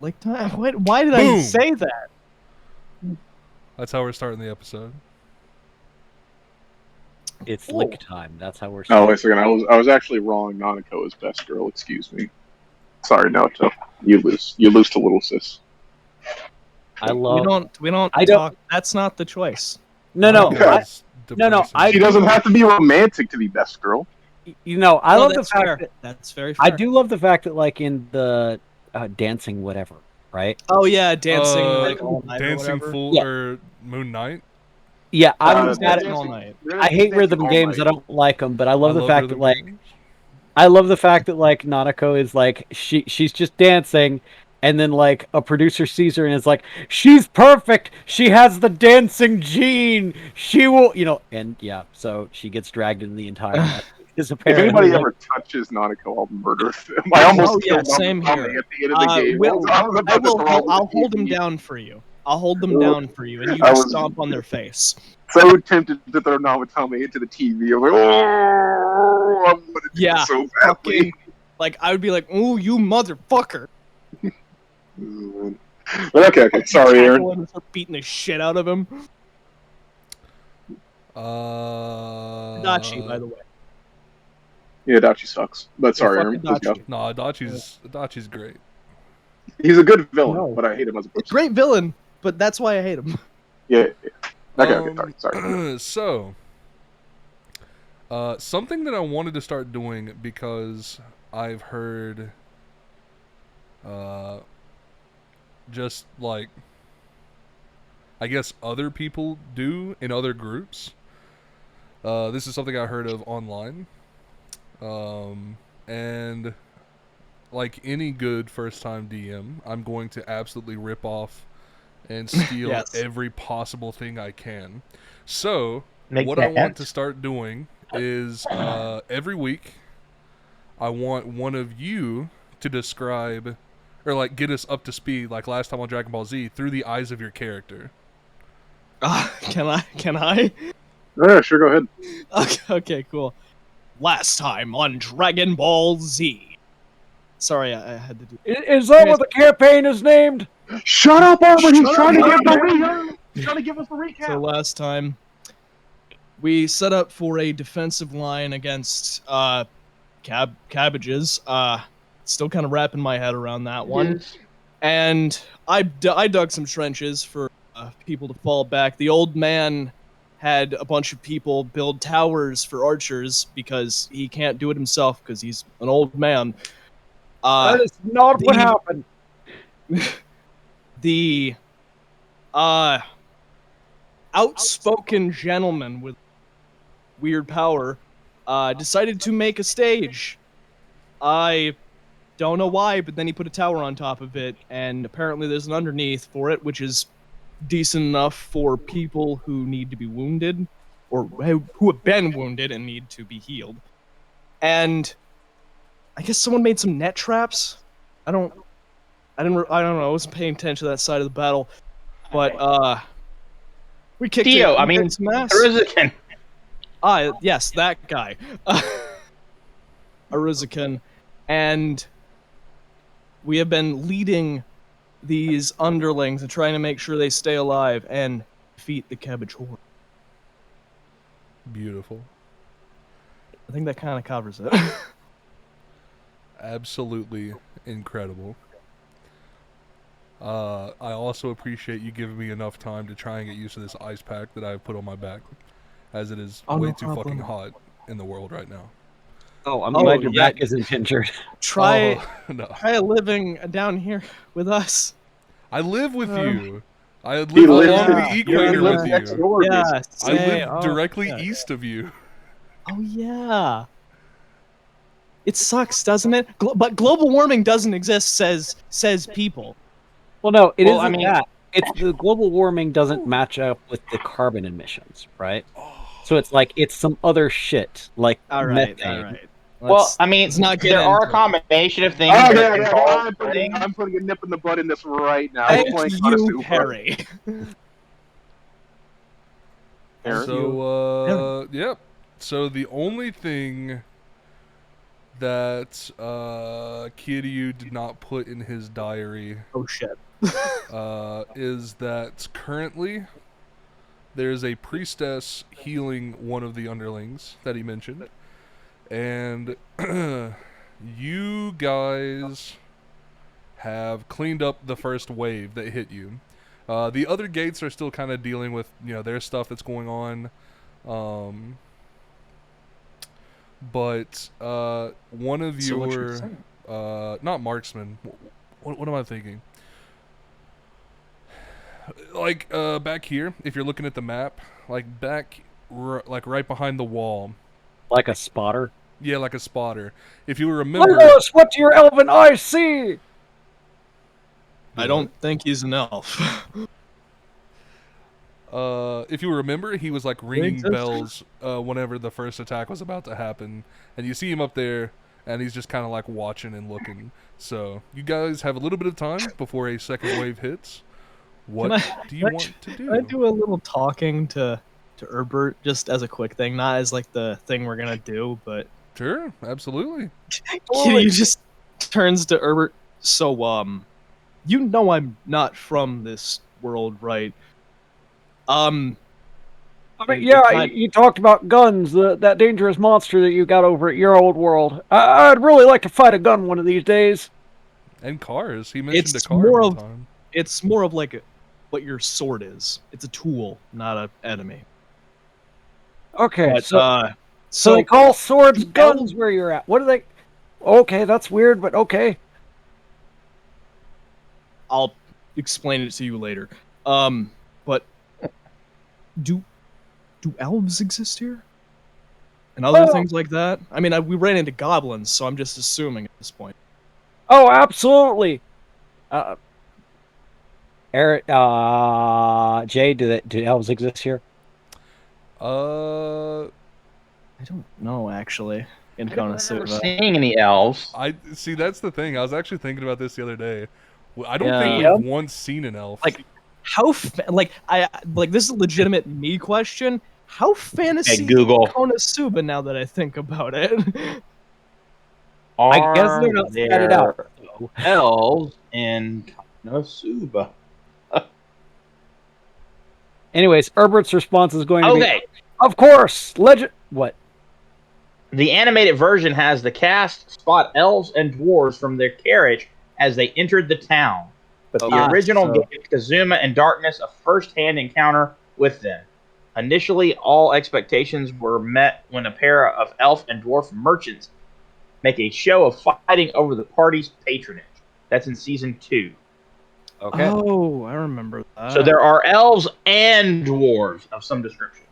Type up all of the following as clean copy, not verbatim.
Like time. Why did I Boom. say that? That's how we're starting the episode. It's lick time. That's how we're. Oh, wait a second. I was actually wrong. Nanako is best girl. Excuse me. Sorry, Naoto. You lose. You lose to Little Sis. I love. We don't I talk. That's not the choice. No, no, Okay. no. She doesn't have to be romantic to be best girl. You know, I love the that's fact fair. that That's very fair. I do love the fact that, like, in the dancing whatever, right? Oh yeah, dancing like all night Dancing or whatever. Fool Yeah. or Moon Knight. Yeah, I'm Dancing mad at all night. I hate rhythm games. I don't like them, but I love the fact that, like, I love the fact that, like, Nanako is like she's just dancing, and then, like, a producer sees her and is like, she's perfect. She has the dancing gene. She will, and yeah, so she gets dragged in the entire. If anybody ever touches Nanako, I'll murder them. I almost killed same Tommy here. at the end of the game. I'll hold them down for you. I'll hold them down for you, and you I just was- stomp on their face. So tempted to throw Namatame into the TV. I'm like, oh, I wanted to Yeah, so badly. Like I would be like, "Ooh, you motherfucker!" But okay. Sorry, Aaron. And start beating the shit out of him. Dachi, by the way. Yeah, Dachi sucks. But sorry, Aaron. Let's go. Nah, Dachi's great. He's a good villain, but I hate him as a person. Great villain, but that's why I hate him. Yeah. Okay, sorry. So, something that I wanted to start doing because I've heard, just like, I guess other people do in other groups. This is something I heard of online. And like any good first-time DM, I'm going to absolutely rip off and steal every possible thing I can. So, what I want to start doing is every week, I want one of you to describe, or like get us up to speed, like last time on Dragon Ball Z, through the eyes of your character. Can I? Yeah, sure, go ahead. Okay, cool. Last time on Dragon Ball Z. Sorry, I had to do. Is that what the campaign is named? Shut up, Arbor! He's trying to give the recap. He's trying to give us the recap. So last time, we set up for a defensive line against cabbages. Still kind of wrapping my head around that one. Yes. And I dug some trenches for people to fall back. The old man had a bunch of people build towers for archers because he can't do it himself because he's an old man. That is not what happened. The outspoken gentleman with weird power decided to make a stage. I don't know why, but then he put a tower on top of it, and apparently there's an underneath for it, which is decent enough for people who need to be wounded, or who have been wounded and need to be healed. And I guess someone made some net traps. I don't know. I wasn't paying attention to that side of the battle, but we kicked Theo, it. I mean, some ass. Aruzakin. Yes, that guy. Aruzakin. And we have been leading these underlings and trying to make sure they stay alive and defeat the cabbage horde. Beautiful. I think that kind of covers it. Absolutely incredible. I also appreciate you giving me enough time to try and get used to this ice pack that I've put on my back, as it is way too fucking hot in the world right now. Oh, I'm glad your back isn't injured. Try no. living down here with us. I live with you. I live along the equator with you. Door, Yeah, I live directly east of you. Oh yeah. It sucks, doesn't it? But global warming doesn't exist, says people. Well, no, it Well, isn't that. It's the global warming doesn't match up with the carbon emissions, right? So it's like it's some other shit, like methane. Well, I mean, there are a combination of things. I'm putting a nip in the bud in this right now. Thank We're playing you, Konosuba. Harry. So, yep. So the only thing that Kiryu did not put in his diary. Oh shit. Is that currently there's a priestess healing one of the underlings that he mentioned, and you guys have cleaned up the first wave that hit you. The other gates are still kind of dealing with, their stuff that's going on. But one of your not marksman. What am I thinking? Like back here, if you're looking at the map, like like right behind the wall, like a spotter. Yeah, like a spotter. If you remember, let us what your elven eyes see. I don't think he's an elf. If you remember, he was like ringing bells whenever the first attack was about to happen, and you see him up there, and he's just kind of like watching and looking. So you guys have a little bit of time before a second wave hits. What do you want to do? Can I do a little talking to Herbert just as a quick thing, not as like the thing we're gonna do, but sure, absolutely. Kitty just turns to Herbert. So you know I'm not from this world, right? I mean, yeah, you talked about guns, that dangerous monster that you got over at your old world. I'd really like to fight a gun one of these days. And cars. He mentioned a car one time. It's more of like what your sword is. It's a tool, not an enemy. Okay, but, so they call swords guns where you're at. What are they? Okay, that's weird, but okay. I'll explain it to you later. But do elves exist here? And other things like that? I mean, we ran into goblins, so I'm just assuming at this point. Oh, absolutely. Eric, Jay, do elves exist here? I don't know, actually. In Konosuba, I'm never seeing any elves. I see. That's the thing. I was actually thinking about this the other day. I don't think we've once seen an elf. Like, this is a legitimate me question. How fantasy Google Konosuba now that I think about it? I guess they're not scattered out. Elves in Konosuba. Anyways, Herbert's response is going to be, of course, legend. What? The animated version has the cast spot elves and dwarves from their carriage as they entered the town. But the original gave Kazuma and Darkness a first-hand encounter with them. Initially, all expectations were met when a pair of elf and dwarf merchants make a show of fighting over the party's patronage. That's in Season 2. Okay. Oh, I remember that. So there are elves and dwarves of some description.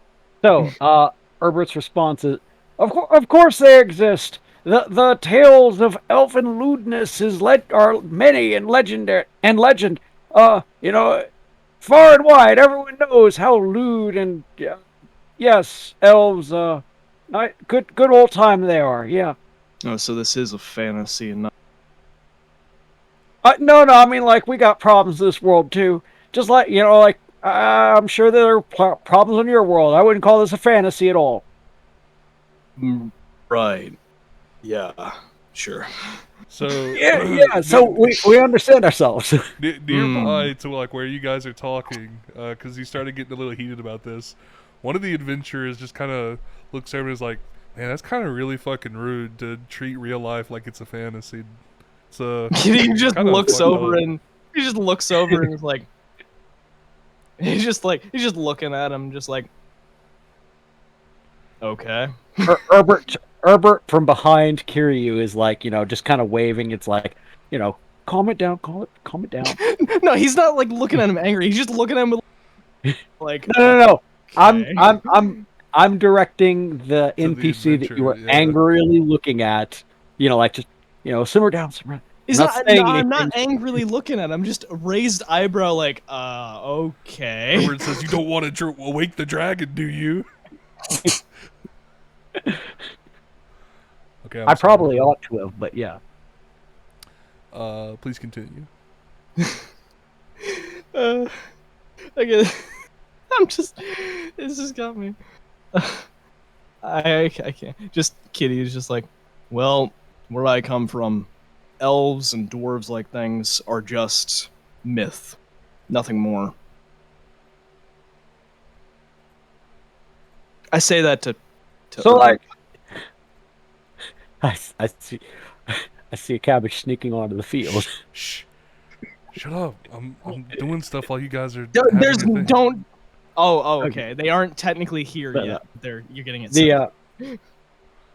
So, Herbert's response is, of course they exist. The tales of elfin lewdness are many and legend. Far and wide, everyone knows how lewd and yes, elves. Good old time they are. Yeah. Oh, so this is a fantasy and not. No. I mean, like, we got problems in this world too. Just like I'm sure there are problems in your world. I wouldn't call this a fantasy at all. Right. Yeah. Sure. So yeah. So we understand ourselves. Nearby to like where you guys are talking, because you started getting a little heated about this. One of the adventurers just kind of looks over and is like, "Man, that's kind of really fucking rude to treat real life like it's a fantasy." He just looks over and is like, he's just looking at him, just like, okay. Herbert from behind Kiryu is like, just kind of waving. It's like, calm it down, calm it down. No, he's not like looking at him angry. He's just looking at him with, like, no. Okay. I'm directing the NPC that you were angrily looking at. Simmer down. I'm not angrily looking at him. I'm just raised eyebrow, like, okay. Herbert says, "You don't want to awake the dragon, do you?" Okay, I probably ought to have, but yeah. Please continue. This just got me. I can't. Just Kitty is just like, well, where I come from, elves and dwarves like things are just myth. Nothing more. I say that to so like I see a cabbage sneaking onto the field. Shh. Shut up. I'm doing stuff while you guys are there's having your thing. don't okay. They aren't technically here yet. You're getting it set.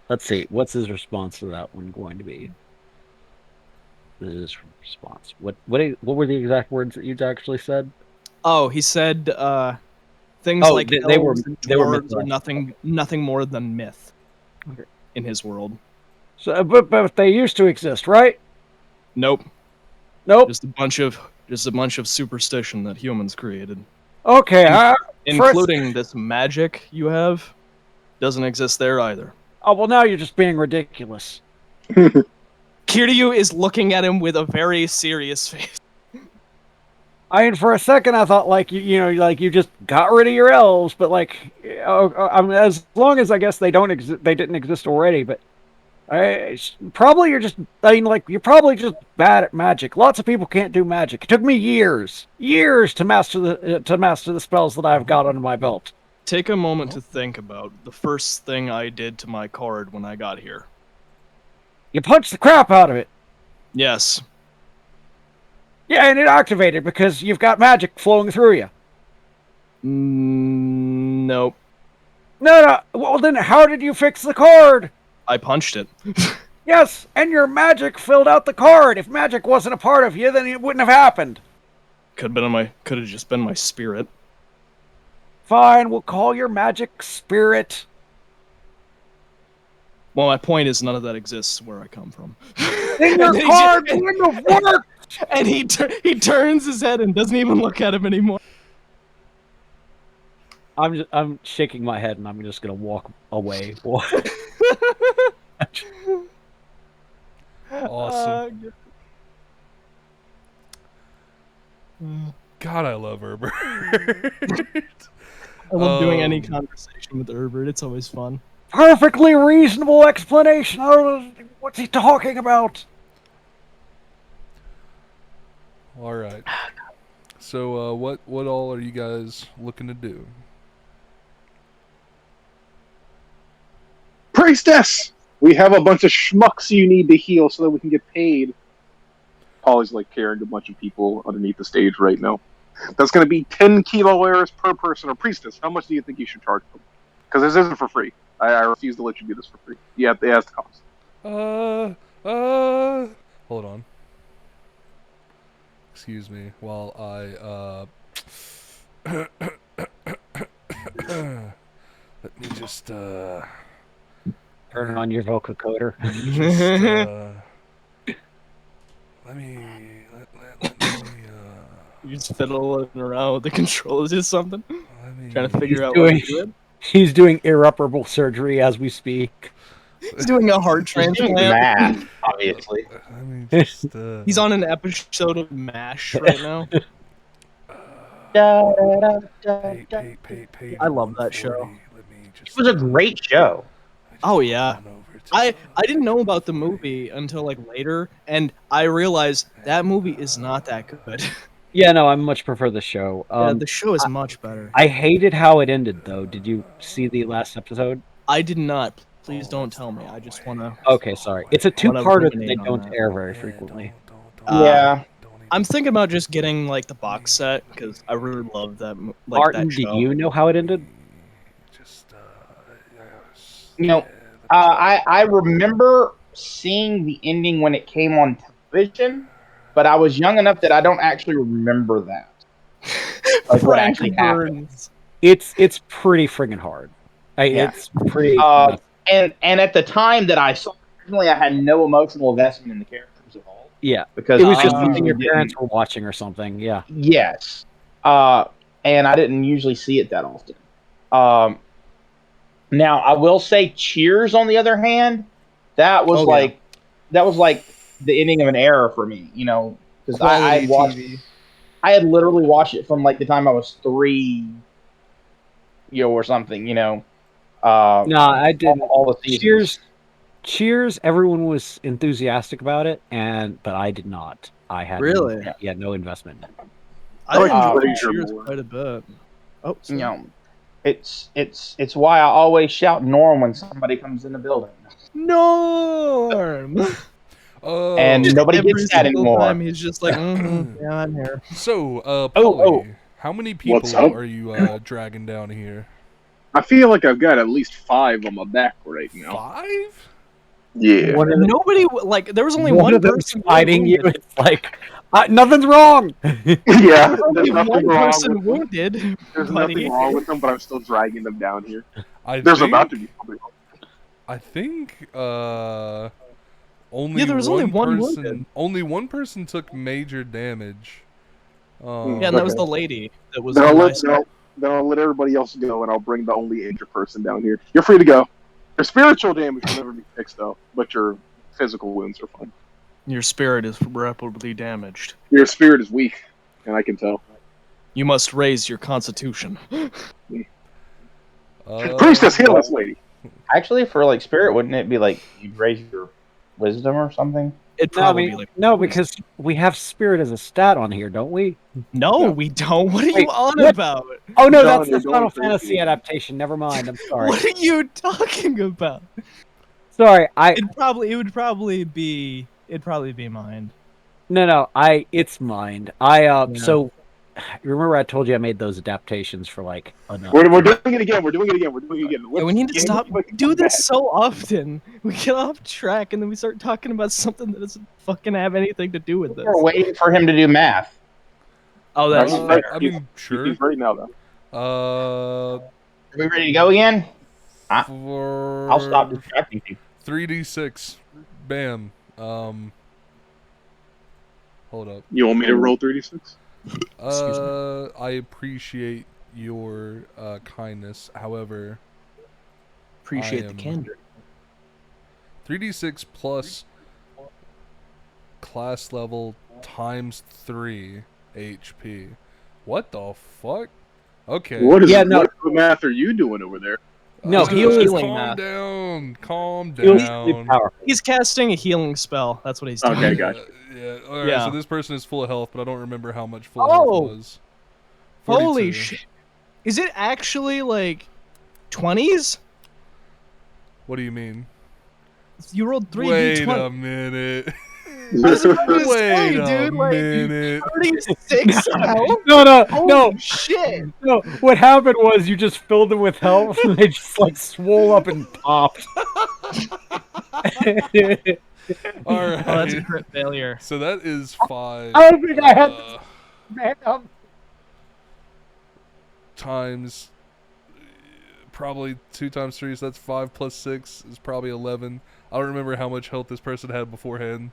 Let's see. What's his response to that one going to be? His response. What were the exact words that you actually said? Oh, he said things like they were dwarves are nothing more than myth in his world. So, but they used to exist, right? Nope. Just a bunch of superstition that humans created. Okay, including this magic you have doesn't exist there either. Oh well, now you're just being ridiculous. Kiryu is looking at him with a very serious face. I mean, for a second, I thought like you just got rid of your elves, but like, I mean, as long as I guess they didn't exist already. But probably you're just bad at magic. Lots of people can't do magic. It took me years to master the spells that I've got under my belt. Take a moment to think about the first thing I did to my card when I got here. You punched the crap out of it. Yes. Yeah, and it activated because you've got magic flowing through you. Nope. No. Well, then how did you fix the card? I punched it. Yes, and your magic filled out the card. If magic wasn't a part of you, then it wouldn't have happened. Could have just been my spirit. Fine, we'll call your magic spirit. Well, my point is none of that exists where I come from. Then your card wouldn't have worked! And he turns his head and doesn't even look at him anymore. I'm shaking my head and I'm just gonna walk away. Awesome. God, I love Herbert. I love doing any conversation with Herbert. It's always fun. Perfectly reasonable explanation. What's he talking about? All right. So, what all are you guys looking to do? Priestess! We have a bunch of schmucks you need to heal so that we can get paid. Polly's like carrying a bunch of people underneath the stage right now. That's going to be 10 kilo errors per person. Or Priestess, how much do you think you should charge them? Because this isn't for free. I refuse to let you do this for free. Yeah, it has to cost. Hold on. Excuse me while I let me just turn on your vocal coder. Let me you just fiddling around with the controls or something? Trying to figure out what he's doing? He's doing irreparable surgery as we speak. He's doing a heart transplant. Math, obviously. He's on an episode of MASH right now. I love that show. It was a great show. Oh yeah. I didn't know about the movie until like later, and I realized that movie is not that good. Yeah, no, I much prefer the show. Yeah, the show is much better. I hated how it ended, though. Did you see the last episode? I did not. Please don't tell me. I just want to... Okay, sorry. It's a two-parter that they don't air very frequently. Yeah. I'm thinking about just getting, like, the box set, because I really love that, like, Martin, that show. do you know how it ended? You know, I remember seeing the ending when it came on television, but I was young enough that I don't actually remember that. Like what actually happened. It's pretty friggin' hard. It's pretty. And at the time that I saw, originally I had no emotional investment in the characters at all. Yeah, because it was just something your parents were watching or something. Yeah. Yes. And I didn't usually see it that often. Now I will say, Cheers, on the other hand, that was like the ending of an era for me. You know, because I had literally watched it from like the time I was 3, or something. You know. No, I didn't. All the seasons. Cheers, everyone was enthusiastic about it, but I did not. I had really, no investment. I enjoyed Treasure Cheers more. quite a bit. Oh, You know, it's why I always shout Norm when somebody comes in the building. Norm. And nobody Every gets that single anymore. time he's just like, yeah, I'm here. So, Polly, how many people What's up? are you dragging down here? I feel like I've got at least 5 on my back right now. 5? Yeah. Nobody like. There was only one one of them person fighting you. wounded. It's like nothing's wrong. Yeah, Only there's nothing one wrong person with them. wounded. There's buddy. nothing wrong with them, but I'm still dragging them down here. There's about to be something wrong. I think only there was only one wounded. only one person took major damage. Yeah, and that was the lady that was. Then I'll let everybody else go, and I'll bring the only injured person down here. You're free to go. Your spiritual damage will never be fixed, though, but your physical wounds are fine. Your spirit is irreparably damaged. Your spirit is weak, and I can tell. You must raise your constitution. Priestess, heal this lady. Actually, for like spirit, wouldn't it be like you'd raise your wisdom or something? It'd probably be like No, because we have spirit as a stat on here, don't we? No, we don't. What are you on what? about? Oh no, John, that's you're the Final going Fantasy crazy. adaptation. Never mind. I'm sorry. What are you talking about? Sorry, It'd probably be mine. No, it's mind. So you remember I told you I made those adaptations for like We're doing it again. We're doing it again. Yeah, we need to stop. We do this so often. We get off track and then we start talking about something that doesn't fucking have anything to do with this. We're waiting for him to do math. Oh, that's fair. I mean, sure. He's right now, though. Are we ready to go again? I'll stop distracting you. 3d6. Bam. Hold up. You want me to roll 36? I appreciate your kindness. However, Appreciate the candor. 3d6 plus class level times 3 HP. What the fuck? Okay. What math are you doing over there? No, healing calm math. down. Calm down. He's casting a healing spell. That's what he's doing. Okay, gotcha. Yeah. All right. Yeah. So this person is full of health, but I don't remember how much full health was. 42. Holy shit! Is it actually like 20s? What do you mean? You rolled 3d20. Wait a minute. I was about to Wait say, a dude, minute. 36 health? No. Shit! No, what happened was you just filled them with health and they just like swole up and popped. All right. Oh, that's a crit failure. So that is 5. I don't think I had man. Times probably 2 times 3, so that's 5 plus 6 is probably 11. I don't remember how much health this person had beforehand,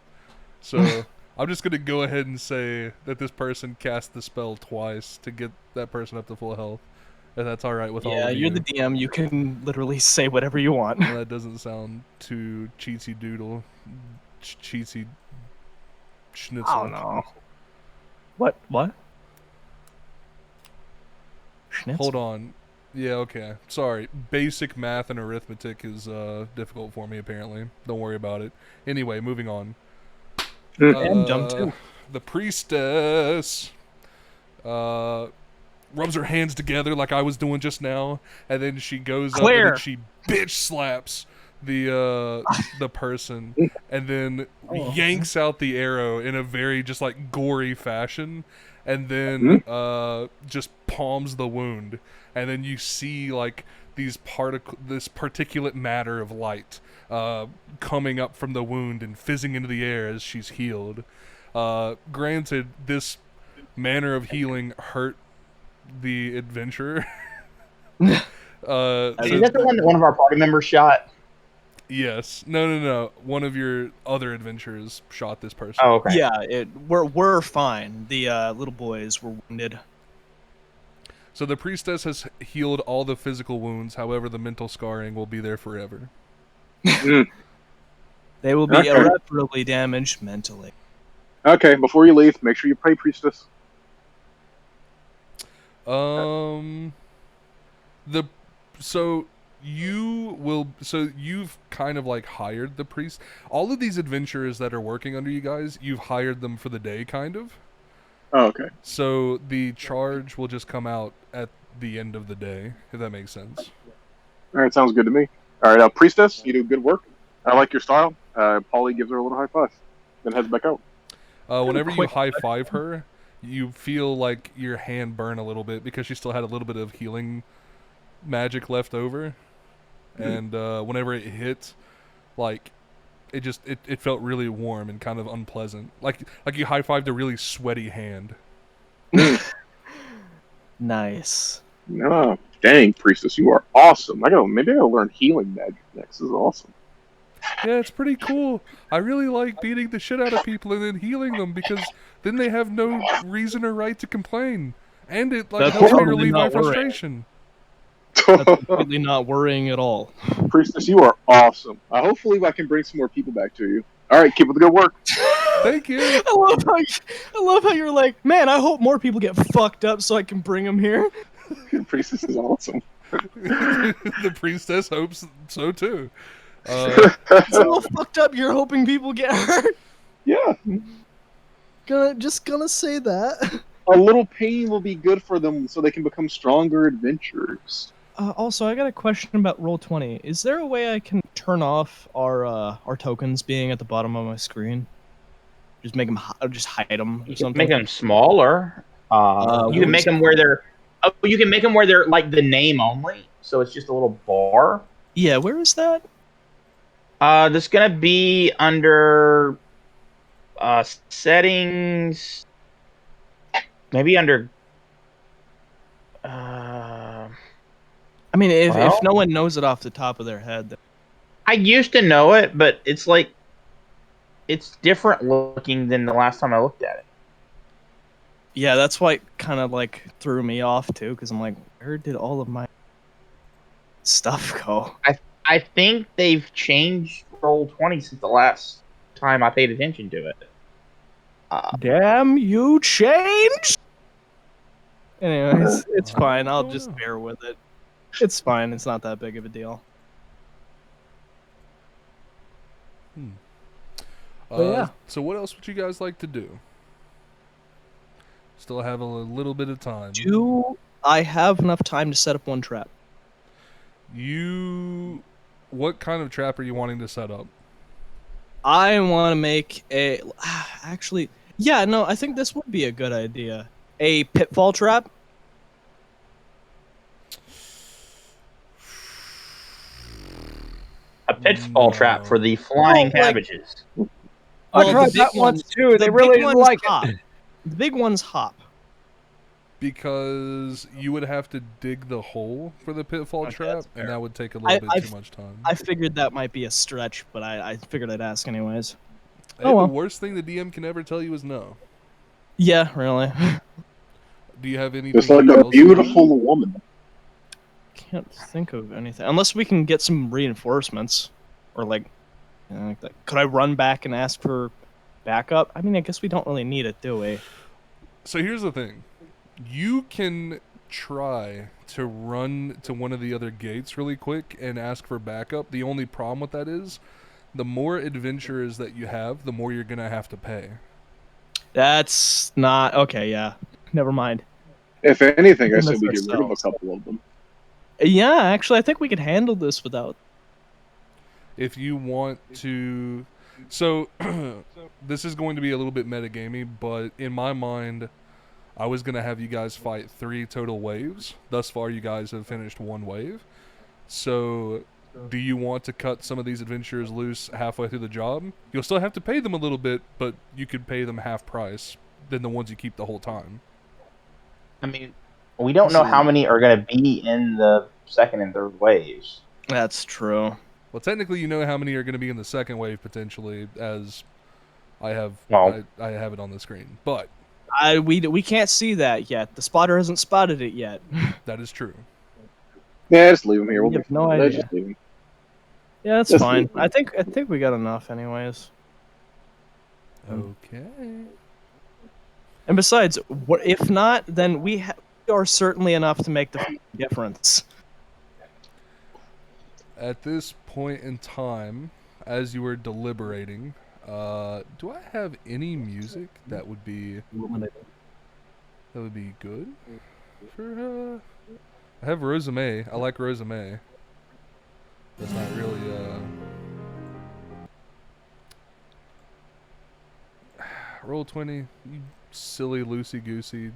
so I'm just gonna go ahead and say that this person cast the spell twice to get that person up to full health, if that's all right with all of you. Yeah, you're the DM. You can literally say whatever you want. Well, that doesn't sound too cheatsy doodle, cheatsy schnitzel. I don't know. What? Schnitzel? Hold on. Yeah, okay. Sorry. Basic math and arithmetic is difficult for me, apparently. Don't worry about it. Anyway, moving on. I'm dumb, too. The priestess rubs her hands together like I was doing just now, and then she goes up and then she bitch slaps the person, and then yanks out the arrow in a very just like gory fashion, and then just palms the wound, and then you see like this particulate matter of light coming up from the wound and fizzing into the air as she's healed. Granted, this manner of healing hurt the adventurer. Is that the one that one of our party members shot? Yes. No. One of your other adventurers shot this person. Oh, okay. Yeah, we're fine. The little boys were wounded. So the priestess has healed all the physical wounds. However, the mental scarring will be there forever. They will be irreparably damaged mentally. Okay, before you leave, make sure you pray, priestess. So you've kind of like hired the priest. All of these adventurers that are working under you guys, you've hired them for the day, kind of. Oh, okay. So the charge will just come out at the end of the day, if that makes sense. All right, sounds good to me. All right, priestess, you do good work. I like your style. Polly gives her a little high five, then heads back out. Whenever you high five her, you feel like your hand burn a little bit because she still had a little bit of healing magic left over. And whenever it hit, like it felt really warm and kind of unpleasant, like you high fived a really sweaty hand. Nice. Oh, dang, priestess, you are awesome. Maybe I gotta learn healing magic next. This is awesome. Yeah, it's pretty cool. I really like beating the shit out of people and then healing them because then they have no reason or right to complain, and it like helps me relieve my frustration. That's completely not worrying at all. Priestess, you are awesome. Hopefully I can bring some more people back to you. All right, keep up the good work. Thank you. I love how you're like, man, I hope more people get fucked up so I can bring them here. Priestess is awesome. The priestess hopes so too. It's a little fucked up. You're hoping people get hurt. Yeah. Gonna say that. A little pain will be good for them so they can become stronger adventurers. Also, I got a question about Roll20. Is there a way I can turn off our tokens being at the bottom of my screen? Just make them, just hide them or something. Make them smaller. You can make them where they're. Oh, you can make them where they're like the name only, so it's just a little bar. Yeah, where is that? This is gonna be under settings. Maybe under. I mean, if no one knows it off the top of their head. Then... I used to know it, but it's like it's different looking than the last time I looked at it. Yeah, that's why it kind of like threw me off too, because I'm like, where did all of my stuff go? I think they've changed Roll20 since the last time I paid attention to it. Damn, you changed. Anyways, it's fine. I'll just bear with it. It's fine. It's not that big of a deal. Yeah. So what else would you guys like to do? Still have a little bit of time. Do I have enough time to set up one trap? What kind of trap are you wanting to set up? I want to make a... Actually, yeah, no, I think this would be a good idea. A pitfall trap? A pitfall trap for the flying cabbages. I tried that once too. They really didn't like it. The big ones hop. Because you would have to dig the hole for the pitfall trap, and that would take a little bit too much time. I figured that might be a stretch, but I figured I'd ask anyways. The worst thing the DM can ever tell you is no. Yeah, really. Do you have anything? Just like a beautiful woman. Can't think of anything. Unless we can get some reinforcements. Or like that. Could I run back and ask for backup? I mean, I guess we don't really need it, do we? So here's the thing. You can try to run to one of the other gates really quick and ask for backup. The only problem with that is the more adventurers that you have, the more you're going to have to pay. That's not... Okay, yeah. Never mind. If anything, I said we get rid of a couple of them. Yeah, actually, I think we could handle this without... If you want to... So, this is going to be a little bit metagamey, but in my mind... I was going to have you guys fight 3 total waves. Thus far, you guys have finished 1 wave. So, do you want to cut some of these adventurers loose halfway through the job? You'll still have to pay them a little bit, but you could pay them half price than the ones you keep the whole time. I mean, we don't know how many are going to be in the second and third waves. That's true. Well, technically, you know how many are going to be in the second wave, potentially, as I have I have it on the screen. But... we can't see that yet. The spotter hasn't spotted it yet. That is true. Yeah, just leave him here. We have no idea. Yeah, that's fine. I think we got enough, anyways. Okay. And besides, if not, then we are certainly enough to make the difference. At this point in time, as you were deliberating, do I have any music that would be good for? I have Uemei. I like Uemei. That's not really Roll 20. You silly loosey goosey.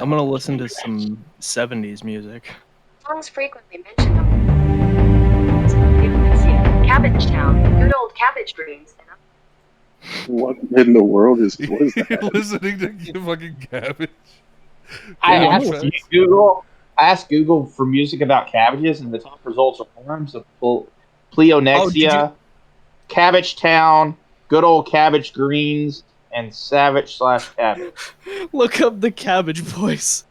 I'm gonna listen to some 70s music. Songs frequently mentioned them. Cabbage Town, good old cabbage greens. What in the world is that? Listening to fucking cabbage. I asked Google for music about cabbages, and the top results are forms of pleonexia, Cabbage Town, good old cabbage greens, and savage/cabbage. Look up the Cabbage Boys.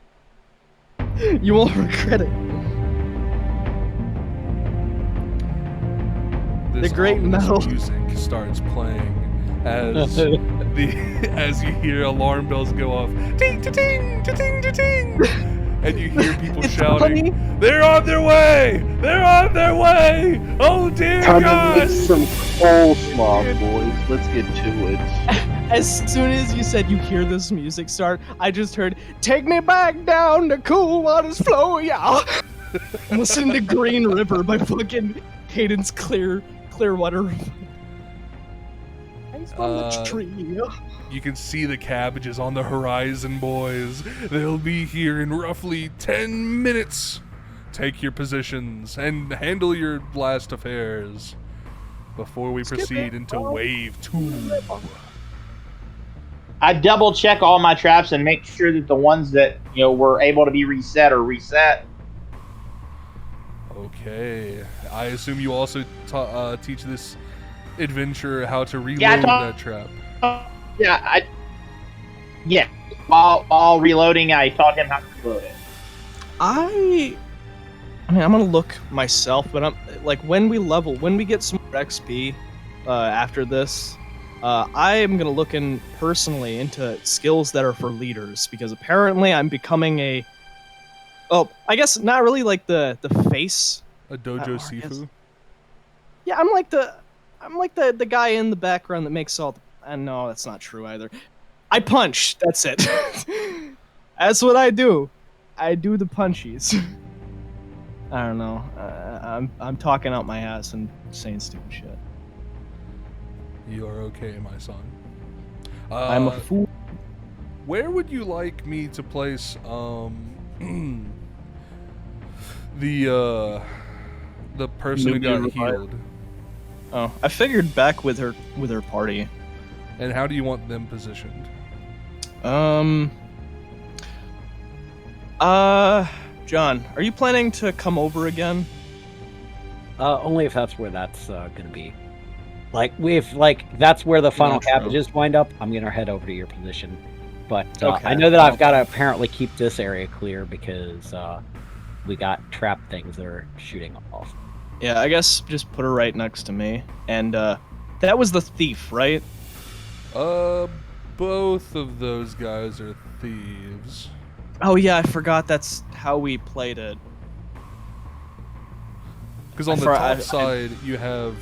You won't regret it. This the great metal music starts playing as as you hear alarm bells go off, ting ting ting ting ting, and you hear people shouting, funny. "They're on their way! They're on their way! Oh dear God!" God! To make some coleslaw, boys. Let's get to it. As soon as you said you hear this music start, I just heard, "Take me back down to cool waters flow, yeah." I'm listening to Green River by fucking Hayden's Clearwater. On the tree. You can see the cabbages on the horizon, boys. They'll be here in roughly 10 minutes. Take your positions and handle your last affairs before we proceed into wave 2. I double check all my traps and make sure that the ones that were able to be reset are reset. Okay. I assume you also teach this adventurer how to reload that trap. While reloading, I taught him how to reload it. I mean, I'm gonna look myself, but I'm like, when we get some more XP after this, I am gonna look personally into skills that are for leaders, because apparently I'm becoming I guess not really like the face. A dojo Sifu? Yeah, I'm like the guy in the background that makes all the... no, that's not true either. I punch, that's it. That's what I do. I do the punchies. I don't know. I'm talking out my ass and saying stupid shit. You are okay, my son. I'm a fool. Where would you like me to place the person who got healed? Oh, I figured back with her party. And how do you want them positioned? John, are you planning to come over again? Only if that's where that's gonna be. That's where the final cabbages wind up, I'm gonna head over to your position. But I know that I've got to apparently keep this area clear because we got trap things that are shooting off. Yeah, I guess just put her right next to me. And that was the thief, right? Both of those guys are thieves. Oh yeah, I forgot that's how we played it. Because on the top side you have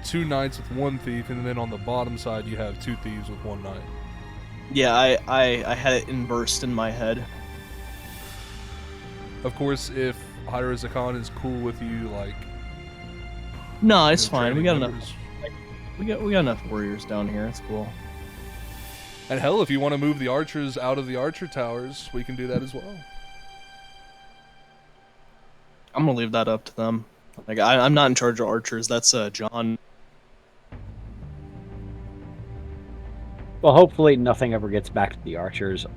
2 knights with 1 thief, and then on the bottom side you have 2 thieves with 1 knight. Yeah, I had it inversed in my head. Of course, if Hirazakan is cool with you, no, it's fine. We got enough. We got enough warriors down here. It's cool. And hell, if you want to move the archers out of the archer towers, we can do that as well. I'm gonna leave that up to them. I'm not in charge of archers. That's John. Well, hopefully nothing ever gets back to the archers.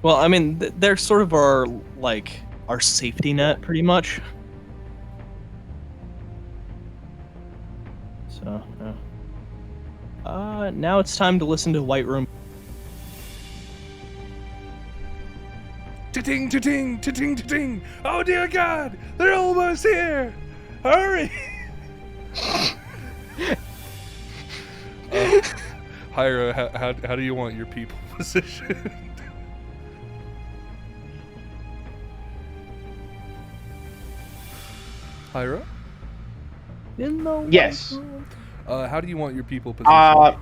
Well, I mean, they're sort of our safety net, pretty much. So, now it's time to listen to White Room. Ta-ting, ta-ting, ta-ting, ta-ting! Oh dear God! They're almost here! Hurry! Hira, how do you want your people positioned? Hyra? Yes. How do you want your people positioned? All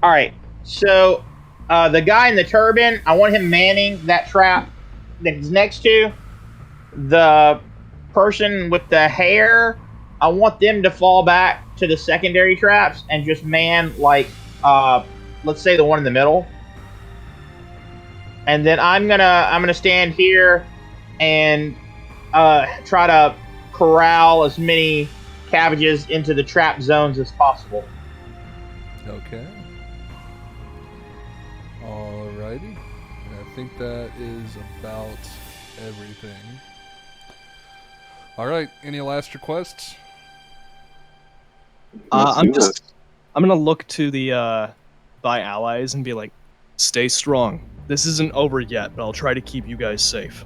right. So, the guy in the turban, I want him manning that trap that he's next to. The person with the hair, I want them to fall back to the secondary traps and just man like, let's say the one in the middle. And then I'm gonna stand here and try to corral as many cabbages into the trap zones as possible. Okay. Alrighty. I think that is about everything. Alright, any last requests? I'm gonna look to the by allies and be like, stay strong. This isn't over yet, but I'll try to keep you guys safe.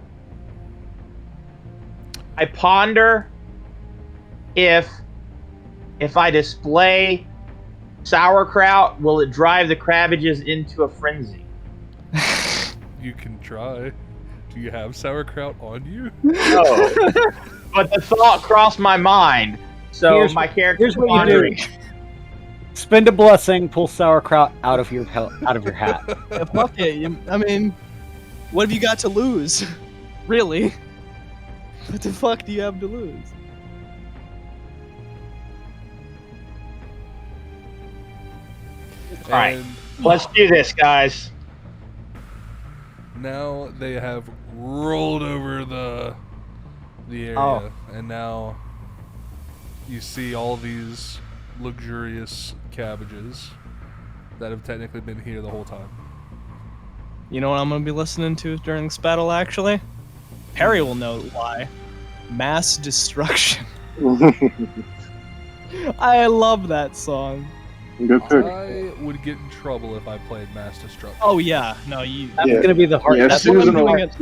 I ponder if I display sauerkraut, will it drive the cabbages into a frenzy? You can try. Do you have sauerkraut on you? No. But the thought crossed my mind. So my character's here's what pondering. you do. Spend a blessing, pull sauerkraut out of your hat. Yeah, fuck it. I mean, what have you got to lose? Really? What the fuck do you have to lose? All right, let's do this, guys. Now they have rolled over the area, and now you see all these luxurious cabbages that have technically been here the whole time. You know what I'm gonna be listening to during this battle, actually? Harry will know why. Mass Destruction. I love that song. Good pick. I would get in trouble if I played Mass Destruction. Oh yeah, no, you. That's gonna be the hard. Yeah, that's Susan gonna will be, That's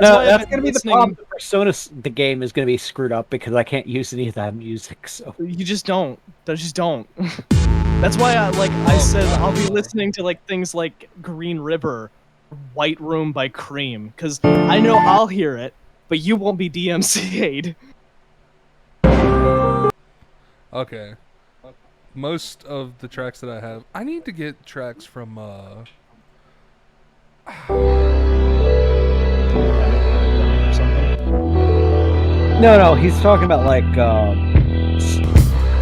that's gonna be the problem. The Persona, the game is gonna be screwed up because I can't use any of that music. So you just don't. Just don't. That's why I said I'll be listening to like things like Green River, White Room by Cream, because I know I'll hear it, but you won't be DMCA'd. Okay. Most of the tracks that I have, I need to get tracks from no, he's talking about like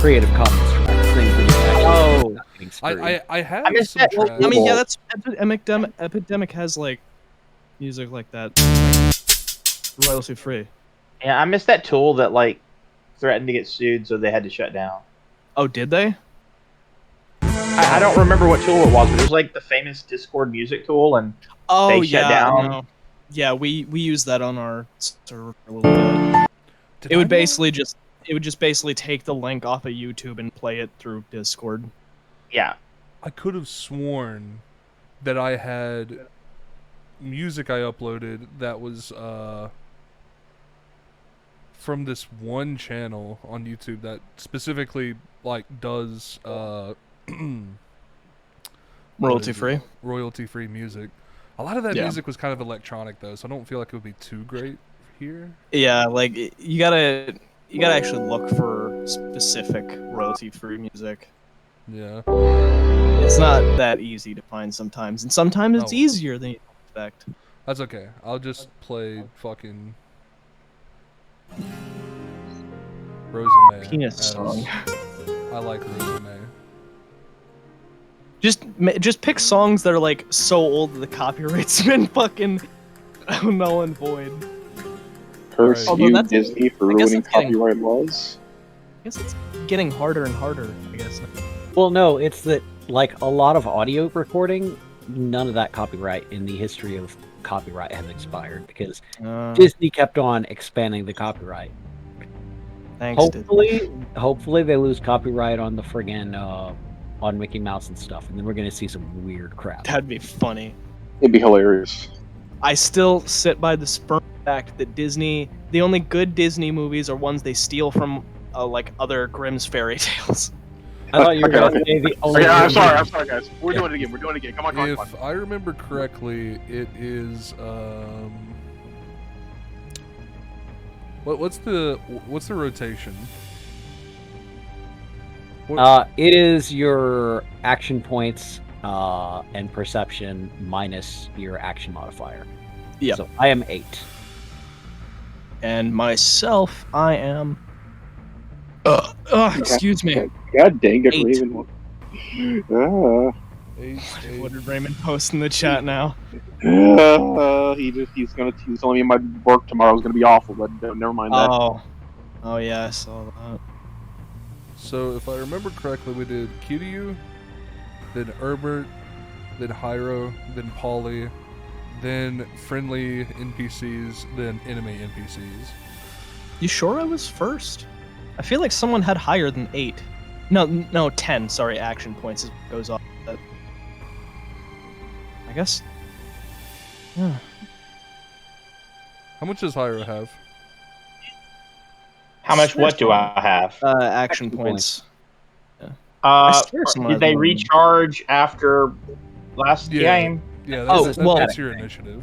Creative Commons tracks, things that I have some that, tracks. I mean, yeah, that's Epidemic has like music like that, royalty free. Yeah, I missed that tool that like threatened to get sued, so they had to shut down. Oh, did they? I don't remember what tool it was, but it was like the famous Discord music tool, and they shut down. No. Yeah, we used that on our server for a little bit. It would just basically take the link off of YouTube and play it through Discord. Yeah. I could have sworn that I had music I uploaded that was from this one channel on YouTube that specifically like does royalty free music. A lot of that music was kind of electronic though, so I don't feel like it would be too great here. Yeah, like you gotta actually look for specific royalty free music. Yeah. It's not that easy to find sometimes, and sometimes it's easier than you expect. That's okay. I'll just play fucking Rosemary. Penis song. I like Rosemary. Just pick songs that are like so old that the copyright's been fucking null and void. Curse you, Disney, for ruining copyright laws. I guess it's getting harder and harder, I guess. Well, no, it's that like a lot of audio recording, none of that copyright in the history of copyright has expired because Disney kept on expanding the copyright. Thanks, hopefully they lose copyright on the friggin' on Mickey Mouse and stuff, and then we're gonna see some weird crap. That'd be funny. It'd be hilarious. I still sit by the sperm fact that Disney, the only good Disney movies are ones they steal from like other Grimm's fairy tales. I thought you were going to say the only. I'm sorry, guys. We're doing it again. Come on. If I remember correctly, it is What's the rotation? It is your action points and perception minus your action modifier. Yeah. So I am 8. And myself, I am. Excuse me. God dang it, 8. Raven. 8. What did Raymond post in the chat now? He's telling me my work tomorrow is gonna be awful, but never mind that. Oh yeah, I saw that. So if I remember correctly, we did Kiryu, then Herbert, then Hyro, then Polly, then friendly NPCs, then enemy NPCs. You sure I was first? I feel like someone had higher than 8. No, 10. Sorry, action points goes off. I guess. Yeah. How much does Hyro have? How much? What do I have? Action points. Yeah. Did they recharge after last game? Yeah, that's your initiative.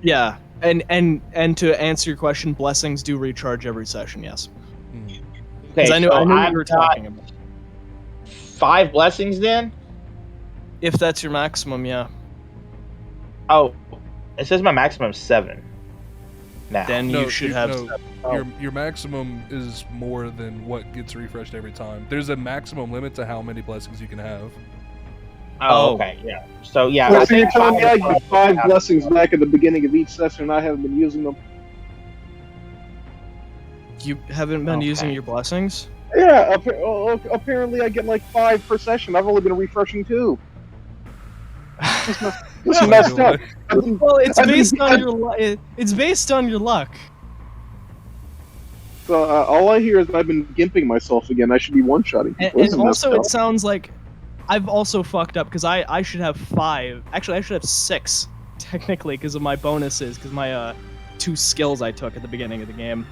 Yeah, and to answer your question, blessings do recharge every session. Yes. Because I knew what you were talking about. 5 blessings then? If that's your maximum, yeah. Oh, it says my maximum is 7. Now. Then you should have. Your maximum is more than what gets refreshed every time. There's a maximum limit to how many blessings you can have. Oh, okay, yeah. So yeah. Well, so you're telling me I get 5 blessings back at the beginning of each session, and I haven't been using them. You haven't been using your blessings? Yeah, apparently I get like 5 per session. I've only been refreshing 2. This is messed up. Well, it's based on your luck. So all I hear is I've been gimping myself again. I should be one-shotting people. And also, it sounds like I've also fucked up because I should have 5. Actually, I should have 6 technically because of my bonuses, because my 2 skills I took at the beginning of the game.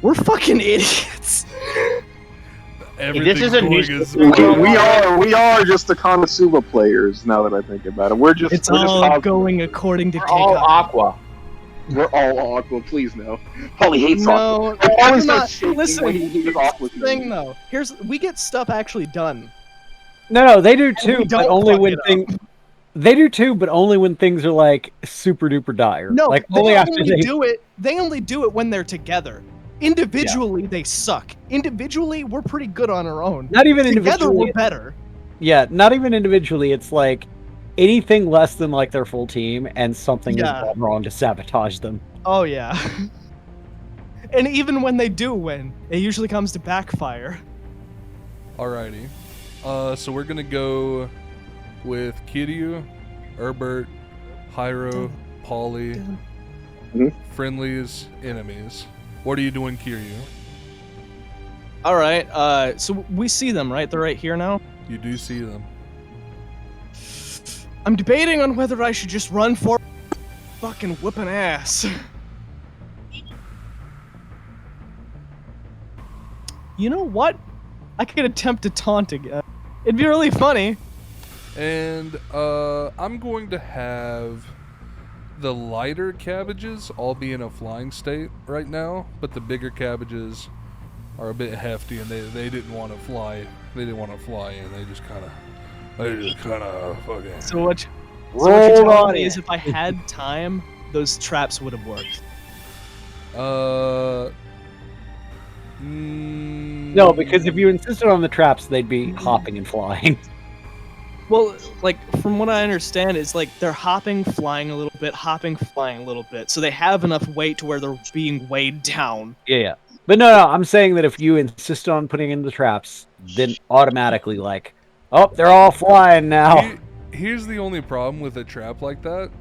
We're fucking idiots. This is a new. We are just the Konosuba players. Now that I think about it, we're just going according to We're all Aqua. We're all Aqua. Please no. Holly hates Aqua. Listen, when he hears Aqua. Thing though, we get stuff actually done. No, they do too, but only when things. They do too, but only when things are like super duper dire. No, like they only do it when they're together. Individually, they suck. Individually, we're pretty good on our own. Not even together, individually. we're better. Yeah, not even individually. It's like anything less than like their full team, and something is gone wrong to sabotage them. Oh yeah. And even when they do win, it usually comes to backfire. Alrighty. So we're gonna go with Kiryu, Herbert, Hyro, Polly, friendlies, enemies. What are you doing, Kiryu? Alright, so we see them, right? They're right here now? You do see them. I'm debating on whether I should just run for fucking whooping ass. You know what? I could attempt to taunt again. It'd be really funny. And I'm going to have the lighter cabbages all be in a flying state right now, but the bigger cabbages are a bit hefty, and they didn't want to fly. They didn't want to fly in. They just kind of fucking. So what you're telling me is, if I had time, those traps would have worked. No, because if you insisted on the traps, they'd be hopping and flying. Well, like, from what I understand, it's like they're hopping, flying a little bit, hopping, flying a little bit. So they have enough weight to where they're being weighed down. Yeah. But no, I'm saying that if you insist on putting in the traps, then automatically, like, oh, they're all flying now. Here's the only problem with a trap like that.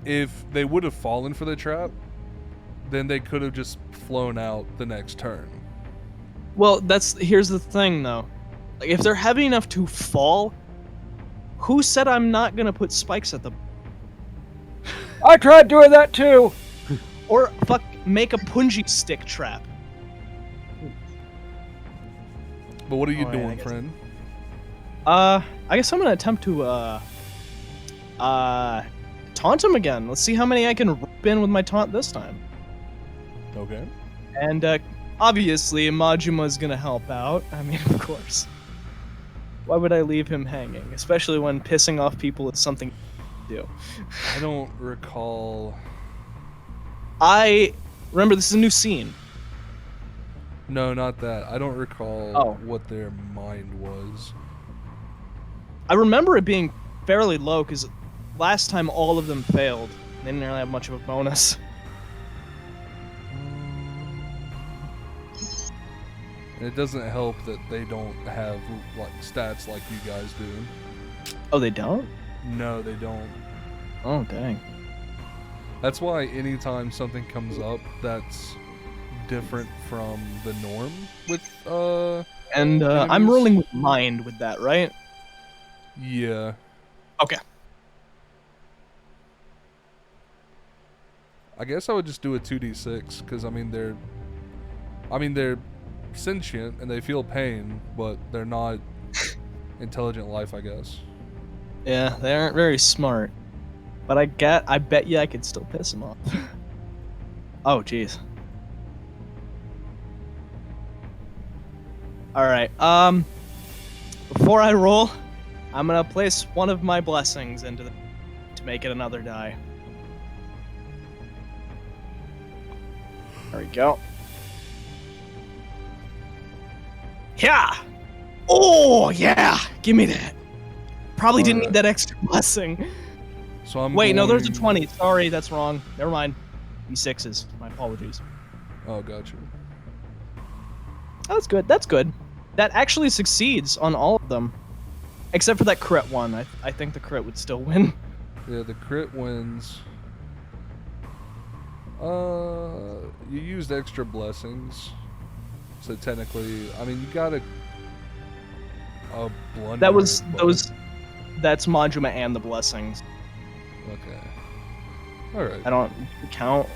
If they would have fallen for the trap, then they could have just flown out the next turn. Well, here's the thing, though. Like, if they're heavy enough to fall, who said I'm not gonna put spikes at them? I tried doing that too. Or make a punji stick trap. But what are you doing, friend? I guess I'm gonna attempt to taunt him again. Let's see how many I can rip in with my taunt this time. Okay. And obviously, Majuma's gonna help out. I mean, of course. Why would I leave him hanging? Especially when pissing off people is something to do. I don't recall... Remember, this is a new scene. No, not that. I don't recall what their mind was. I remember it being fairly low, because last time all of them failed. They didn't really have much of a bonus. It doesn't help that they don't have like stats like you guys do. Oh, they don't? No, they don't. Oh, dang. That's why anytime something comes up that's different from the norm with And I'm rolling with mind with that, right? Yeah. Okay. I guess I would just do a 2d6 because I mean they're sentient and they feel pain, but they're not intelligent life, I guess. Yeah, they aren't very smart. But I bet you I could still piss them off. Oh, jeez. Alright, before I roll, I'm gonna place one of my blessings into to make it another die. There we go. Yeah! Oh, yeah! Give me that. Probably didn't need that extra blessing. So I'm no, there's a 20. Sorry, that's wrong. Never mind. D6s. My apologies. Oh, gotcha. That's good. That's good. That actually succeeds on all of them. Except for that crit one. I think the crit would still win. Yeah, the crit wins. You used extra blessings. So technically, I mean, you got a blunder. That was that's Majima and the blessings. Okay. Alright. I don't count,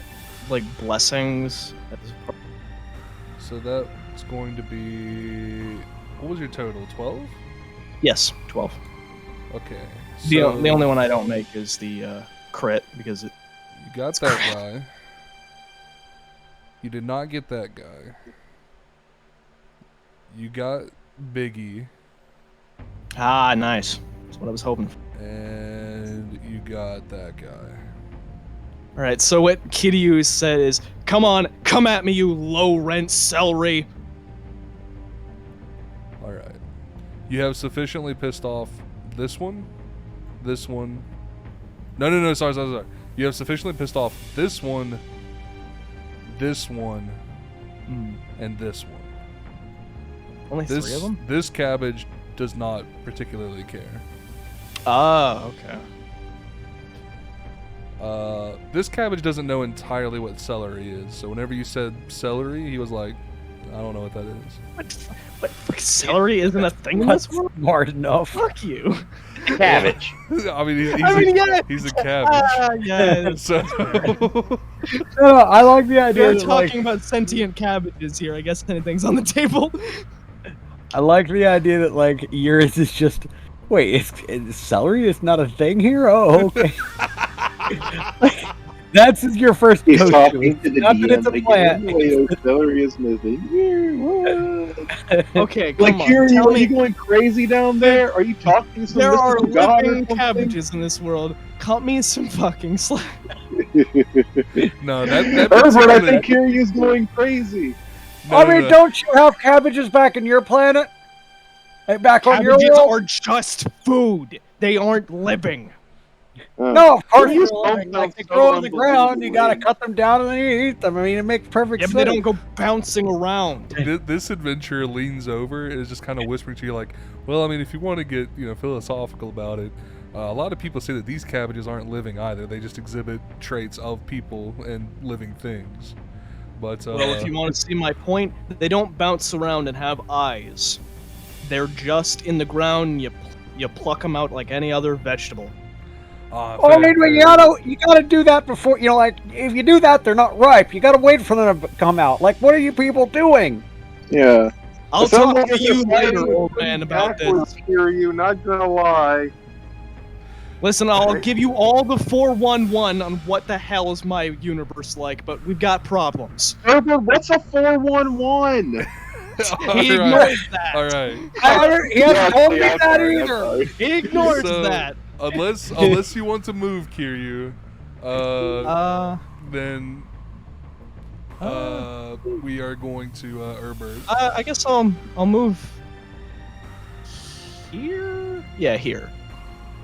like, blessings. So that's going to be... What was your total? 12? Yes, 12. Okay. The only one I don't make is the crit, because it... You got that guy. You did not get that guy. You got Biggie. Ah, nice. That's what I was hoping for. And you got that guy. Alright, so what Kiryu said is, come on, come at me, you low-rent celery. Alright. You have sufficiently pissed off this one. No, sorry. You have sufficiently pissed off this one, and this one. Only 3 of them? This cabbage does not particularly care. Oh, okay. This cabbage doesn't know entirely what celery is, so whenever you said celery, he was like, I don't know what that is. What celery isn't a thing in this world? Smart enough. Fuck you. Cabbage. I mean, he's a cabbage. Yeah. So... No, I like the idea. We're talking about sentient cabbages here. I guess anything's on the table. I like the idea that, like, yours is just... Wait, celery is not a thing here? Oh, okay. That's your first He's go-to. talking to the Not that it's a DM. plant. Celery is missing. Okay, Like, come on. Kiryu, Tell are me, you going crazy down there? Are you talking to some there are mystical god or living something? cabbages in this world. Cut me some fucking slack. No, that Herbert, I think Kiryu's going crazy. No. Don't you have cabbages back in your planet? Hey, back on your Cabbages world? are just food. They aren't living. No, of course Kiryu's they're living. pumped Like, out they so grow on the ground, you gotta unbelievably. cut them down and then you eat them. I mean, it makes perfect Yeah, sense. but they don't go bouncing around. This adventurer leans over and is just kind of whispering to you like, well, I mean, if you want to get, philosophical about it, a lot of people say that these cabbages aren't living either. They just exhibit traits of people and living things. But Well, if you want to see my point, they don't bounce around and have eyes. They're just in the ground. You pluck them out like any other vegetable. I mean, you gotta do that before, like, if you do that, they're not ripe. You gotta wait for them to come out. Like, what are you people doing? Yeah. I'll It sounds talk like to it's you a later, very old man, about backwards this. Kiryu, not gonna lie. Listen, I'll give you all the 411 on what the hell is my universe like, but we've got problems. Herbert, what's a 411? He ignores that. All right. He hasn't told me that either. He ignores So, that. Unless you want to move, Kiryu, then we are going to Herbert. I guess I'll move here. Yeah, here.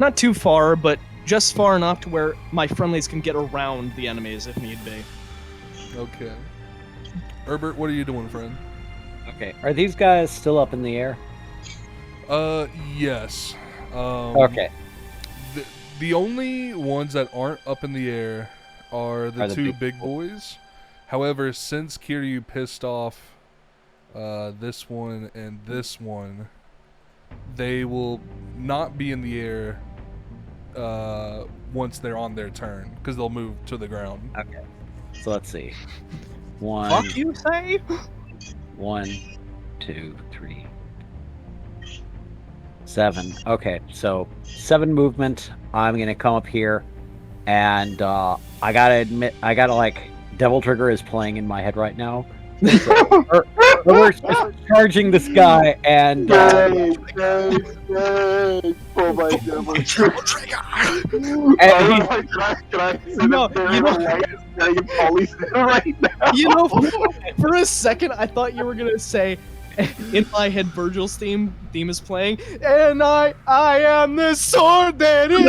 Not too far, but just far enough to where my friendlies can get around the enemies if need be. Okay. Herbert, what are you doing, friend? Okay. Are these guys still up in the air? Yes. Okay. The only ones that aren't up in the air are the two big boys. However, since Kiryu pissed off this one and this one, they will not be in the air once they're on their turn, because they'll move to the ground. Okay. So let's see. One. Fuck you say? 1, 2, 3, 7. Okay, so 7 movement. I'm gonna come up here, and I gotta admit, Devil Trigger is playing in my head right now. So, we're charging this guy, and Oh my Devil Trigger! Can I sit No, up there you and know- light this guy in Polly's head right now? You know, for a second, I thought you were gonna say, in my head, Virgil's theme is playing, and I am the sword that is.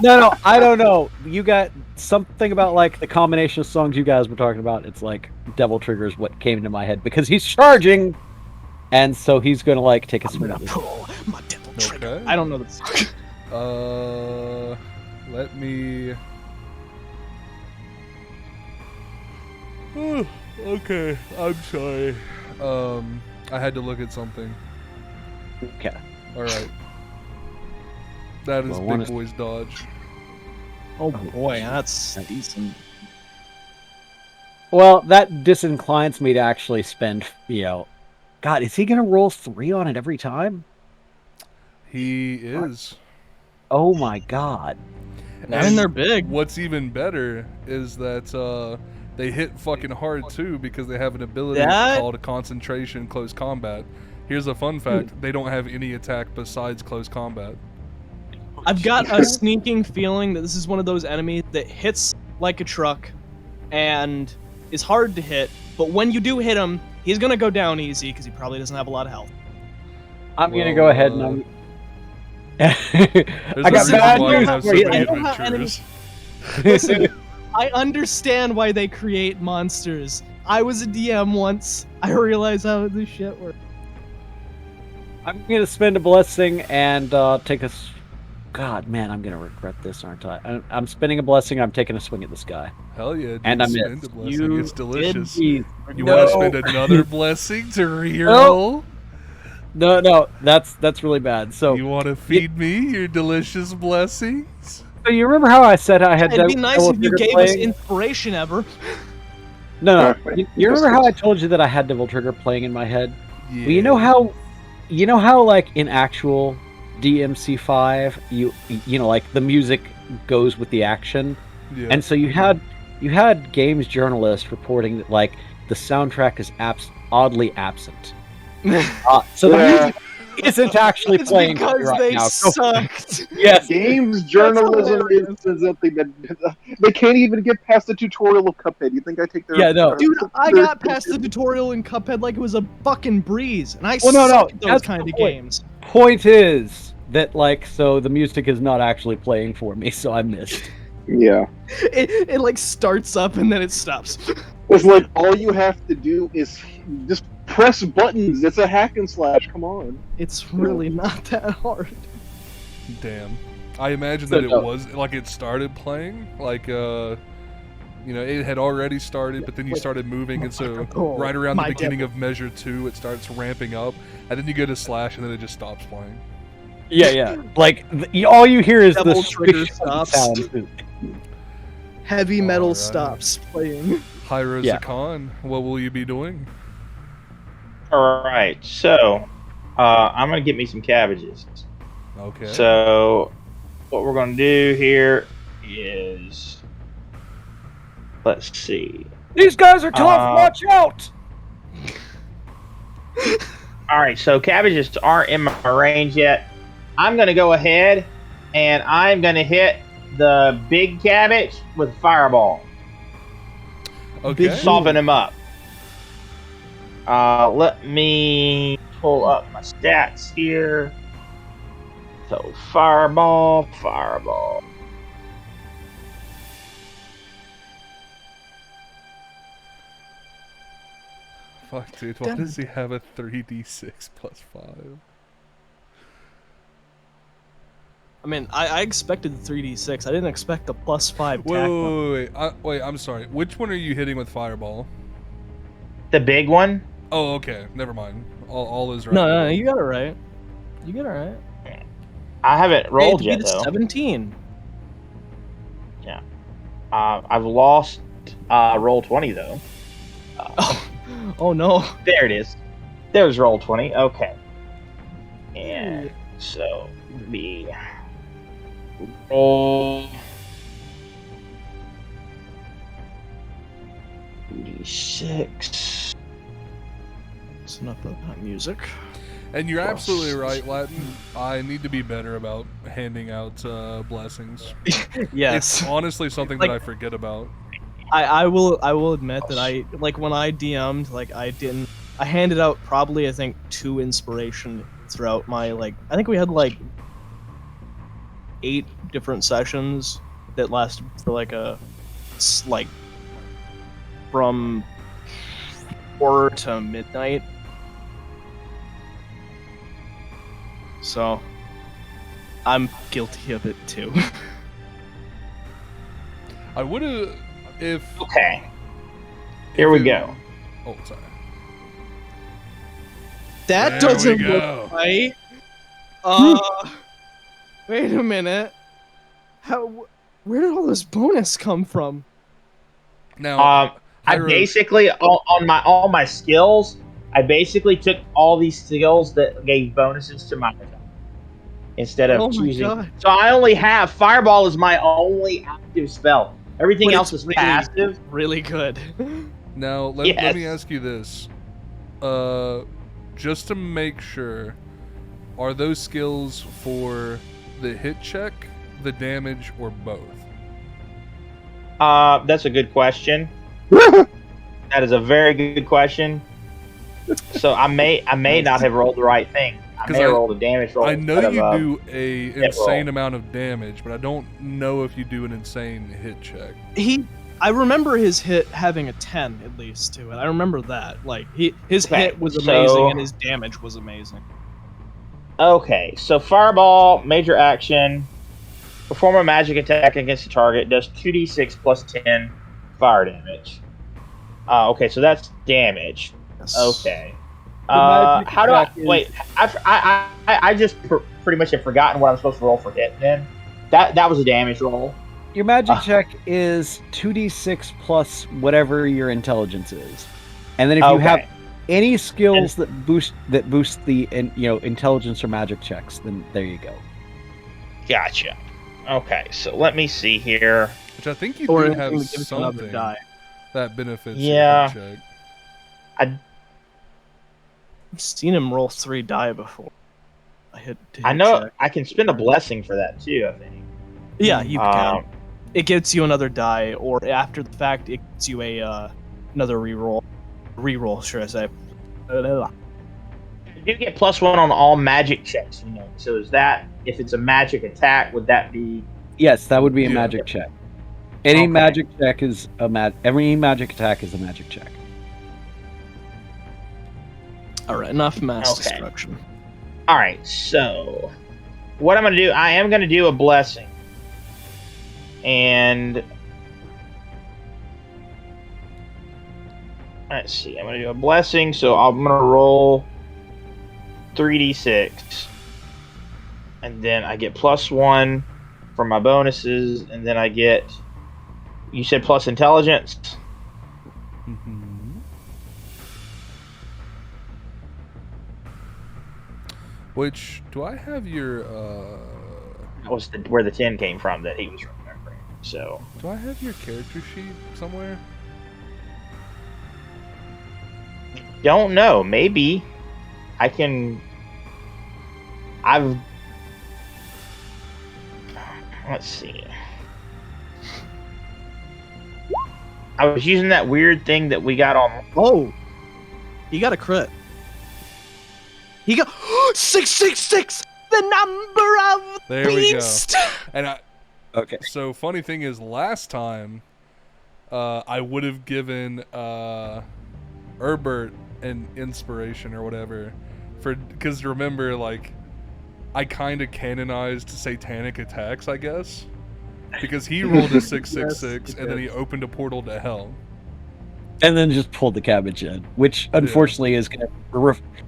no, I don't know. You got something about like the combination of songs you guys were talking about. It's like Devil Trigger is what came into my head because he's charging, and so he's gonna like take a swing at this. Pull my Devil Trigger. Okay. I don't know this. Let me. Okay, I'm sorry. I had to look at something. Okay. All right. That is Well, Big Boy's dodge. Oh boy, that's decent. Well, that disinclines me to actually spend, God, is he gonna roll 3 on it every time? He is. Oh my God. And they're big. What's even better is that they hit fucking hard too because they have an ability called a concentration close combat. Here's a fun fact: they don't have any attack besides close combat. I've got a sneaking feeling that this is one of those enemies that hits like a truck and is hard to hit, but when you do hit him, he's gonna go down easy because he probably doesn't have a lot of health. I'm gonna go ahead and I'm. There's I got a reason bad why you news have so for you. many I know how adventurers. Listen, I understand why they create monsters. I was a DM once. I realized how this shit works. I'm gonna spend a blessing and take a. God, man, I'm gonna regret this, aren't I? I'm spending a blessing. I'm taking a swing at this guy. Hell yeah, dude. And I Spend missed. a blessing. It's delicious. You You want to spend another blessing to reroll? No, that's really bad. So You want to feed me your delicious blessings? So you remember how I said I had? It'd be nice if you gave us inspiration ever. No. You remember how I told you that I had Devil Trigger playing in my head? Yeah. Well, you know how like in actual DMC5, you know like the music goes with the action, Yeah. and so you had games journalists reporting that like the soundtrack is oddly absent. So the music isn't actually It's playing because right they now. sucked. Yes. Games journalism is something that they can't even get past the tutorial of Cuphead. You think I take their? Yeah, no. Dude, I got past the tutorial in Cuphead like it was a fucking breeze, and I suck at those that's kind the of point. games. Point is that like so the music is not actually playing for me, so I missed. Yeah, It like starts up and then it stops. it's like all you have to do is just press buttons. It's a hack and slash. Come on. It's really not that hard. Damn. I imagine So that no. it was like it started playing, like it had already started, but then you started moving, and so right around the beginning of measure 2, it starts ramping up, and then you go to slash, and then it just stops playing. Yeah. Like all you hear is Devil the Trigger squish stops. sound. Heavy metal Alright. stops playing. Hyro Yeah. Zakan, what will you be doing? All right, so I'm gonna get me some cabbages. Okay. So, what we're gonna do here is, let's see. These guys are tough. Watch out! All right, so cabbages aren't in my range yet. I'm gonna go ahead and I'm gonna hit the big cabbage with a fireball. Okay. Soften him up. Let me pull up my stats here. So fireball. Fuck, dude. Why does he have a 3d6 plus 5? I mean, I expected the 3d6. I didn't expect the plus 5 tack. Wait, I'm sorry. Which one are you hitting with fireball? The big one. Oh, okay. Never mind. All is right. No, you got it right. You got it right. I haven't rolled yet, though. 17. Yeah. I've lost roll 20, though. Oh, no. There it is. There's roll 20. Okay. And so, the roll 2d6. It's enough of that music. And you're absolutely right, Latin. I need to be better about handing out blessings. Yes. It's honestly something that I forget about. I will admit that when I DM'd, I handed out probably, I think, 2 inspiration throughout my, I think we had 8 different sessions that lasted for from 4 to midnight. So I'm guilty of it too. I would have if. Okay. Here we go. Oh, sorry. That doesn't look right. Wait a minute. Where did all this bonus come from? Now, I basically all my skills. I basically took all these skills that gave bonuses to my instead of choosing. God. So I only have Fireball is my only active spell. Everything else is passive. Really good. Now let me ask you this, just to make sure, are those skills for the hit check, the damage, or both? That's a good question. That is a very good question. So I may not have rolled the right thing. I may have rolled a damage roll. I know you do a insane amount of damage, but I don't know if you do an insane hit check. I remember his hit having a 10 at least to it. I remember that. His hit was amazing and his damage was amazing. Okay, so Fireball, major action. Perform a magic attack against the target. Does 2d6 plus 10 fire damage. Okay, so that's damage. Yes. Okay. How do I wait? I just pretty much have forgotten what I'm supposed to roll for hit. Then that was a damage roll. Your magic check is 2d6 plus whatever your intelligence is, and then if you have any skills that boost the intelligence or magic checks, then there you go. Gotcha. Okay, so let me see here. Which I think you do have something that benefits your check. I've seen him roll 3 die before. I know check. I can spend a blessing for that too, I think. Yeah, you can. It gets you another die, or after the fact, it gets you another reroll. Reroll, should I say. You do get +1 on all magic checks, So is that, if it's a magic attack, would that be... Yes, that would be a magic check. Any magic check is every magic attack is a magic check. Alright, enough mass destruction. Alright, so... What I'm going to do, I am going to do a blessing. And... Let's see, I'm going to do a blessing, so I'm going to roll 3d6. And then I get +1 for my bonuses, and then I get... You said plus intelligence? Mm-hmm. Which, do I have your, That was where the 10 came from that he was remembering. So. Do I have your character sheet somewhere? Don't know. Maybe I can. Let's see. I was using that weird thing that we got on. Oh, he got a crit. He got 666, the number of there beast. We go. And okay. So funny thing is, last time, I would have given Herbert an inspiration or whatever, because remember, like, I kind of canonized satanic attacks, I guess, because he rolled a 666 yes, and then he opened a portal to hell. And then just pulled the cabbage in, which unfortunately is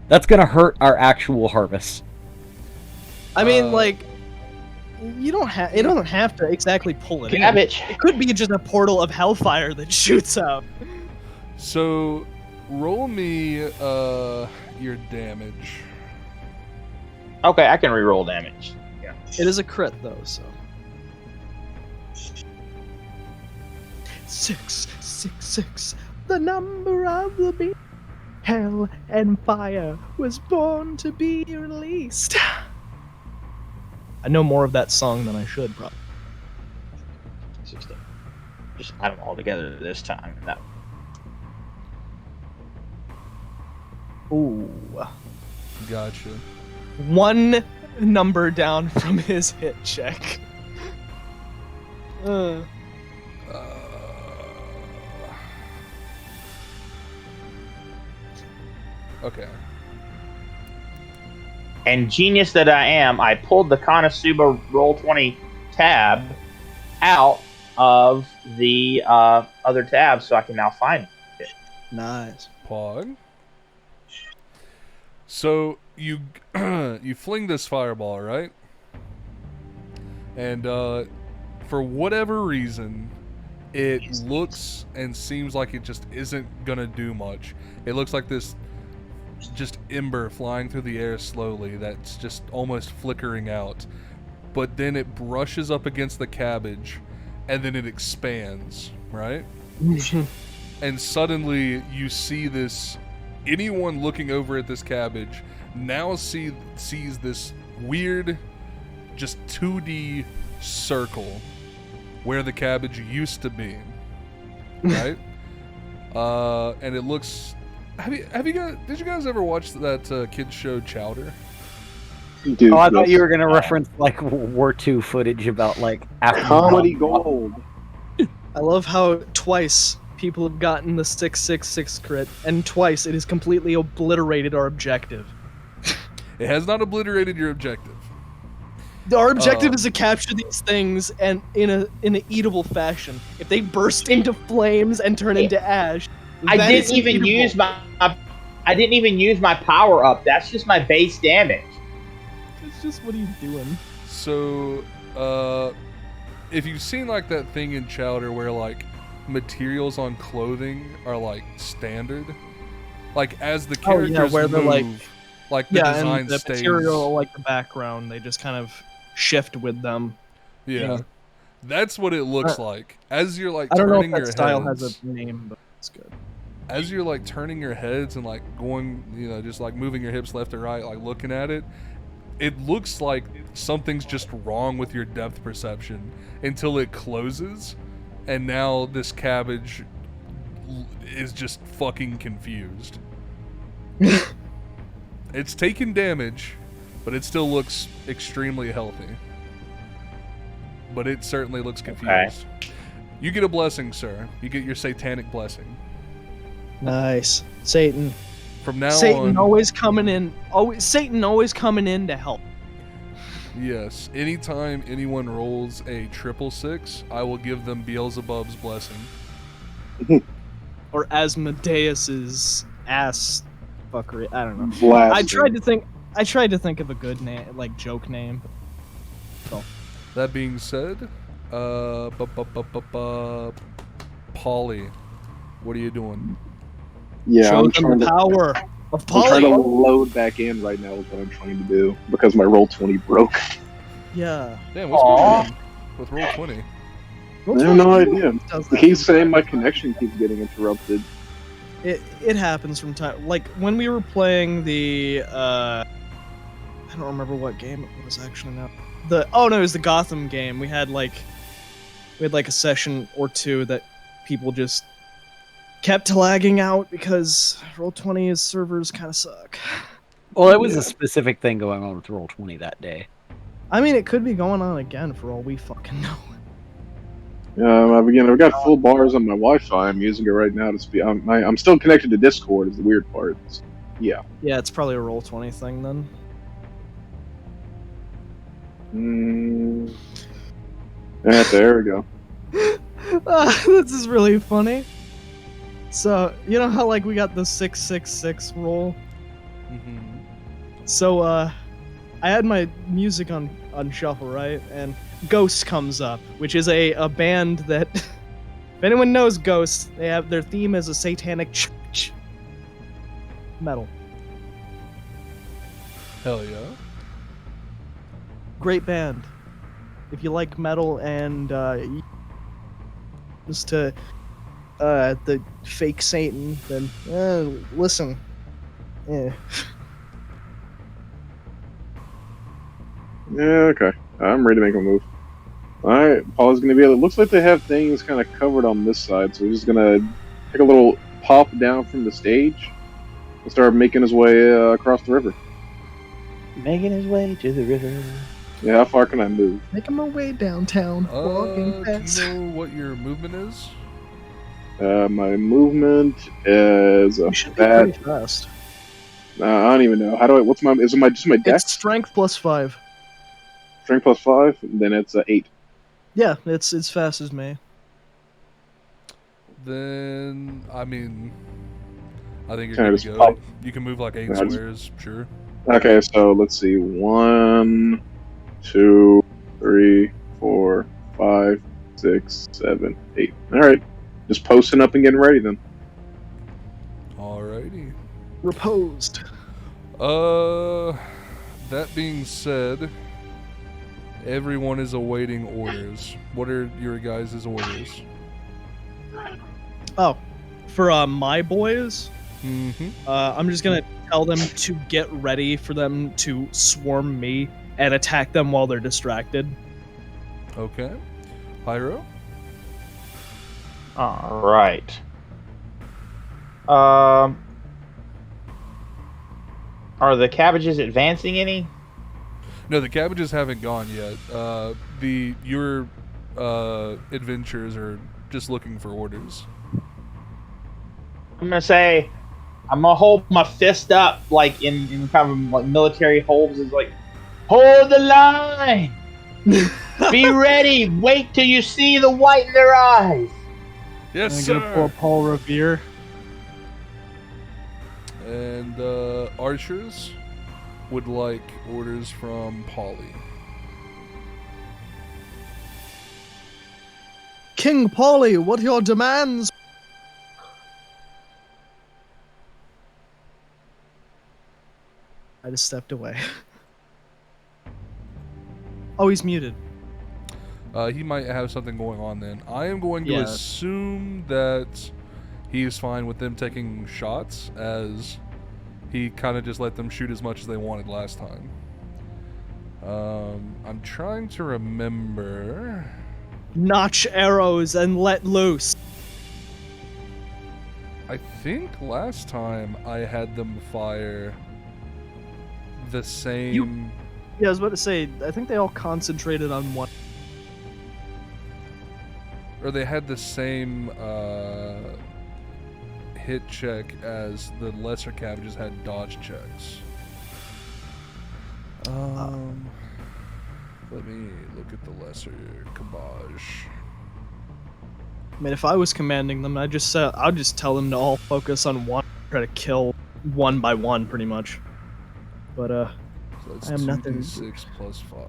that's gonna hurt our actual harvest. I mean, like, you don't have it doesn't have to exactly pull it cabbage. In. It could be just a portal of hellfire that shoots out. So, roll me your damage. Okay, I can reroll damage. Yeah. It is a crit though, so. 666, the number of the beast. Hell and fire was born to be released. I know more of that song than I should, probably. 16. Just add them all together this time. No. Ooh. Gotcha. One number down from his hit check. Okay. And genius that I am, I pulled the Konosuba Roll20 tab out of the other tab so I can now find it. Nice. Pog. So you you fling this fireball, right? And for whatever reason, it looks and seems like it just isn't gonna do much. It looks like this just ember flying through the air slowly that's just almost flickering out. But then it brushes up against the cabbage and then it expands, right? And suddenly you see this, anyone looking over at this cabbage now sees this weird just 2D circle where the cabbage used to be, right? And it looks. Have you guys? Did you guys ever watch that kids show Chowder? Dude, I thought you were gonna reference like War II footage about like comedy gold. I love how twice people have gotten the 666 crit, and twice it has completely obliterated our objective. It has not obliterated your objective. Our objective is to capture these things and in an eatable fashion. If they burst into flames and turn into ash, I didn't even use my power up. That's just my base damage. It's just, what are you doing? So, if you've seen like that thing in Chowder where like materials on clothing are like standard, like as the characters where move, like the design and the stays. material, like the background, they just kind of shift with them. Yeah. That's what it looks like. As you're like I don't know turning if that your style heads, has a name, but it's good. As you're like turning your heads and like going, you know, just like moving your hips left to right, like looking at it, it looks like something's just wrong with your depth perception until it closes, and now this cabbage is just fucking confused. It's taken damage, but it still looks extremely healthy. But it certainly looks confused. Okay. You get a blessing, sir. You get your satanic blessing. Nice. Satan. From now Satan on, always coming in. Satan always coming in to help. Yes. Anytime anyone rolls a 666, I will give them Beelzebub's blessing. Or Asmodeus's ass fuckery. I don't know. Blasting. I tried to think of a good name, like joke name. So. That being said, Polly, what are you doing? Yeah, Show I'm them trying the to. power I'm trying to load back in right now is what I'm trying to do because my Roll20 broke. Yeah. Damn, what's going on with Roll20? I have no idea. He keeps saying my connection keeps getting interrupted. It happens from time. Like when we were playing the I don't remember what game it was actually now. It was the Gotham game. We had like a session or two that people just kept lagging out because Roll20's servers kind of suck. Well, it was a specific thing going on with Roll20 that day. I mean, it could be going on again for all we fucking know. I've got full bars on my Wi-Fi. I'm using it right now to speak. I'm still connected to Discord. Is the weird part. Yeah. Yeah, it's probably a Roll20 thing then. Yeah, there we go. This is really funny. So, you know how like we got the 666 roll? Mm-hmm. So, I had my music on shuffle, right? And Ghost comes up, which is a band that, if anyone knows Ghost, they have their theme is a satanic church. Metal. Hell yeah. Great band. If you like metal and just to the fake Satan, then listen. Yeah. Yeah, okay. I'm ready to make a move. Alright, Paul's gonna be able. It looks like they have things kind of covered on this side, so he's just gonna take a little pop down from the stage and start making his way across the river. Making his way to the river. Yeah, how far can I move? Making my way downtown, walking fast. Do you know what your movement is? My movement is You should be pretty fast. I don't even know. How do I? What's my? Is it just my dex? It's strength plus 5. Strength plus 5. Then it's 8. Yeah, it's fast as me. Then I mean, I think Can I you're just good to pop? go. You can move like 8 Can I just- squares, sure. Okay, so let's see. 1, 2, 3, 4, 5, 6, 7, 8. All right, just posting up and getting ready then. Alrighty. Reposed. That being said, everyone is awaiting orders. What are your guys' orders? Oh, for my boys, Mm-hmm. I'm just gonna tell them to get ready for them to swarm me and attack them while they're distracted. Okay. Pyro? Alright. Are the cabbages advancing any? No, the cabbages haven't gone yet. Your adventurers are just looking for orders. I'm gonna say, I'm gonna hold my fist up like in kind of like military holds. Is like, hold the line. Be ready. Wait till you see the white in their eyes. Yes, I'm sir. gonna pull Paul Revere. And archers would like orders from Polly. King Polly, what are your demands? I just stepped away. Oh, he's muted. He might have something going on then. I am going to assume that he's fine with them taking shots, as he kind of just let them shoot as much as they wanted last time. I'm trying to remember. Notch arrows and let loose. I think last time I had them fire the same... Yeah, I was about to say, I think they all concentrated on one. Or they had the same hit check as the lesser cabbages had dodge checks. Let me look at the lesser cabbage. I mean, if I was commanding them, I'd just tell them to all focus on one, try to kill one by one, pretty much. But so that's I have nothing. 2d6 plus 5.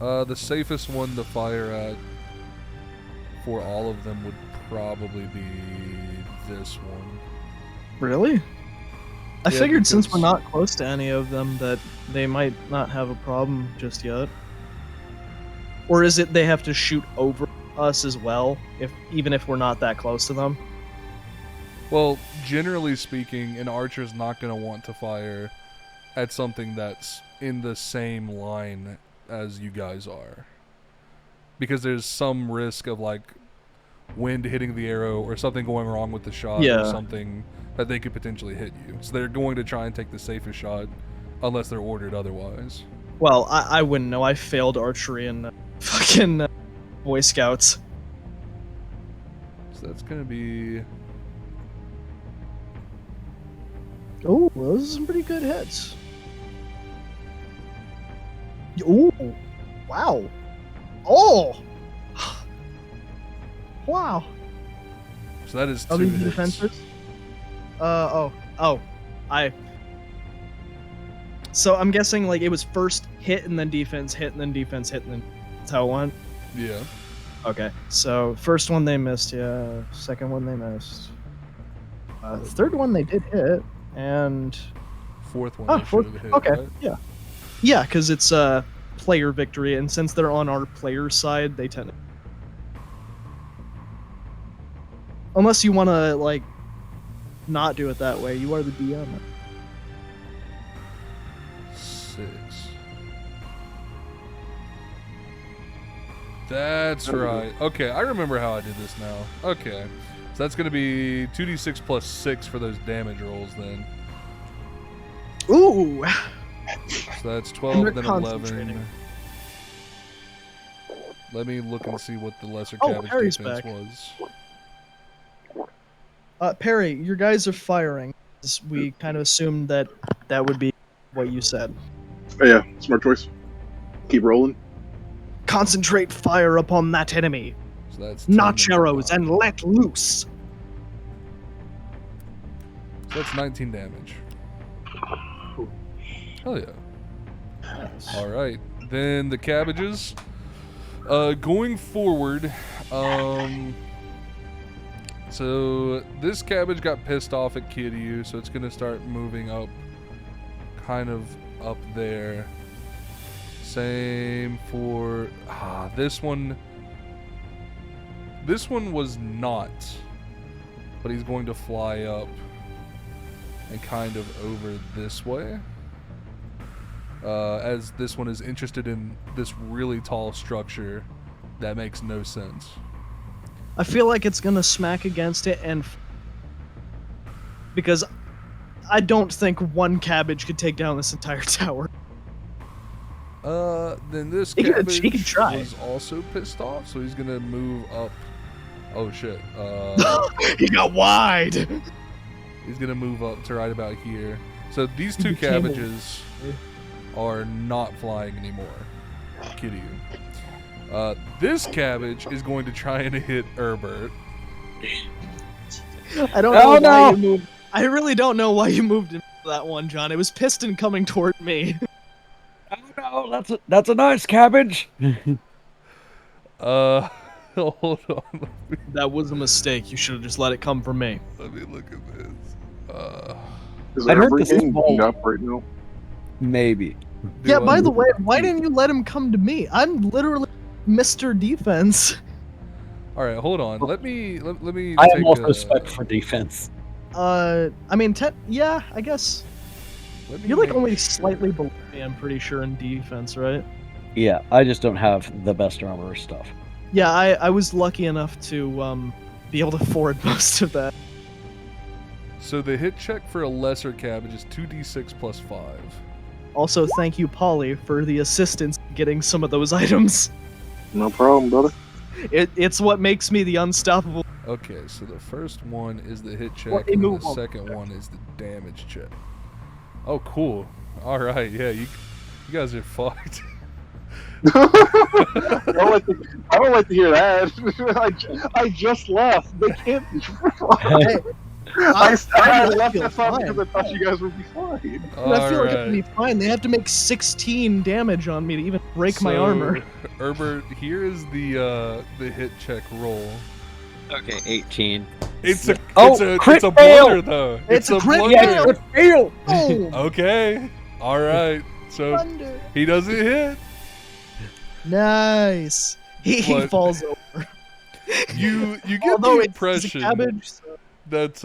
Alright. The safest one to fire at for all of them would probably be this one. Really? I Yeah, figured since because- we're not close to any of them that they might not have a problem just yet. Or is it they have to shoot over us as well, even if we're not that close to them? Well, generally speaking, an archer's not going to want to fire at something that's in the same line as you guys are. Because there's some risk of, like, wind hitting the arrow or something going wrong with the shot or something that they could potentially hit you. So they're going to try and take the safest shot unless they're ordered otherwise. Well, I wouldn't know. I failed archery in fucking Boy Scouts. So that's going to be... Oh, those are some pretty good hits. Oh, wow. Oh! Wow. So that is 2 Are these hits. defenses? So I'm guessing like it was first hit and then defense, hit and then defense, hit and then that's how it went? Yeah. Okay, so first one they missed, yeah. Second one they missed. Third one they did hit, and... Fourth one they fourth, should have hit, okay, right? yeah. Yeah, because it's a player victory, and since they're on our player side, they tend to... Unless you want to, like, not do it that way. You are the DM. 6. That's right. Okay, I remember how I did this now. Okay. So that's going to be 2d6 plus 6 for those damage rolls then. Ooh! So that's 12, then 11. concentrating. Let me look and see what the lesser Oh, cabbage Harry's defense back. was. Perry, your guys are firing. We kind of assumed that that would be what you said. Oh, yeah, smart choice. Keep rolling. Concentrate fire upon that enemy. So that's 10 Notch then arrows 5. and let loose. So that's 19 damage. Hell yeah. Alright. Then the cabbages. Going forward, so this cabbage got pissed off at Kiryu, so it's gonna start moving up, kind of up there. Same for this one. This one was not, but he's going to fly up and kind of over this way. As this one is interested in this really tall structure that makes no sense. I feel like it's gonna smack against it and... because I don't think one cabbage could take down this entire tower. Then this He cabbage can try. was also pissed off, so he's gonna move up. Oh shit. He got wide! He's gonna move up to right about here. So these two became a- cabbages are not flying anymore. Kidding you. This cabbage is going to try and hit Herbert. I don't know why you moved. I really don't know why you moved into that one, John. It was Piston coming toward me. Oh no, that's a nice cabbage. Hold on. That was a mistake. You should have just let it come from me. Let me look at this. Is I heard every this is game small. beat up right now? Maybe. Yeah, by the way, why didn't you let him come to me? I'm literally Mr. Defense. All right, hold on. Let me. I take am also a- spec for defense. I mean, yeah, I guess. let me You're like make only sure. slightly below me, I'm pretty sure, in defense, right? Yeah, I just don't have the best armor stuff. Yeah, I was lucky enough to be able to afford most of that. So the hit check for a lesser cabbage is 2d6 plus 5. Also, thank you, Polly, for the assistance in getting some of those items. No problem, brother. It's what makes me the unstoppable. Okay, so the first one is the hit check, Well, and the move on. second one is the damage check. Oh, cool. All right, yeah, you guys are fucked. I don't like to hear that. I just left. They can't be. I left feel that thought fine. because I thought you guys would be fine. I feel like Alright. it'd be fine. They have to make 16 damage on me to even break my So, armor. Herbert, here is the hit check roll. Okay, 18. It's a crit blunder though. It's a crit blunder. Yeah, crit fail. Okay. All right. So Thunder. he doesn't hit. Nice. He But- falls over. You get Although the it's a impression cabbage, so- that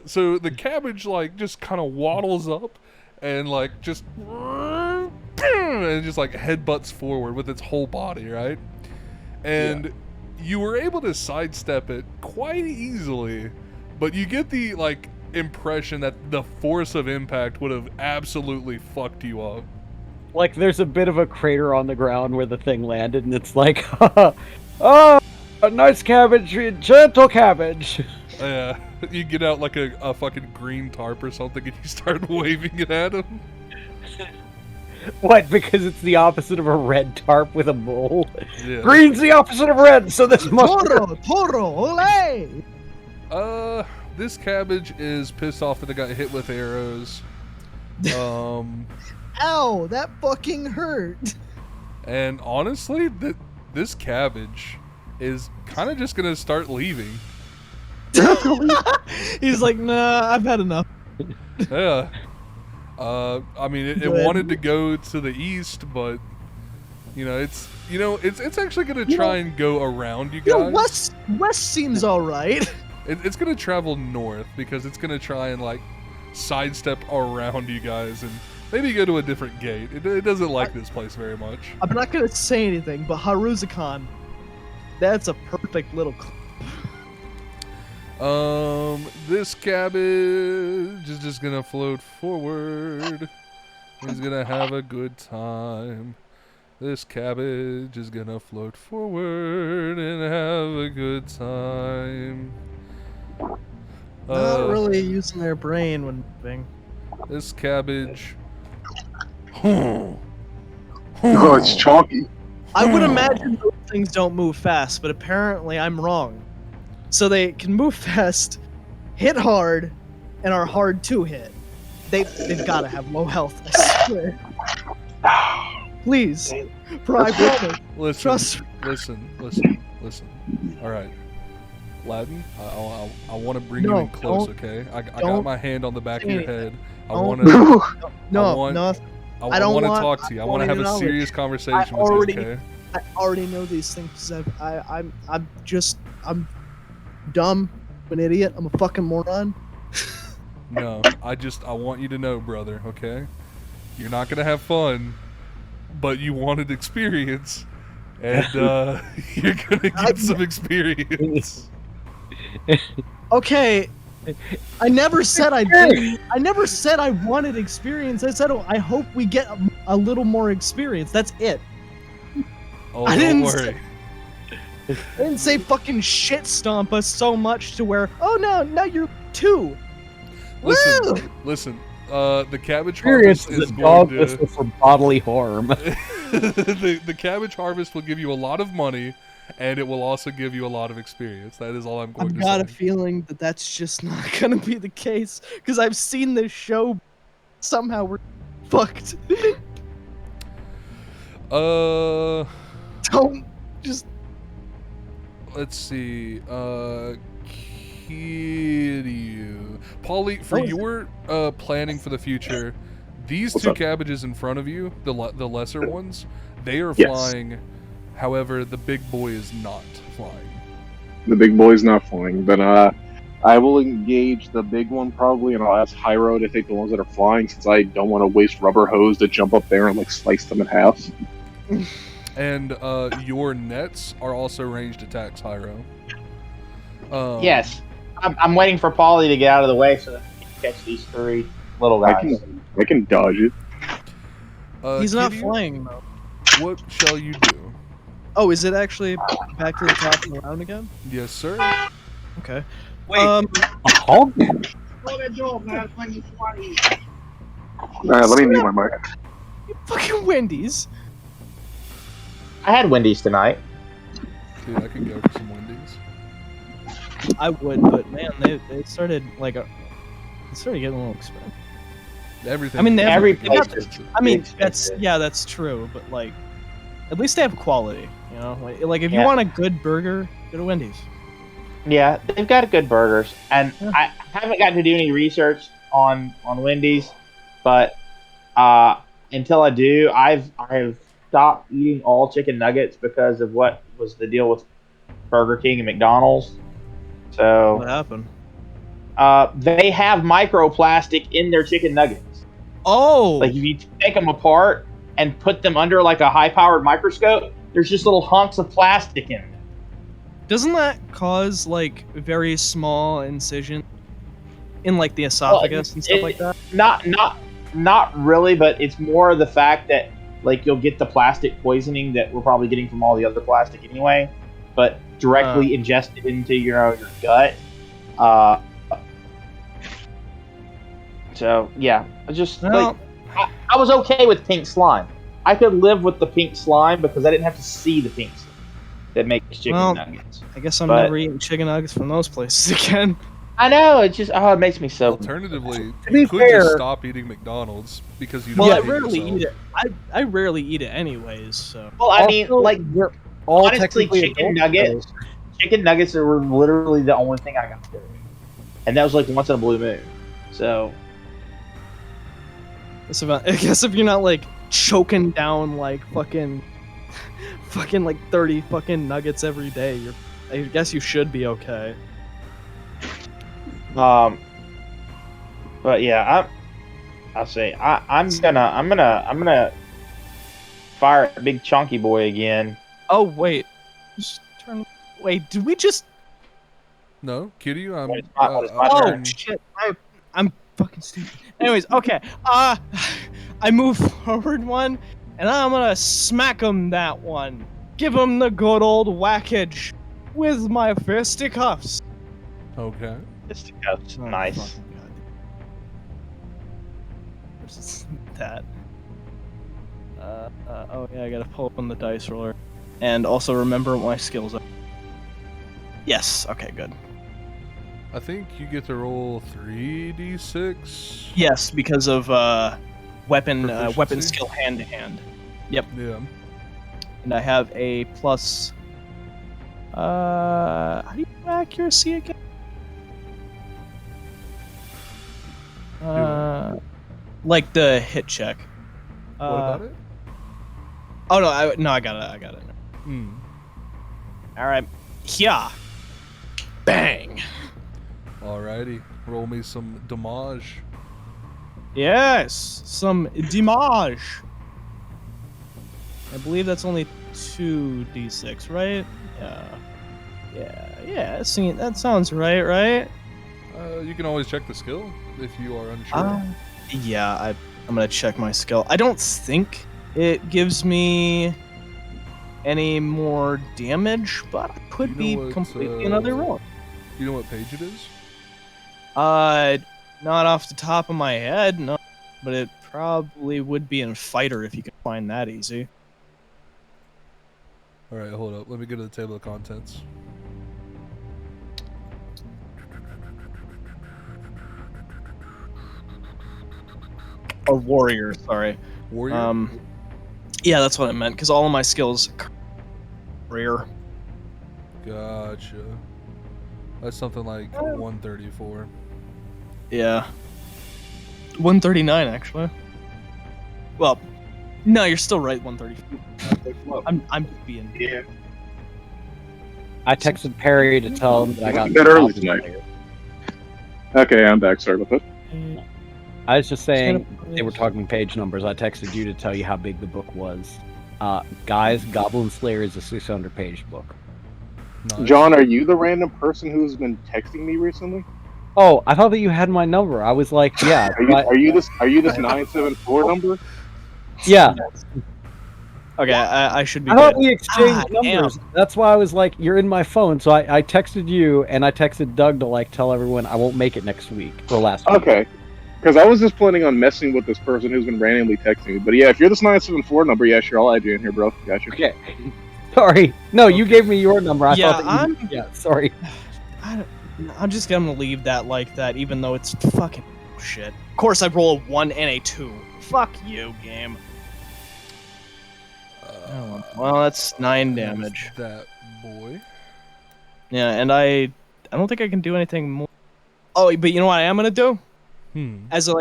so the cabbage like just kind of waddles up and like just and just like headbutts forward with its whole body, right? And you were able to sidestep it quite easily, but you get the like impression that the force of impact would have absolutely fucked you up. Like, there's a bit of a crater on the ground where the thing landed, and it's like, oh, a nice cabbage, gentle cabbage. Yeah, you get out like a fucking green tarp or something and you start waving it at him. What? Because it's the opposite of a red tarp with a mole. Yeah. Green's the opposite of red, so this must. Toro, ole! This cabbage is pissed off that it got hit with arrows. Ow, that fucking hurt. And honestly, this cabbage is kind of just gonna start leaving. He's like, nah, I've had enough. Yeah. I mean, it wanted to go to the east, but it's actually gonna try and go around you guys. West seems all right. It's gonna travel north because it's gonna try and like sidestep around you guys and maybe go to a different gate. It doesn't like this place very much. I'm not gonna say anything, but Haruzukan, that's a perfect little. This cabbage is just gonna float forward. He's gonna have a good time. This cabbage is gonna float forward and have a good time. Not really using their brain when moving. This cabbage. Oh, it's chalky. I would imagine those things don't move fast, but apparently I'm wrong. So they can move fast, hit hard, and are hard to hit. They've got to have low health, I swear. Please, I promise. Listen, Trust me. listen. All right, Latin. I want to bring you in close, okay? I got my hand on the back of your head. I want to. I don't want to talk to you. I want to have a serious conversation with you, okay? I already know these things. I'm dumb, an idiot. I'm a fucking moron. No, I want you to know, brother, okay? You're not gonna have fun, but you wanted experience, and you're gonna get some experience. Okay, I never said I did. I never said I wanted experience. I said I hope we get a little more experience. That's it. Oh, don't worry. I didn't say fucking shit stomp us so much to where, oh no, now you're 2. Listen. The cabbage harvest is going to whistle for bodily harm. the cabbage harvest will give you a lot of money, and it will also give you a lot of experience. That is all I'm going to say. I've got a feeling that that's just not gonna be the case because I've seen this show. Somehow we're fucked. Don't just. Let's see. Kiryu. Paulie, for your planning for the future, these two cabbages in front of you, the lesser ones, they are flying. However, the big boy is not flying. The big boy's not flying, but I will engage the big one probably, and I'll ask Hyro to take the ones that are flying, since I don't want to waste rubber hose to jump up there and like slice them in half. And your nets are also ranged attacks, Hyro. Yes. I'm waiting for Paulie to get out of the way so that he can catch these 3 little guys. I can dodge it. He's not flying though. What shall you do? Oh, is it actually back to the top of the round again? Yes, sir. Okay. Wait. Alright, let me mute my mic. You fucking Wendy's. I had Wendy's tonight. Dude, I can go for some Wendy's. I would, but man, they started getting a little expensive. Everything. I mean, expensive. that's true, but like, at least they have quality. You know, like if you want a good burger, go to Wendy's. Yeah, they've got good burgers, and I haven't gotten to do any research on Wendy's, but until I do, I've stopped eating all chicken nuggets because of what was the deal with Burger King and McDonald's. So What happened? they have microplastic in their chicken nuggets. Oh, Like if you take them apart and put them under like a high-powered microscope, there's just little hunks of plastic in them. doesn't that cause like very small incision in like the esophagus and stuff like that? Not really, but it's more the fact that like you'll get the plastic poisoning that we're probably getting from all the other plastic anyway, but directly ingested into your gut. So yeah, I was okay with pink slime. I could live with the pink slime because I didn't have to see the pink slime that makes chicken nuggets. I guess I'm never eating chicken nuggets from those places again. I know, it just it makes me so. Alternatively, you could just stop eating McDonald's because you don't. Well, I rarely eat it. I rarely eat it anyways. So. Well, I mean, like honestly, chicken nuggets. Chicken nuggets were literally the only thing I got to do, and that was like once in a blue moon. So. I guess if you're not like choking down like fucking like 30 fucking nuggets every day, I guess you should be okay. But yeah, I'm gonna fire a big chunky boy again. Oh wait, wait, did we just? No, Kitty, I'm. Oh shit, I'm fucking stupid. Anyways, okay. I move forward one, and I'm gonna smack him that one. Give him the good old whackage with my fisticuffs. Okay. Fisticuffs, nice. Where's that? Oh yeah, I gotta pull up on the dice roller, and also remember what my skills are. Yes. Okay. Good. I think you get to roll 3d6. Yes, because of weapon skill hand to hand. Yep. Yeah. And I have a plus. How do you do accuracy again? Like the hit check. What about it? Oh no! I got it. I got it. All right. Yeah. Bang. Alrighty, roll me some damage. Yes, some damage. I believe that's only 2d6, right? Yeah. See, that sounds right? You can always check the skill if you are unsure. Yeah, I'm gonna check my skill. I don't think it gives me any more damage, but it could be completely another roll. You know what page it is? Not off the top of my head, no. But it probably would be in Fighter if you can find that easy. Alright, hold up. Let me go to the table of contents. Or Warrior, sorry. Warrior? Yeah, that's what I meant, because all of my skills... Warrior. Gotcha. That's something like 134. Yeah. 139, actually. Well, no, you're still right, 134. I'm being... Yeah. I texted Perry to tell him that I got... Bit early tonight. Okay, I'm back. Sorry about that. I was just saying, they were talking page numbers. I texted you to tell you how big the book was. Guys, Goblin Slayer is a 600-page book. Nice. John, are you the random person who's been texting me recently? Oh, I thought that you had my number. I was like, yeah. Are you this 974 number? Yeah. Okay, I should be. I thought we exchanged numbers. That's why I was like, you're in my phone. So I texted you and I texted Doug to like tell everyone I won't make it next week or last week. Okay. Because I was just planning on messing with this person who's been randomly texting me. But yeah, if you're this 974 number, yeah, sure, I'll add you in here, bro. Gotcha. Okay. Sorry. No, you gave me your number. I thought that yeah, sorry. I'm just gonna leave that like that, even though it's fucking shit. Of course, I roll a 1 and a 2. Fuck you, game. Well, that's 9 damage. That boy. Yeah, and I don't think I can do anything more. Oh, but you know what I am gonna do? As a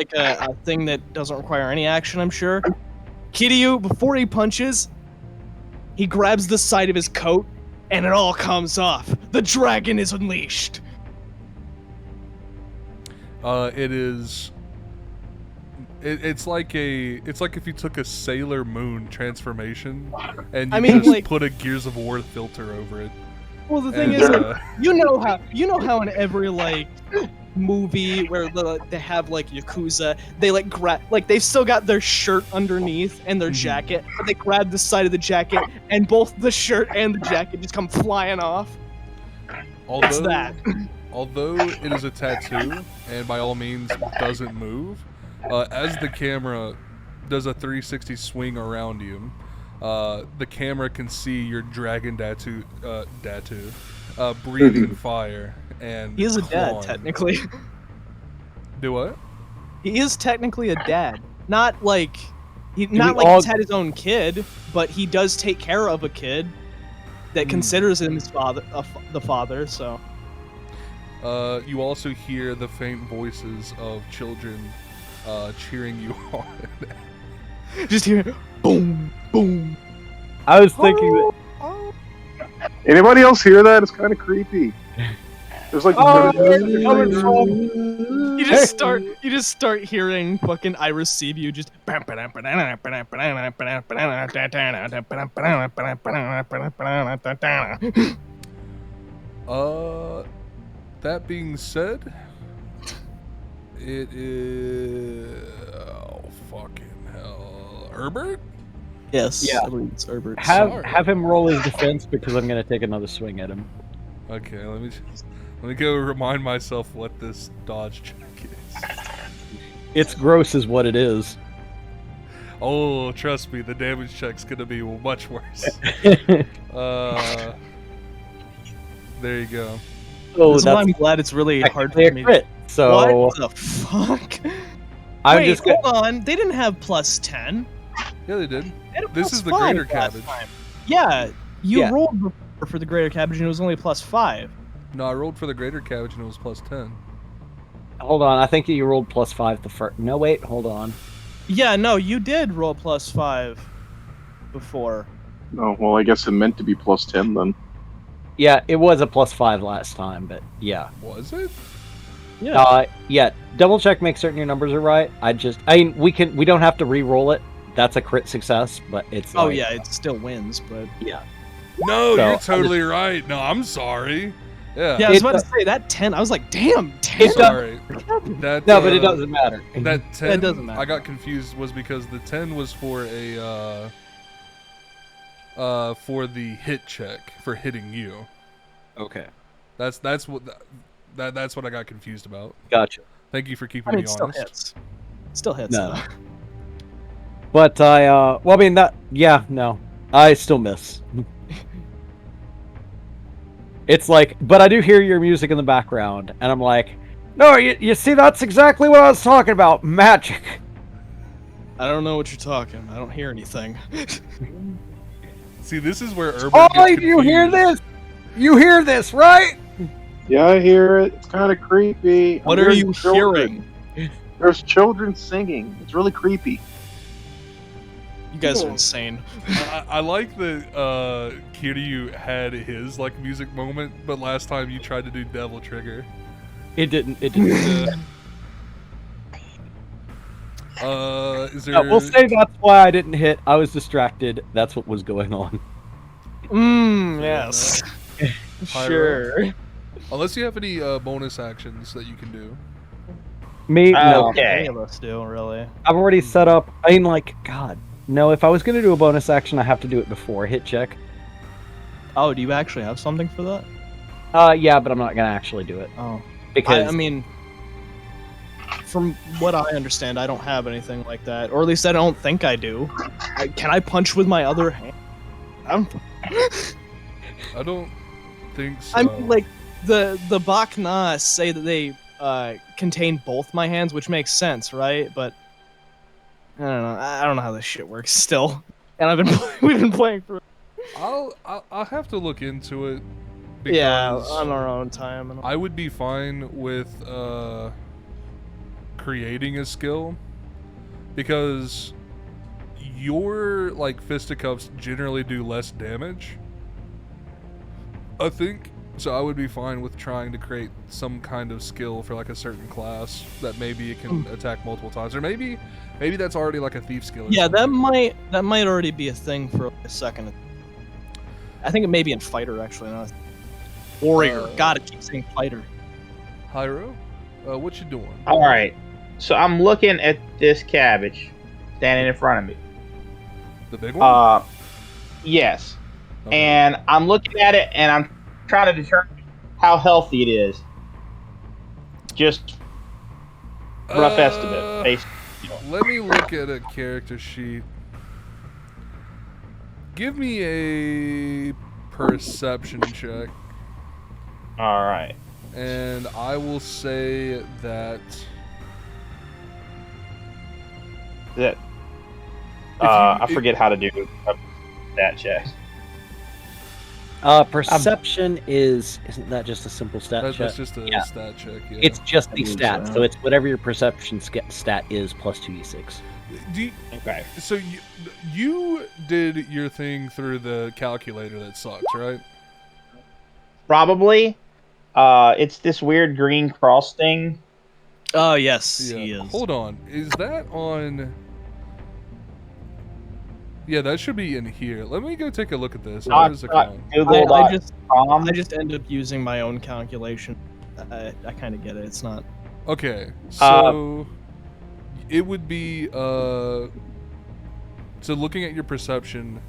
thing that doesn't require any action, I'm sure. Kiryu, before he punches, he grabs the side of his coat, and it all comes off. The dragon is unleashed. It is. It's like if you took a Sailor Moon transformation and you put a Gears of War filter over it. Well, the thing is, you know how in every movie where they have Yakuza, they they've still got their shirt underneath and their jacket, but they grab the side of the jacket and both the shirt and the jacket just come flying off. It's that. Although it is a tattoo and by all means doesn't move, as the camera does a 360 swing around you, the camera can see your dragon tattoo breathing fire. And he is a dad, technically. Do what? He is technically a dad. Not like he's had his own kid, but he does take care of a kid that considers him his father, the father. So. You also hear the faint voices of children cheering you on. Just hear boom, boom. I was thinking. Anybody else hear that? It's kind of creepy. There's you just start hearing fucking I receive you just that being said, it is fucking hell. Herbert? Yes. Yeah. I believe it's Herbert. Have him roll his defense because I'm gonna take another swing at him. Okay, let me go remind myself what this dodge check is. It's gross is what it is. Oh, trust me, the damage check's gonna be much worse. There you go. Oh, that's why I'm glad it's really hard for me. Crit, so what the fuck? Wait, hold on. They didn't have +10. Yeah, they did. This is the greater cabbage. Yeah, you rolled for the greater cabbage and it was only +5. No, I rolled for the greater cabbage and it was +10. Hold on, I think you rolled +5 the first. No, wait, hold on. Yeah, no, you did roll +5 before. Oh, well, I guess it meant to be +10 then. Yeah, it was a +5 last time, but yeah. Was it? Yeah. Yeah. Double check, make certain your numbers are right. We don't have to re-roll it. That's a crit success, but it's. Oh yeah, it still wins, but yeah. No, you're totally right. No, I'm sorry. Yeah. Yeah, I was about to say that 10. I was like, damn, 10. Sorry. No, but it doesn't matter. That 10. It doesn't matter. I got confused was because the 10 was for a for the hit check for hitting you. Okay. That's what I got confused about. Gotcha. Thank you for keeping me honest. Still hits. Still hits. No. But no, I still miss. It's like, but I do hear your music in the background, and I'm like, no, you see, that's exactly what I was talking about, magic. I don't know what you're talking. I don't hear anything. See, this is where Urban Oh, gets you hear this? You hear this, right? Yeah, I hear it. It's kind of creepy. What are you hearing? There's children singing. It's really creepy. You guys are insane. I like that Kiryu had his music moment, but last time you tried to do Devil Trigger. It didn't. Is there... we'll say that's why I didn't hit. I was distracted. That's what was going on. Yes. Sure. Unless you have any bonus actions that you can do. Me? No. Okay. Any of us do, really. I've already set up. God. No, if I was going to do a bonus action, I have to do it before hit check. Oh, do you actually have something for that? Yeah, but I'm not going to actually do it. Oh. Because I mean, from what I understand, I don't have anything like that. Or at least I don't think I do. Can I punch with my other hand? I don't think so. I'm the Bakna say that they contain both my hands, which makes sense, right? But I don't know. I don't know how this shit works still. And we've been playing for. I'll have to look into it. Because on our own time. I would be fine with creating a skill, because your like fisticuffs generally do less damage, I think. So I would be fine with trying to create some kind of skill for like a certain class that maybe it can attack multiple times, or maybe that's already like a thief skill. Yeah, that might already be a thing for a second. I think it may be in fighter actually. Not warrior. God, it keeps saying fighter. Hyro, what you doing? All right, so I'm looking at this cabbage standing in front of me. The big one? Yes. Okay. And I'm looking at it, and I'm trying to determine how healthy it is. Just rough estimate. Based, Let me look at a character sheet. Give me a perception check. All right. And I will say that... I forget how to do that check. Perception isn't that just a simple stat check? That's just a stat check, yeah. It's just the stat, so it's whatever your perception stat is plus 2d6. Okay. So you did your thing through the calculator that sucks, right? Probably. It's this weird green cross thing. Oh, yes, Yeah. he is. Hold on. Is that on... Yeah, that should be in here. Let me go take a look at this. Where is the con? I just end up using my own calculation. I kind of get it. It's not... Okay, so... it would be... So looking at your perception,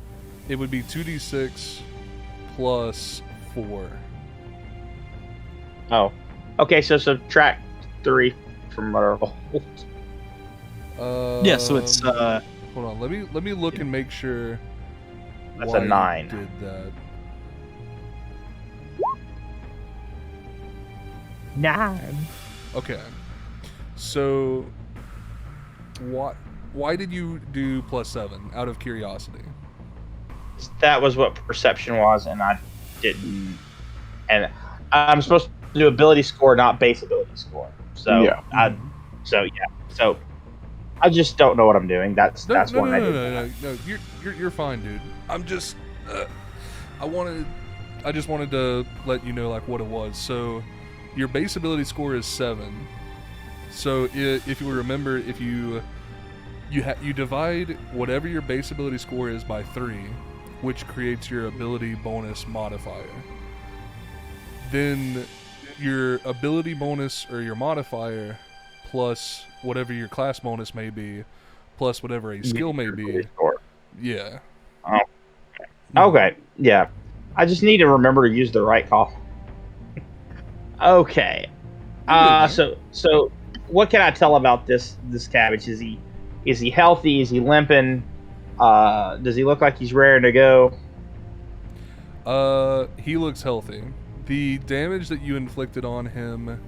it would be 2d6 plus 4. Oh. Okay, so subtract 3 from our yeah, so it's... Hold on, let me look and make sure. That's why a 9. You did that. 9. Okay, so why did you do plus 7 out of curiosity? That was what perception was, and I didn't. And I'm supposed to do ability score, not base ability score. So yeah. So I just don't know what I'm doing. That's what I did. No. You're fine, dude. I'm just I just wanted to let you know like what it was. So your base ability score is 7. So if you remember, if you divide whatever your base ability score is by 3, which creates your ability bonus modifier. Then your ability bonus or your modifier plus whatever your class bonus may be, plus whatever a skill may be. Yeah. Oh. Okay. Yeah. I just need to remember to use the right coffee. Okay. So what can I tell about this cabbage? Is he healthy? Is he limping? Does he look like he's raring to go? He looks healthy. The damage that you inflicted on him,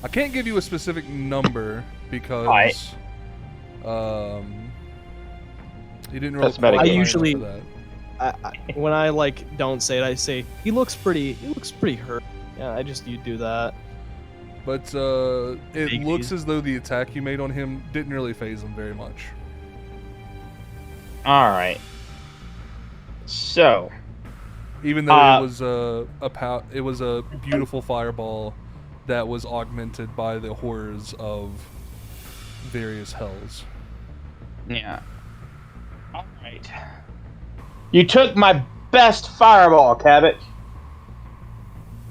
I can't give you a specific number because he didn't really. I usually, when I like don't say it, I say he looks pretty hurt. Yeah, you do that. But it looks as though the attack you made on him didn't really faze him very much. All right. So, even though it was a beautiful fireball that was augmented by the horrors of various hells. Yeah. All right. You took my best fireball, Cabbage.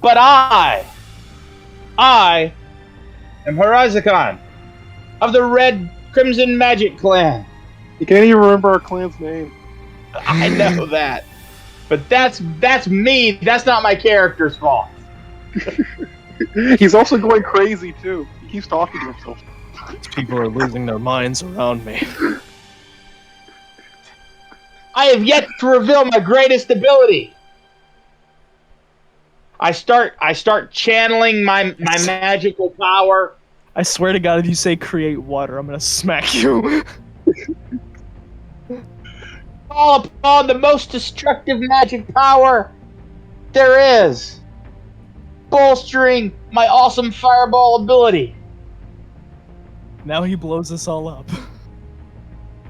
But I am Horizon of the Red Crimson Magic Clan. You can't even remember our clan's name. I know that. But that's me. That's not my character's fault. He's also going crazy, too. He keeps talking to himself. People are losing their minds around me. I have yet to reveal my greatest ability. I start channeling my magical power. I swear to God, if you say create water, I'm gonna smack you. Call upon the most destructive magic power there is. Bolstering my awesome fireball ability. Now he blows us all up.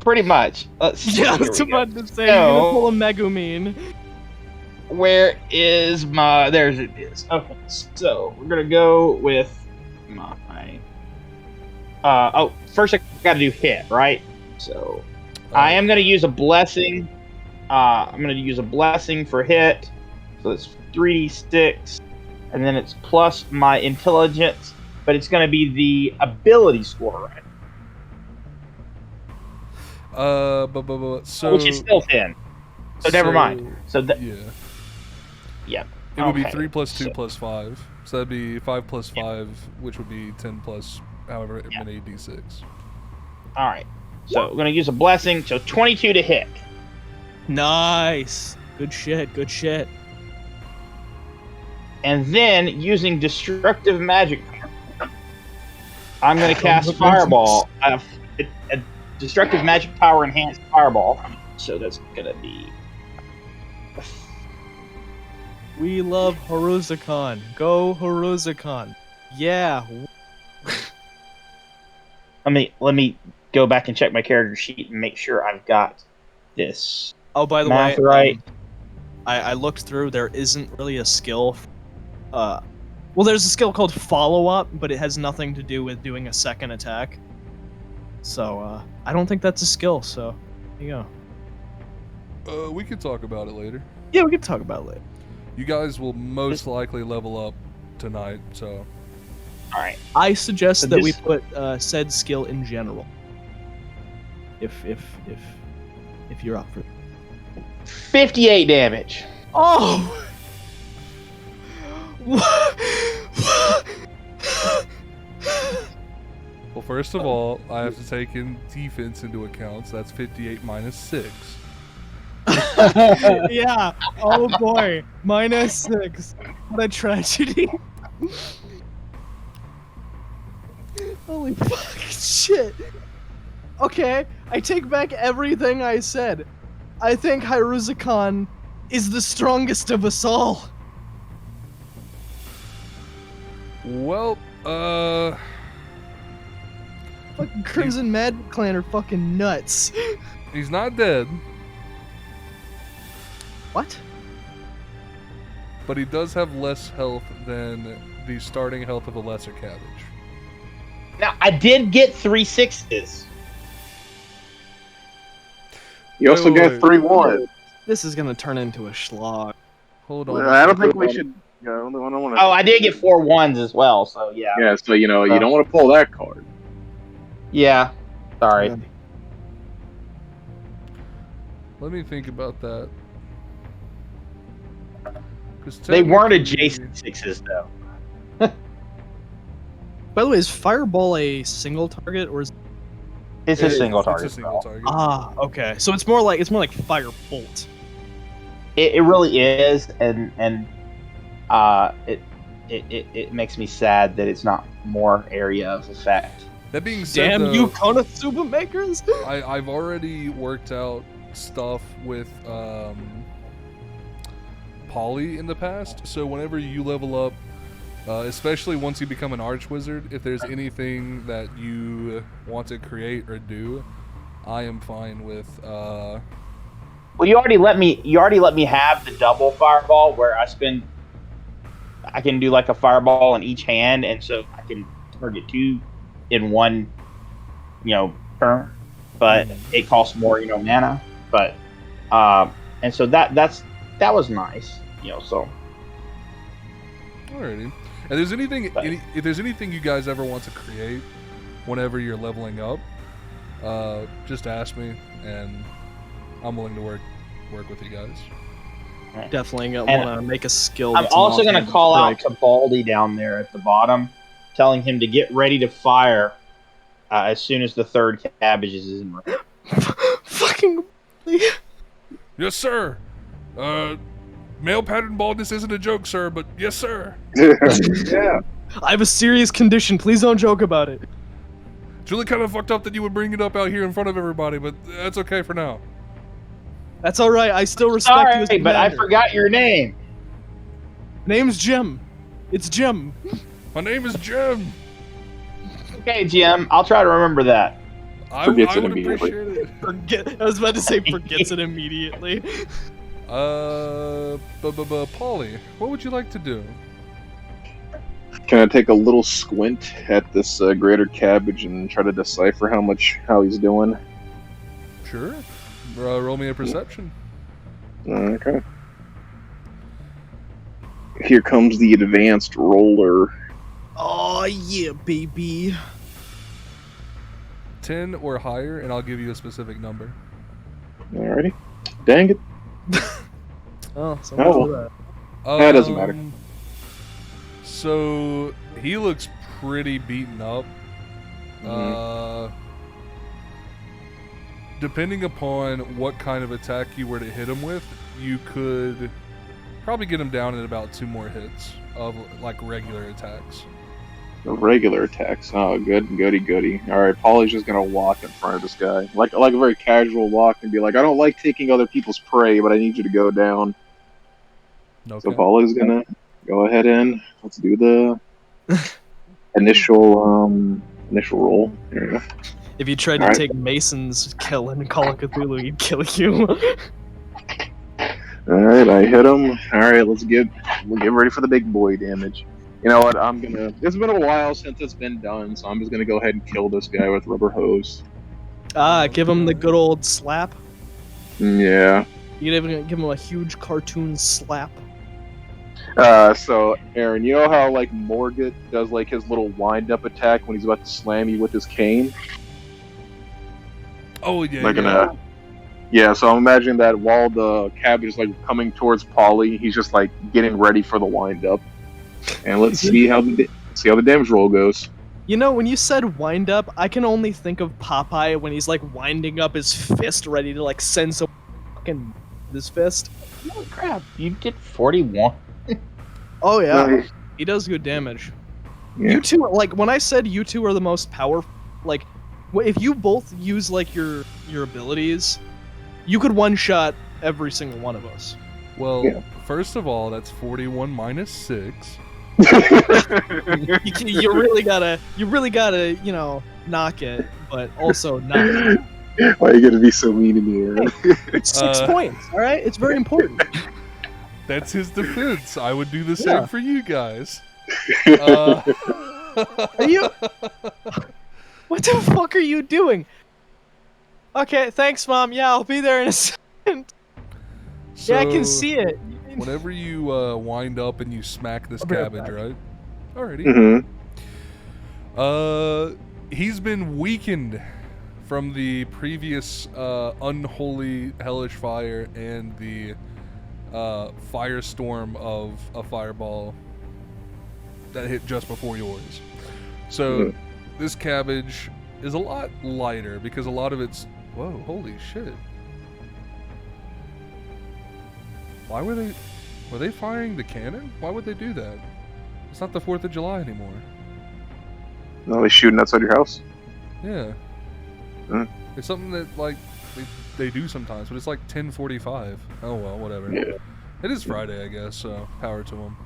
Pretty much. Let's see. Yeah, I was about to say, you're gonna pull a Megumine. Where is my... There it is. Okay, so we're gonna go with my... first I gotta do hit, right? So I am gonna use a blessing. I'm gonna use a blessing for hit. So it's 3d6, and then it's plus my intelligence, but it's gonna be the ability score, right? So which is still 10. So never mind. So yeah. It would be 3 plus 2 plus 5. So that'd be 5 plus 5, which would be 10 plus however many d6. All right. So we're gonna use a blessing. So 22 to hit. Nice. Good shit. Good shit. And then using destructive magic, I'm gonna cast Fireball. A destructive magic power enhanced Fireball. So that's gonna be. We love Haruzukan. Go Haruzukan. Yeah. Let me go back and check my character sheet and make sure I've got this. Oh, by the math way, right. I looked through. There isn't really a skill. Well, there's a skill called Follow Up, but it has nothing to do with doing a second attack. So I don't think that's a skill. So there you go. We could talk about it later. Yeah, we could talk about it later. You guys will most likely level up tonight, so. All right. I suggest that we put said skill in general. If you're up for it. 58 damage. Oh. Well, first of all, I have to take in defense into account, so that's 58 minus 6. Yeah. Oh boy. -6. What a tragedy. Holy fucking shit. Okay, I take back everything I said. I think Haruzukan is the strongest of us all. Well, Fucking Crimson Mad Clan are fucking nuts. He's not dead. What? But he does have less health than the starting health of a lesser cabbage. Now, I did get 3 6s. You also get 3 1s. This is gonna turn into a schlag. Hold on. I don't think we should. I don't want to. Oh, I did get 4 1s as well. So yeah. Yeah. So you don't want to pull that card. Yeah. Sorry. Let me think about that. They weren't adjacent 6s though. By the way, is Fireball a single target or is it's a single target? It's a single target. Ah, okay. So it's more like Firebolt. It really is, and it makes me sad that it's not more area of effect. That being said, damn you Konosuba makers! I've already worked out stuff with Polly in the past, so whenever you level up, especially once you become an Archwizard, if there's anything that you want to create or do, I am fine with. Well, you already let me have the double fireball where I can do like a fireball in each hand, and so I can target 2 in one, turn. But it costs more, mana. But and so that was nice, So. Alrighty. And if there's anything you guys ever want to create, whenever you're leveling up, just ask me, and I'm willing to work with you guys. Definitely want to make a skill. I'm also going to call out to Baldy down there at the bottom, telling him to get ready to fire as soon as the third cabbage is in range. Fucking. Yes, sir. Male pattern baldness isn't a joke, sir, but yes, sir. Yeah. I have a serious condition. Please don't joke about it. It's really kind of fucked up that you would bring it up out here in front of everybody, but that's okay for now. That's all right. I still respect you as a but I commander. forgot your name. Name's Jim. It's Jim. My name is Jim. Okay, Jim. I'll try to remember that. I would appreciate it. I was about to say forgets it immediately. Paulie, what would you like to do? Can I take a little squint at this greater cabbage and try to decipher how he's doing? Sure. Roll me a perception. Okay. Here comes the advanced roller. Oh yeah, baby. 10 or higher, and I'll give you a specific number. Alrighty. Dang it. Oh, so that doesn't matter. So he looks pretty beaten up. Depending upon what kind of attack you were to hit him with, you could probably get him down at about 2 more hits of like regular attacks. Regular attacks. Oh, goody. All right, Paulie's just gonna walk in front of this guy, like a very casual walk, and be like, "I don't like taking other people's prey, but I need you to go down." Okay. So Paulie's gonna go ahead and let's do the initial roll. Here we go. If you tried to take Mason's kill in Call of Cthulhu, he'd kill you. All right, I hit him. All right, we'll get ready for the big boy damage. You know what? It's been a while since it's been done, so I'm just gonna go ahead and kill this guy with rubber hose. Give him the good old slap. Yeah. You can even give him a huge cartoon slap. So Aaron, you know how like Morgan does like his little wind-up attack when he's about to slam you with his cane? Oh yeah. Like yeah. So I'm imagining that while the cabbage is like coming towards Paulie, he's just like getting ready for the wind-up. And let's see how the damage roll goes. You know, when you said wind up, I can only think of Popeye when he's like winding up his fist, ready to like send some fucking his fist. Oh crap! You did 41. Oh yeah, he does good damage. Yeah. You two, like when I said you two are the most powerful, like if you both use like your abilities, you could one shot every single one of us. Well, first of all, that's 41 minus 6. you really gotta, you know, knock it, but also not. Why are you gonna be so mean to me, Aaron? It's 6 points, all right? It's very important. That's his defense. I would do the same for you guys. Are you? What the fuck are you doing? Okay, thanks, Mom. Yeah, I'll be there in a second. So, yeah, I can see it. Whenever you wind up and you smack this cabbage, right? Alrighty. Mm-hmm. He's been weakened from the previous unholy hellish fire and the firestorm of a fireball that hit just before yours. So this cabbage is a lot lighter because a lot of it's... Whoa, holy shit. Why were they firing the cannon? Why would they do that? It's not the 4th of July anymore. No, they shooting outside your house? Yeah. It's something that, like, they do sometimes, but it's like 10:45. Oh, well, whatever. Yeah. It is Friday, I guess, so power to them.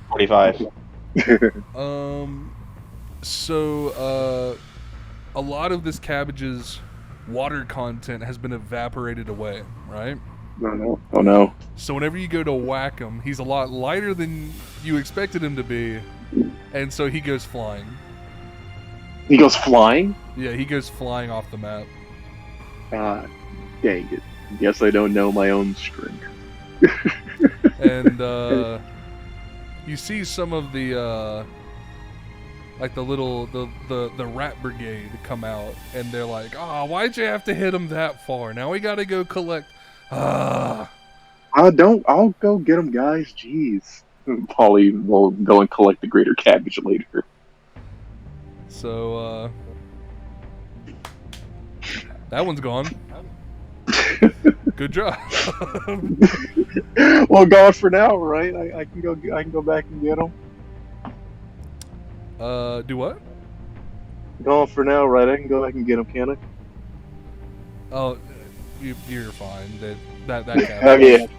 45. So, a lot of this cabbage's water content has been evaporated away, right? Oh no. So whenever you go to whack him, he's a lot lighter than you expected him to be, and so he goes flying. He goes flying? Yeah, he goes flying off the map. Dang it. Guess I don't know my own strength. And you see some of the like the rat brigade come out, and they're like, "Oh, why'd you have to hit him that far? Now we gotta go collect." I'll go get him, guys. Jeez. Paulie will go and collect the greater cabbage later. So, that one's gone. Good job. Well, gone for now, right? I can go back and get him. Do what? Gone for now, right? I can go back and get him, can I? Oh, you're fine. That cabbage.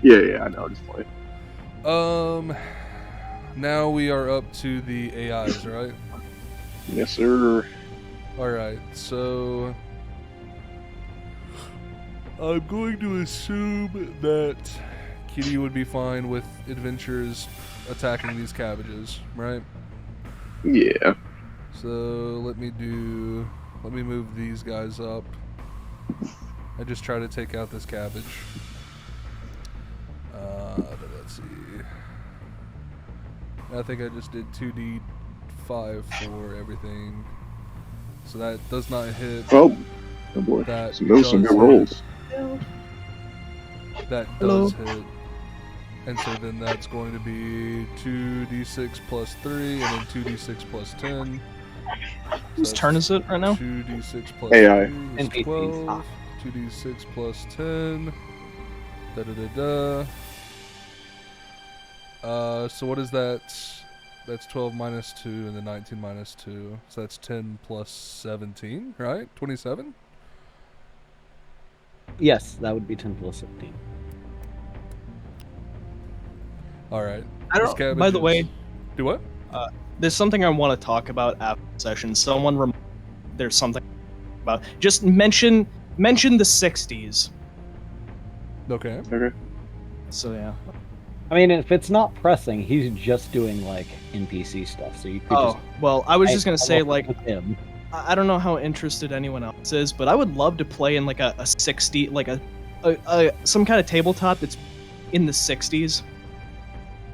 Yeah, I know. Just Now we are up to the AIs, right? Yes, sir. Alright, so I'm going to assume that Kitty would be fine with adventurers attacking these cabbages, right? Yeah. So let me move these guys up. I just try to take out this cabbage. Let's see. I think I just did 2d5 for everything. So that does not hit. Oh boy. That Some good hit. rolls. That does hit. And so then that's going to be 2d6 plus 3 and then 2d6 plus 10. Whose turn is it right now? 2d6 plus AI. 3 is 12. 2d6 plus 10. So what is that? That's 12 minus 2 and then 19 minus 2. So that's 10 plus 17, right? 27? Yes, that would be 10 plus 17. Alright. By the way... Do what? There's something I want to talk about after the session. There's something about... Just mention the 60s. Okay. So, yeah. I mean, if it's not pressing, he's just doing, like, NPC stuff, so you could just... well, I was just gonna say, like... With him. I don't know how interested anyone else is, but I would love to play in, like, a 60... Like, some kind of tabletop that's in the 60s.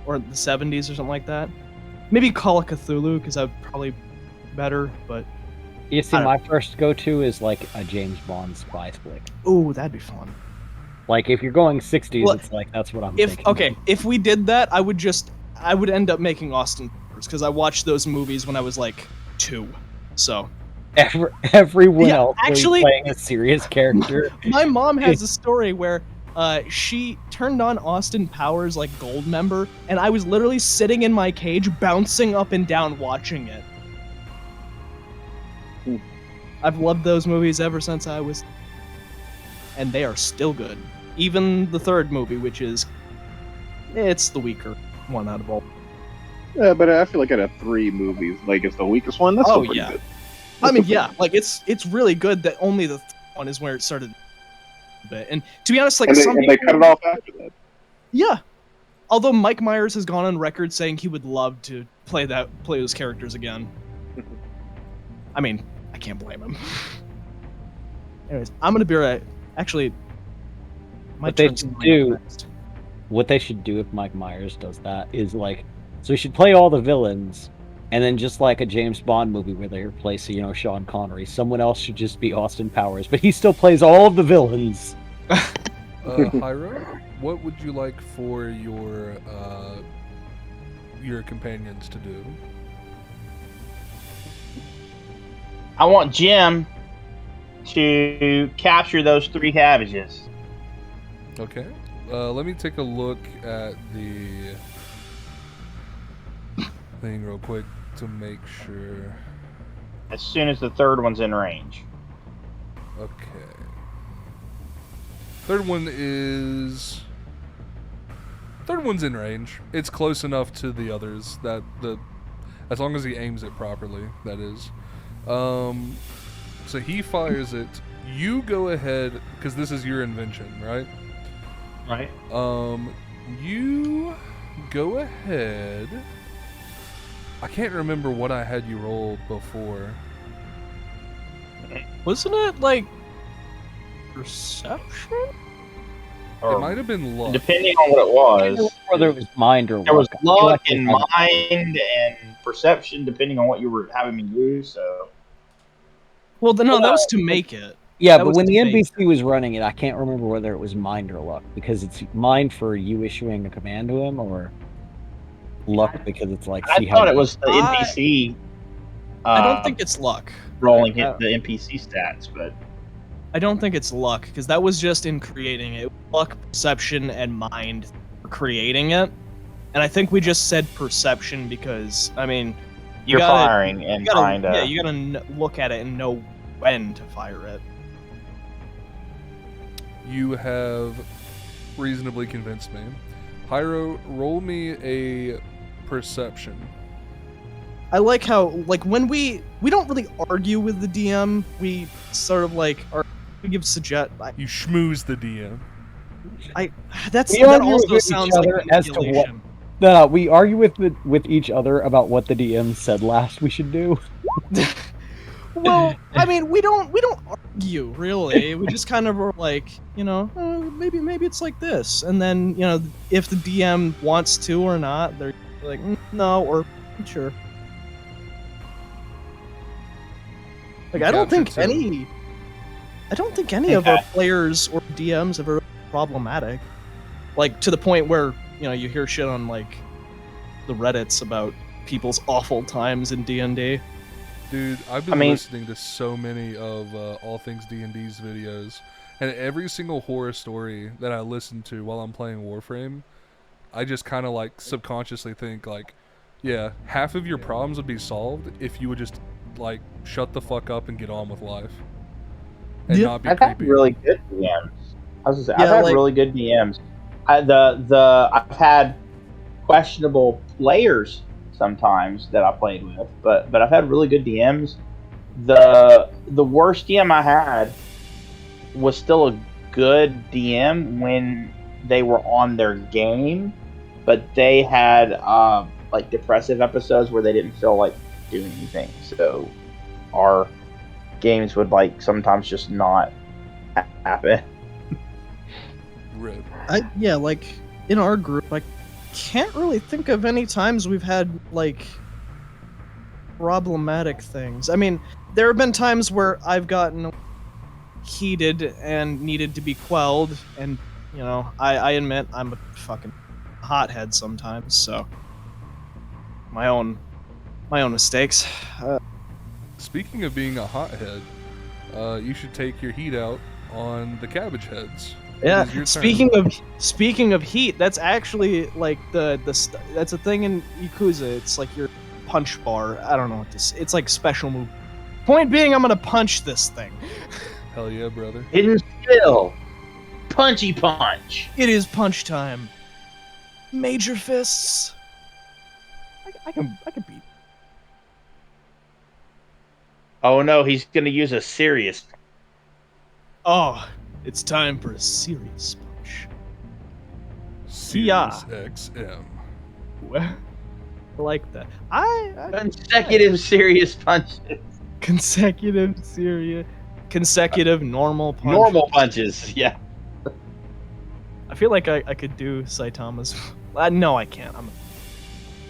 Or the 70s or something like that. Maybe Call of Cthulhu, because that would probably be better, but... You see, my first go-to is, like, a James Bond spy flick. Ooh, that'd be fun. Like, if you're going 60s, it's like, that's what I'm thinking. Okay, if we did that, I would end up making Austin Powers, because I watched those movies when I was, like, 2, so... Everyone else actually playing a serious character. My mom has a story where she turned on Austin Powers, like, Gold member, and I was literally sitting in my cage, bouncing up and down, watching it. I've loved those movies ever since I was... And they are still good. Even the third movie, which is... It's the weaker one out of all. Yeah, but I feel like out of 3 movies, like, it's the weakest one. That's still pretty good. I mean, yeah, like, it's really good that only the one is where it started a bit. And to be honest, like, and they cut it off after that. Yeah. Although Mike Myers has gone on record saying he would love to play those characters again. I mean, I can't blame him. Anyways, I'm gonna be right. Actually, what they should do if Mike Myers does that is, like, so he should play all the villains, and then just like a James Bond movie where they replace, Sean Connery, someone else should just be Austin Powers, but he still plays all of the villains. Hyro, what would you like for your companions to do? I want Jim to capture those 3 cabbages. Okay. Let me take a look at the thing real quick to make sure. As soon as the 3rd one's in range. Okay. 3rd one's in range. It's close enough to the others that as long as he aims it properly, that is. So he fires it. You go ahead, because this is your invention, right? Right. You go ahead. I can't remember what I had you roll before. Wasn't it, like, perception? It might have been luck. Depending on what it was. Whether it was mind or luck. There was luck and mind and perception, depending on what you were having me use, so... Well, no, that was to make it. Yeah, but when the NPC was running it, I can't remember whether it was mind or luck, because it's mind for you issuing a command to him, or luck because it's like... I thought it was the NPC... I don't think it's luck. Rolling hit the NPC stats, but... I don't think it's luck, because that was just in creating it. Luck, perception, and mind for creating it. And I think we just said perception because, I mean... You're firing and trying to... Yeah, you gotta look at it and know when to fire it. You have reasonably convinced me. Pyro, roll me a perception. I like how, like, when we don't really argue with the DM, we sort of like we give suggest. You schmooze the DM. That also sounds like manipulation. No, we argue with each other about what the DM said last we should do. Well, I mean, we don't argue really. We just kind of are like, maybe it's like this, and then if the DM wants to or not, they're like no or sure. Like I don't think any of our players or DMs have ever been problematic. Like to the point where you hear shit on like the Reddits about people's awful times in D&D. Dude, I've been listening to so many of All Things D&D's videos, and every single horror story that I listen to while I'm playing Warframe, I just kind of like subconsciously think like, yeah, half of your problems would be solved if you would just like shut the fuck up and get on with life, and not be I've creepy. Had really good DMs. I was gonna say, I've had really good DMs. I've had questionable players sometimes that I played with, but I've had really good DMs. The worst DM I had was still a good DM when they were on their game, but they had like depressive episodes where they didn't feel like doing anything. So our games would like sometimes just not happen. Rip. Like in our group, I can't really think of any times we've had like problematic things. I mean, there have been times where I've gotten heated and needed to be quelled, and I admit I'm a fucking hothead sometimes, so my own mistakes. Speaking of being a hothead, you should take your heat out on the cabbage heads. Yeah. Speaking of heat, that's actually like that's a thing in Yakuza. It's like your punch bar. I don't know what this. It's like special move. Point being, I'm gonna punch this thing. Hell yeah, brother. Hidden skill, punchy punch. It is punch time. Major fists. I can beat. Oh no, he's gonna use a serious. Oh, it's time for a serious punch. Serious XM. I like that. Consecutive serious punches. Consecutive normal punches. Normal punches, yeah. I feel like I could do Saitama's. No, I can't.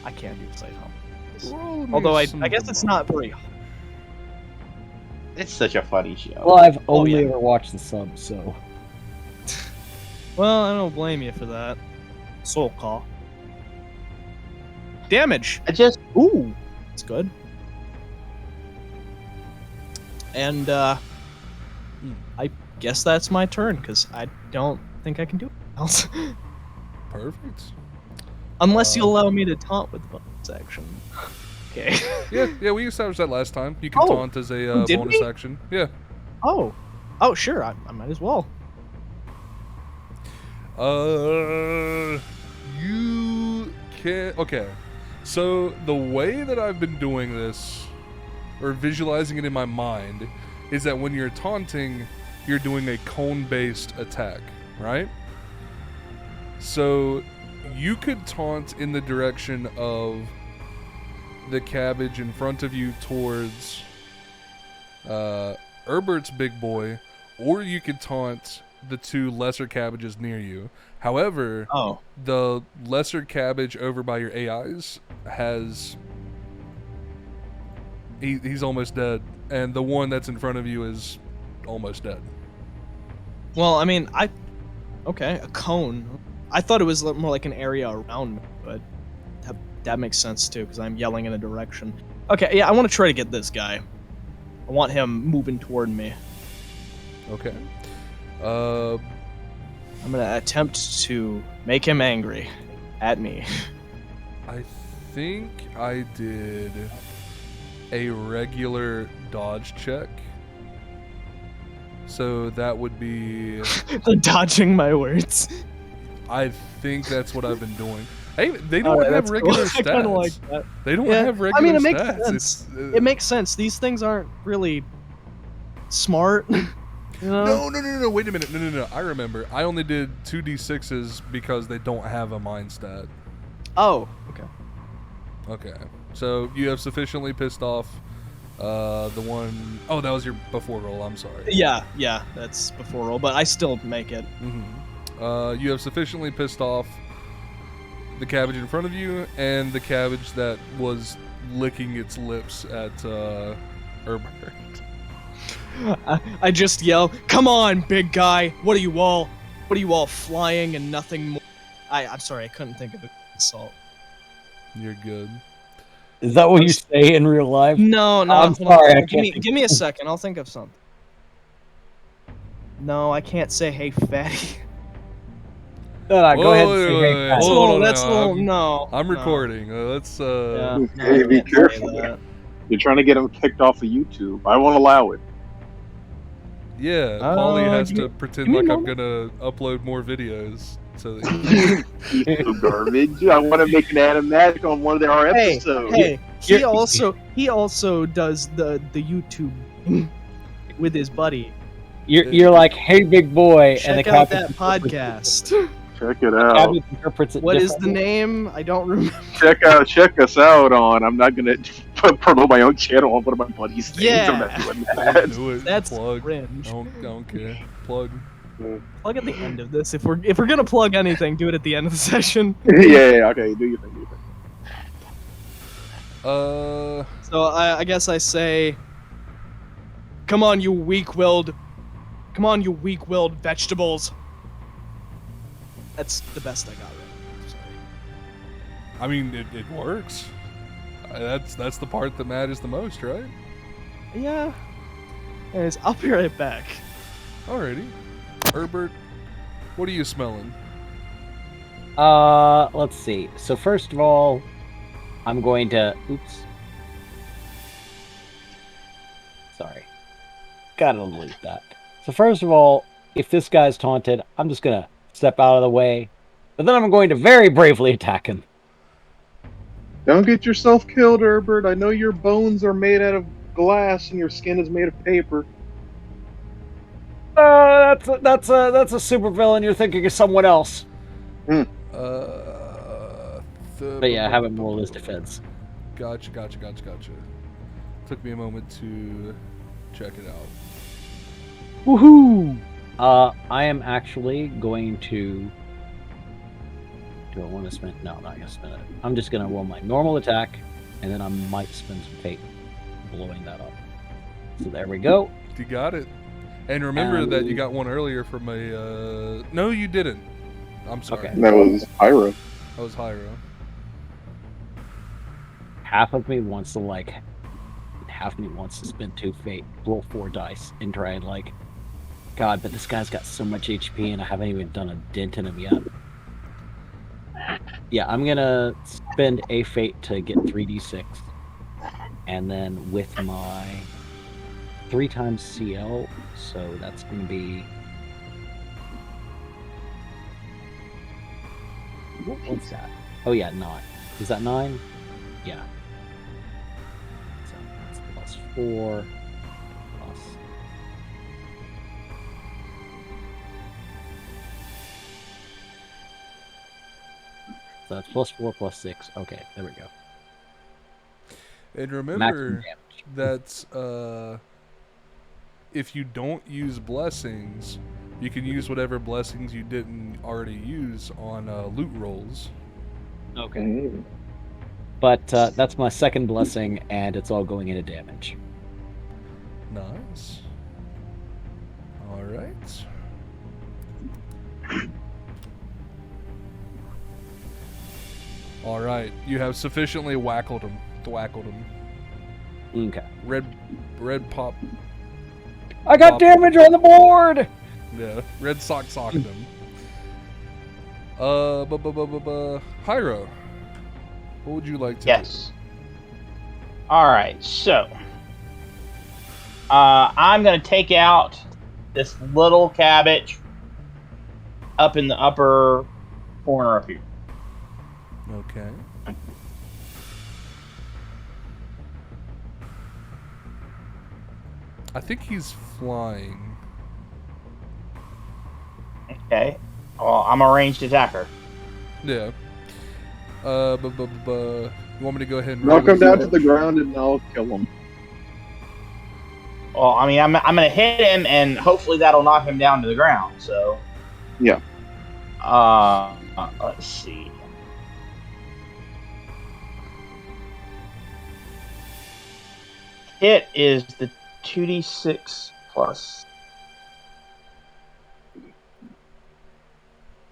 I can't do Saitama. Although I guess it's not very hard. It's such a funny show. Well, I've only ever watched the sub, so. Well, I don't blame you for that. Soul Call. Damage. Ooh, it's good. And I guess that's my turn because I don't think I can do anything else. Perfect. Unless you allow me to taunt with bonus action. Okay. Yeah, we established that last time. You can taunt as a bonus action. Yeah. Oh, sure. I might as well. You can. Okay. So the way that I've been doing this, or visualizing it in my mind, is that when you're taunting, you're doing a cone-based attack, right? So you could taunt in the direction of the cabbage in front of you towards Herbert's big boy, or you could taunt the two lesser cabbages near you. However, the lesser cabbage over by your AIs has... He's almost dead, and the one that's in front of you is almost dead. Well, I mean, okay, a cone. I thought it was more like an area around me, but that makes sense too, because I'm yelling in a direction. Okay, yeah, I want to try to get this guy. I want him moving toward me. Okay. I'm gonna attempt to make him angry at me. I think I did a regular dodge check. So that would be... Dodging my words. I think that's what I've been doing. Hey, they don't have regular stats. I kind of like that. They don't have regular stats. I mean, it makes sense. It makes sense. These things aren't really smart. You know? No. Wait a minute. No. I remember. I only did 2d6s because they don't have a mind stat. Oh, okay. Okay. So you have sufficiently pissed off the one... Oh, that was your before roll. I'm sorry. Yeah, that's before roll, but I still make it. Mm-hmm. You have sufficiently pissed off the cabbage in front of you and the cabbage that was licking its lips at Herbert. I just yell, "Come on, big guy! What are you all flying and nothing more?" I'm sorry, I couldn't think of an insult. You're good. Is that what you say in real life? No. I'm sorry. Give me a second. I'll think of something. No, I can't say, "Hey, fatty." No, go ahead and say, "Hey, fatty." That's a little, no. I'm recording. Let's. Hey, be careful. You're trying to get him kicked off of YouTube. I won't allow it. Yeah, Paulie has to pretend like I'm gonna upload more videos. So that garbage. I want to make an animatic on one of our episodes. Hey, he also does the YouTube with his buddy. You're like, "Hey, big boy," Check and the out that podcast. Check it out. What is the name? I don't remember. Check us out on. I'm not gonna promote my own channel on one of my buddies' things. Yeah. I'm not doing that. do it. That's plug. cringe. I don't care. Plug. Plug at the end of this. If we're gonna plug anything, do it at the end of the session. Yeah. Okay. Do your thing. So I guess I say, come on, you weak-willed vegetables. That's the best I got. Right. Sorry. I mean, it works. That's the part that matters the most, right? Yeah. Anyways, I'll be right back. Alrighty. Herbert, what are you smelling? Let's see. So first of all, I'm going to... Oops. Sorry. Gotta delete that. So first of all, if this guy's taunted, I'm just gonna step out of the way. But then I'm going to very bravely attack him. Don't get yourself killed, Herbert. I know your bones are made out of glass and your skin is made of paper. That's a supervillain. You're thinking of someone else. But yeah, I haven't rolled his defense. Gotcha. Took me a moment to check it out. Woohoo! I am actually going to... Do I want to spend... No, I'm not going to spend it. I'm just going to roll my normal attack, and then I might spend some fate blowing that up. So there we go. You got it. And remember that you got one earlier from a... No, you didn't. I'm sorry. Okay. That was Hyro. That was Hyro. Half of me wants to, half of me wants to spend 2 fate, roll 4 dice, and try and, God, but this guy's got so much HP, and I haven't even done a dent in him yet. Yeah, I'm gonna spend a fate to get 3d6, and then with my 3 times CL, so that's gonna be... What's that? Oh yeah, 9. Is that 9? Yeah. So that's plus 4, plus... So that's plus 4, plus 6. Okay, there we go. And remember that if you don't use blessings, you can use whatever blessings you didn't already use on loot rolls. Okay. But that's my second blessing, and it's all going into damage. Nice. All right. All right. You have sufficiently thwackled him. Okay. Red pop. I got damage on the board. Yeah, red socked him. Hyro, what would you like to do? Alright, so I'm gonna take out this little cabbage up in the upper corner up here. Okay. I think he's flying. Okay. Well, I'm a ranged attacker. Yeah. You want me to go ahead and knock roll him down to damage? the ground and I'll kill him. Well, I mean, I'm gonna hit him, and hopefully that'll knock him down to the ground. So. Yeah. Let's see. Hit is the 2d6 plus.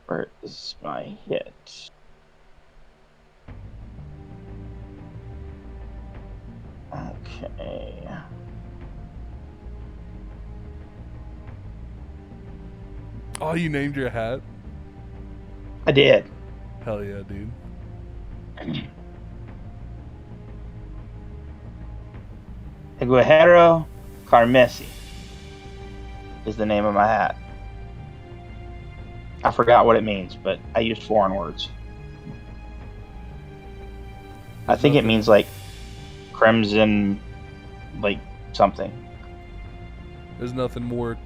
Where is my hit? Okay. Oh, you named your hat? I did. Hell yeah, dude. Aguajero Carmesi is the name of my hat. I forgot what it means, but I used foreign words. I think it means like crimson, like something. There's nothing more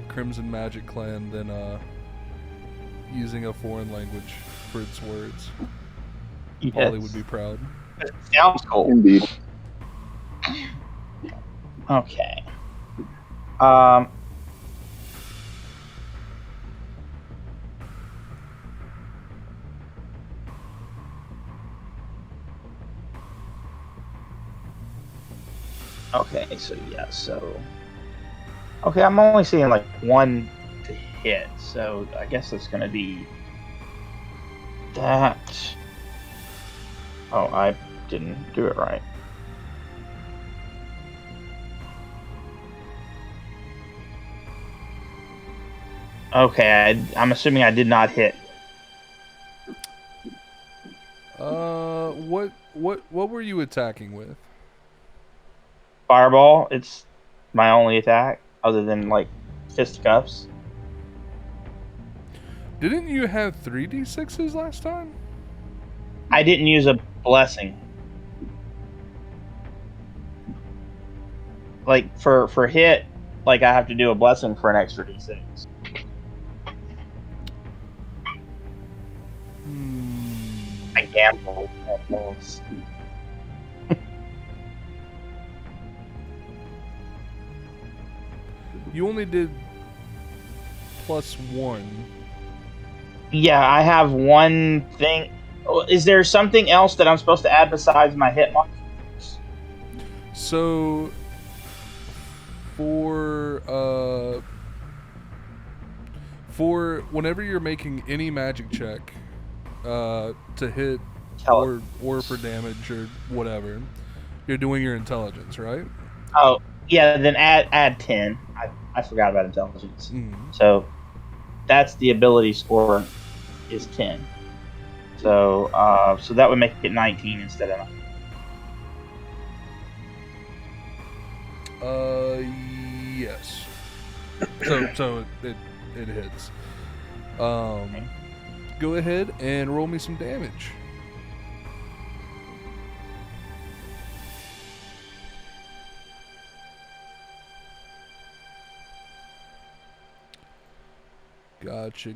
Crimson Magic Clan than using a foreign language for its words. Yes. Polly would be proud. It sounds cool. Indeed. Okay. Okay, so yeah, so... Okay, I'm only seeing like one to hit, so I guess it's gonna be... that... Oh, I didn't do it right. Okay, I'm assuming I did not hit. What were you attacking with? Fireball, it's my only attack, other than, like, fisticuffs. Didn't you have 3d6s last time? I didn't use a blessing. Like, for hit, like, I have to do a blessing for an extra d6. I gambled at most. You only did +1. Yeah, I have one thing. Is there something else that I'm supposed to add besides my hit marks? So, for whenever you're making any magic check to hit or for damage or whatever, you're doing your intelligence, right? Oh, yeah, then add 10. I forgot about intelligence. So that's the ability score is 10. So so that would make it 19 instead of 9. Yes. So it hits. Go ahead and roll me some damage. Gotcha.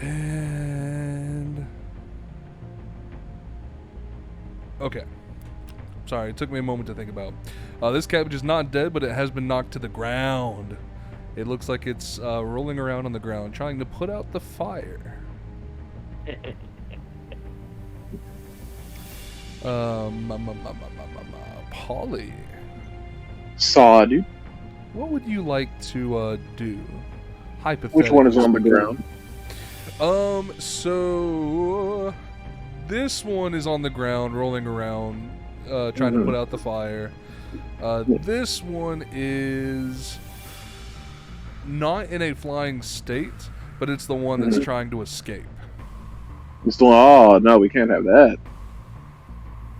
And okay. Sorry, it took me a moment to think about. This cabbage is not dead, but it has been knocked to the ground. It looks like it's rolling around on the ground, trying to put out the fire. Polly. Saw, dude. What would you like to do? Hypothetically. Which one is on the ground? So this one is on the ground, rolling around, trying to put out the fire. This one is not in a flying state, but it's the one that's trying to escape. It's the one, oh, no, we can't have that.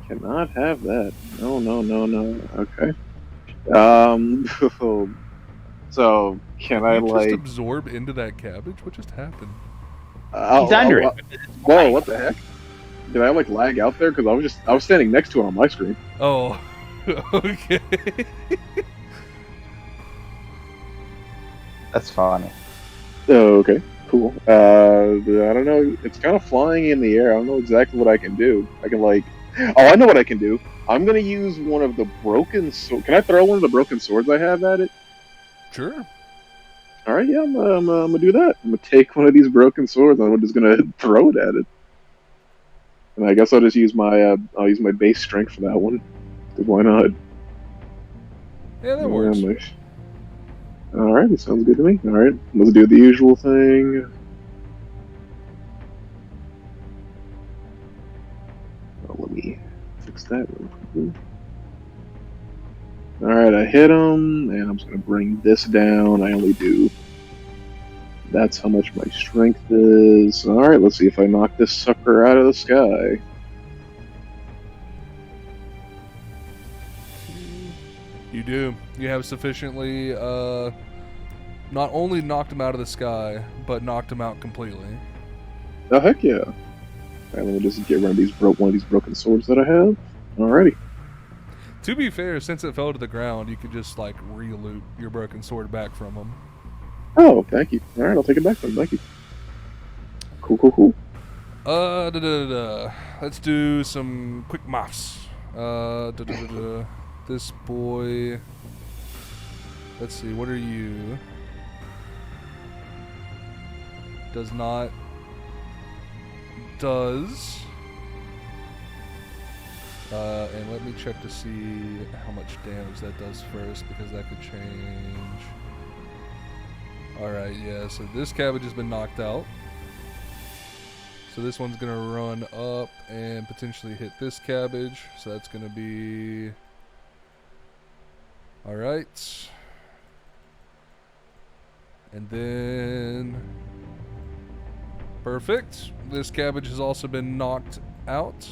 Cannot have that. No. Okay. So can I just absorb into that cabbage? What just happened? He's under it. Whoa! What the heck? Did I lag out there? Because I was standing next to it on my screen. Oh, okay. That's funny. Oh, okay, cool. I don't know. It's kind of flying in the air. I don't know exactly what I can do. I can I know what I can do. I'm gonna use one of the broken swords. Can I throw one of the broken swords I have at it? Sure. All right, yeah, I'm gonna do that. I'm gonna take one of these broken swords and I'm just gonna throw it at it. And I guess I'll just use my base strength for that one. Because why not? Yeah, that works. All right, that sounds good to me. All right, let's do the usual thing. Let me fix that real quick. All right, I hit him, and I'm just gonna bring this down. I only do. That's how much my strength is. All right, let's see if I knock this sucker out of the sky. You do. You have sufficiently, not only knocked him out of the sky, but knocked him out completely. Oh, heck yeah. All right, let me just get rid of one of these broken swords that I have. Alrighty. To be fair, since it fell to the ground, you could just, re-loot your broken sword back from him. Oh, thank you. Alright, I'll take it back from him. Thank you. Cool. Let's do some quick maths. This boy... Let's see, what are you? Does not... Does... and let me check to see how much damage that does first, because that could change. Alright, yeah, so this cabbage has been knocked out. So this one's going to run up and potentially hit this cabbage. So that's going to be... Alright. And then... Perfect. This cabbage has also been knocked out.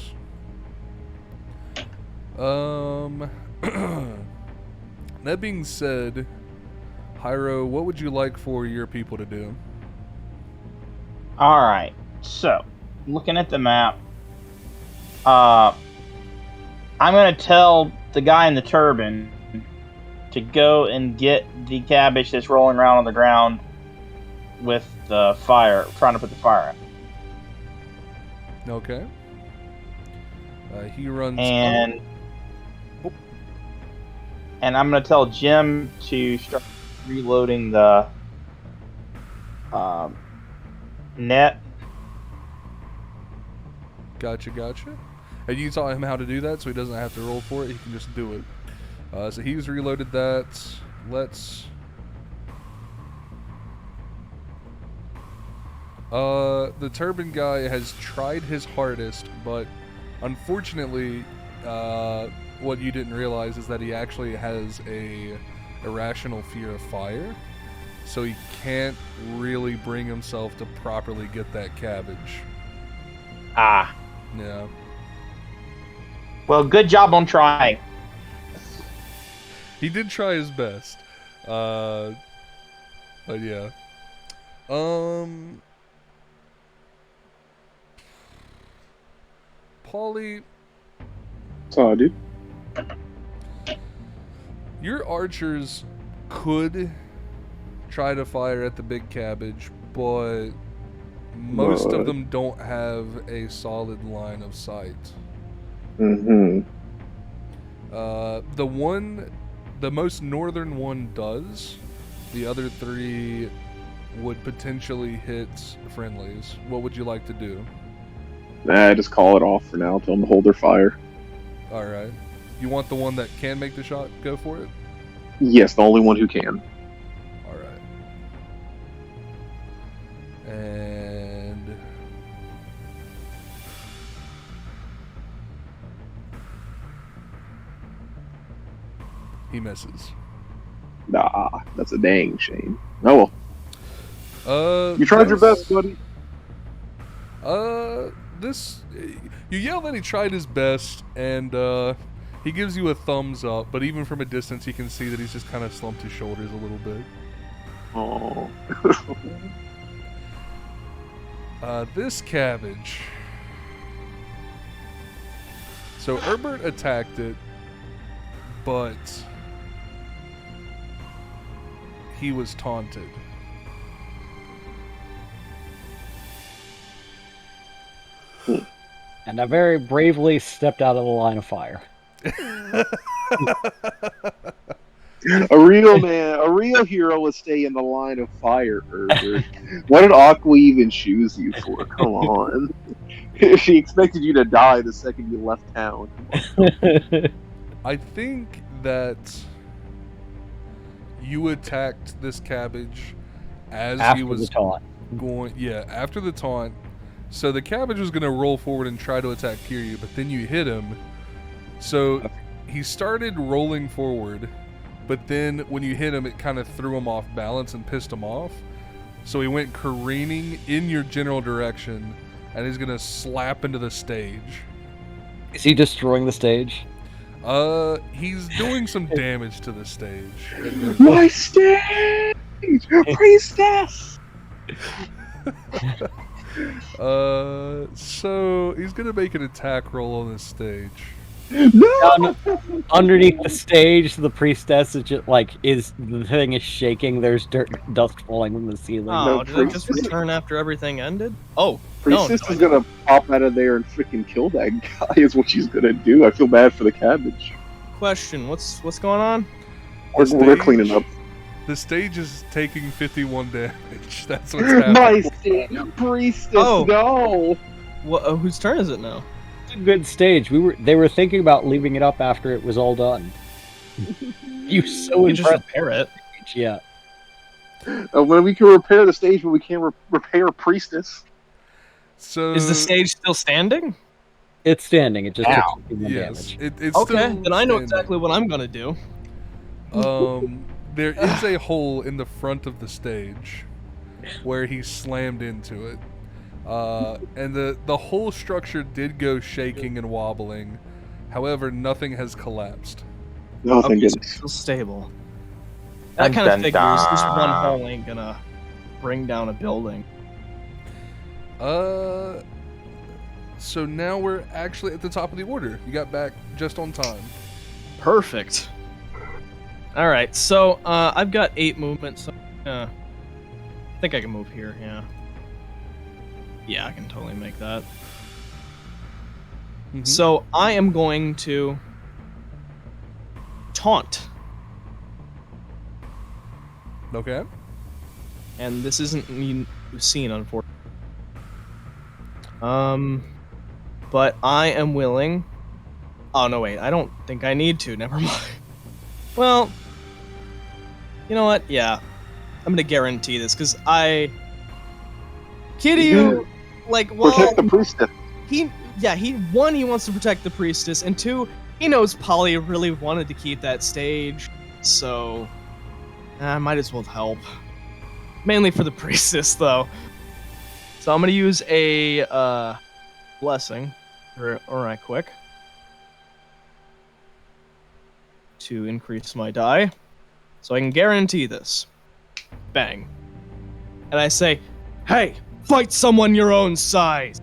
That being said, Hyro, what would you like for your people to do? Alright, so, looking at the map, I'm going to tell the guy in the turban to go and get the cabbage that's rolling around on the ground with the fire, trying to put the fire out. Okay. He runs and I'm going to tell Jim to start reloading the net. Gotcha. And you taught him how to do that, so he doesn't have to roll for it. He can just do it. So he's reloaded that. Let's... the turban guy has tried his hardest, but unfortunately, what you didn't realize is that he actually has a irrational fear of fire, so he can't really bring himself to properly get that cabbage. Ah. Yeah. Well, good job on trying. He did try his best. But yeah. Paulie. Oh, dude. Your archers could try to fire at the big cabbage, but most of them don't have a solid line of sight. Mm-hmm. The most northern one does. The other three would potentially hit friendlies. What would you like to do? Nah, just call it off for now. Tell them to hold their fire. Alright. You want the one that can make the shot go for it? Yes, the only one who can. Alright. And... he misses. Nah, that's a dang shame. Oh well. You tried your best, buddy. You yell that he tried his best, and he gives you a thumbs up, but even from a distance, you can see that he's just kind of slumped his shoulders a little bit. Oh. This cabbage. So Herbert attacked it, but he was taunted. And I very bravely stepped out of the line of fire. A real man, a real hero would stay in the line of fire, Herbert. What did Aqua even choose you for? Come on. She expected you to die the second you left town. I think that you attacked this cabbage as after he was the taunt. after the taunt. So the cabbage was going to roll forward and try to attack Kiryu, but then you hit him. So he started rolling forward, but then when you hit him, it kind of threw him off balance and pissed him off. So he went careening in your general direction, and he's going to slap into the stage. Is he destroying the stage? He's doing some damage to the stage. My stage! Priestess! So he's gonna make an attack roll on this stage. No! Underneath the stage, the priestess is just like the thing is shaking. There's dust falling from the ceiling. Oh, did it just return after everything ended? Oh, Priestess is gonna pop out of there and freaking kill that guy. Is what she's gonna do. I feel bad for the cabbage. Question: What's going on? We're cleaning up. The stage is taking 51 damage. That's what's happening. My stage, Priestess, no! Whose turn is it now? It's a good stage. They were thinking about leaving it up after it was all done. You so just repair it. Yeah. When we can repair the stage, but we can't repair Priestess. So is the stage still standing? It's standing. It just took yes, damage. It's okay. still Then I know standing. exactly what I'm gonna do. There is a hole in the front of the stage where he slammed into it. And the whole structure did go shaking and wobbling. However, nothing has collapsed. No, thank It's goodness. still stable. That kind of figures. This one hole ain't gonna bring down a building. So now we're actually at the top of the order. You got back just on time. Perfect. All right, so I've got 8 movement, so I think I can move here. Yeah, I can totally make that. Mm-hmm. So I am going to taunt. Okay. And this isn't seen, unfortunately. But I am willing. Oh no, wait! I don't think I need to. Never mind. Well, you know what? Yeah, I'm gonna guarantee this because Kiryu, protect the priestess. He wants to protect the priestess, and 2, he knows Polly really wanted to keep that stage, so I might as well help. Mainly for the priestess, though. So I'm gonna use a blessing, right quick, to increase my die, so I can guarantee this. Bang. And I say, hey, fight someone your own size.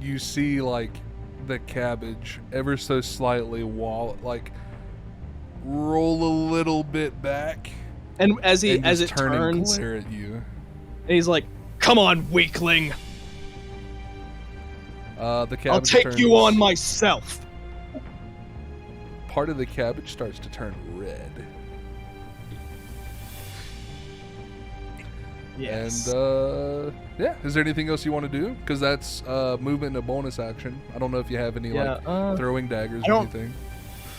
You see, like, the cabbage ever so slightly roll a little bit back, and as it turn turns, and glare at you. And he's like, "Come on, weakling! The cabbage I'll take you on myself." Part of the cabbage starts to turn red. Yes. And is there anything else you want to do? Because that's movement and a bonus action. I don't know if you have any throwing daggers or anything.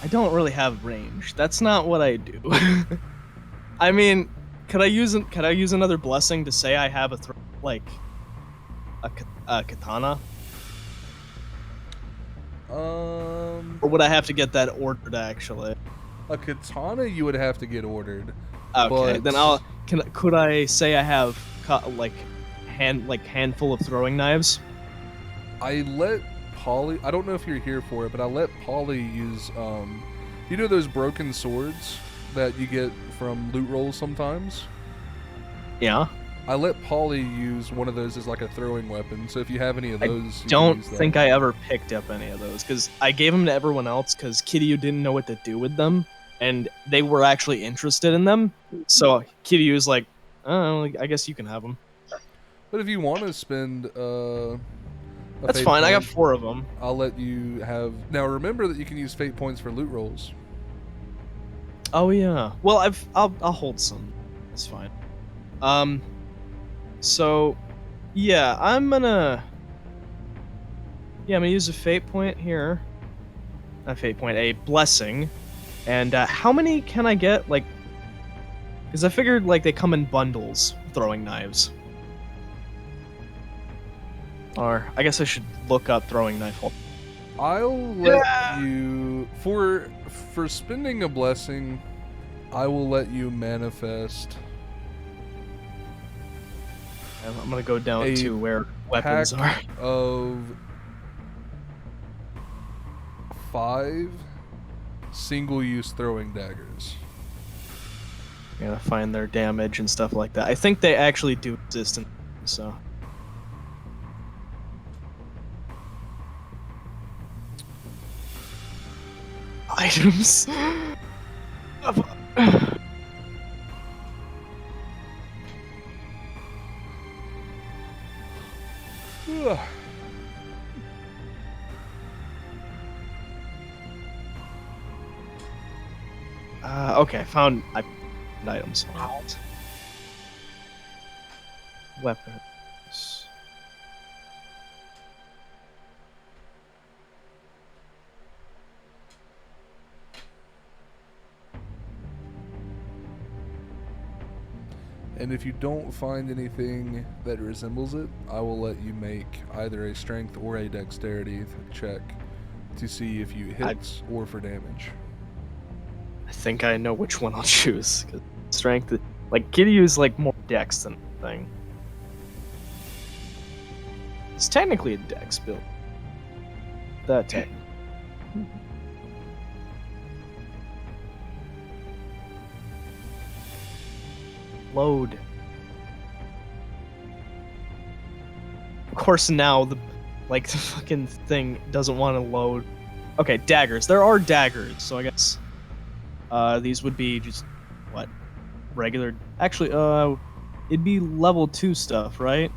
I don't really have range. That's not what I do. I mean, could I use another blessing to say I have a katana? Or would I have to get that ordered actually? A katana you would have to get ordered. Okay, then could I say I have handful of throwing knives? I let Polly, I don't know if you're here for it, but I let Polly use you know those broken swords? that you get from loot rolls sometimes. Yeah. I let Polly use one of those as like a throwing weapon, so if you have any of those, I don't think I ever picked up any of those, because I gave them to everyone else because Kiryu didn't know what to do with them, and they were actually interested in them. So Kiryu was like, "Oh, I guess you can have them." But if you want to spend that's fine. I got 4 of them. I'll let you have. Now remember that you can use fate points for loot rolls. Oh yeah. Well, I'll hold some. That's fine. So, yeah, I'm gonna use a fate point here. Not fate point, a blessing. And how many can I get? Like, because I figured like they come in bundles, throwing knives. Or I guess I should look up throwing knife. I'll let you for spending a blessing. I will let you manifest. I'm gonna go down to where weapons are. Of 5 single-use throwing daggers. I'm gonna find their damage and stuff like that. I think they actually do exist in so. Items. Okay, found items. Weapons. And if you don't find anything that resembles it, I will let you make either a strength or a dexterity check to see if you hit or for damage. I think I know which one I'll choose. Cause strength, like Kiryu's like more dex than thing. It's technically a dex build. That tech. Load. Of course, now the fucking thing doesn't want to load. Okay, daggers. There are daggers, so I guess these would be just what regular. Actually, it'd be level 2 stuff, right?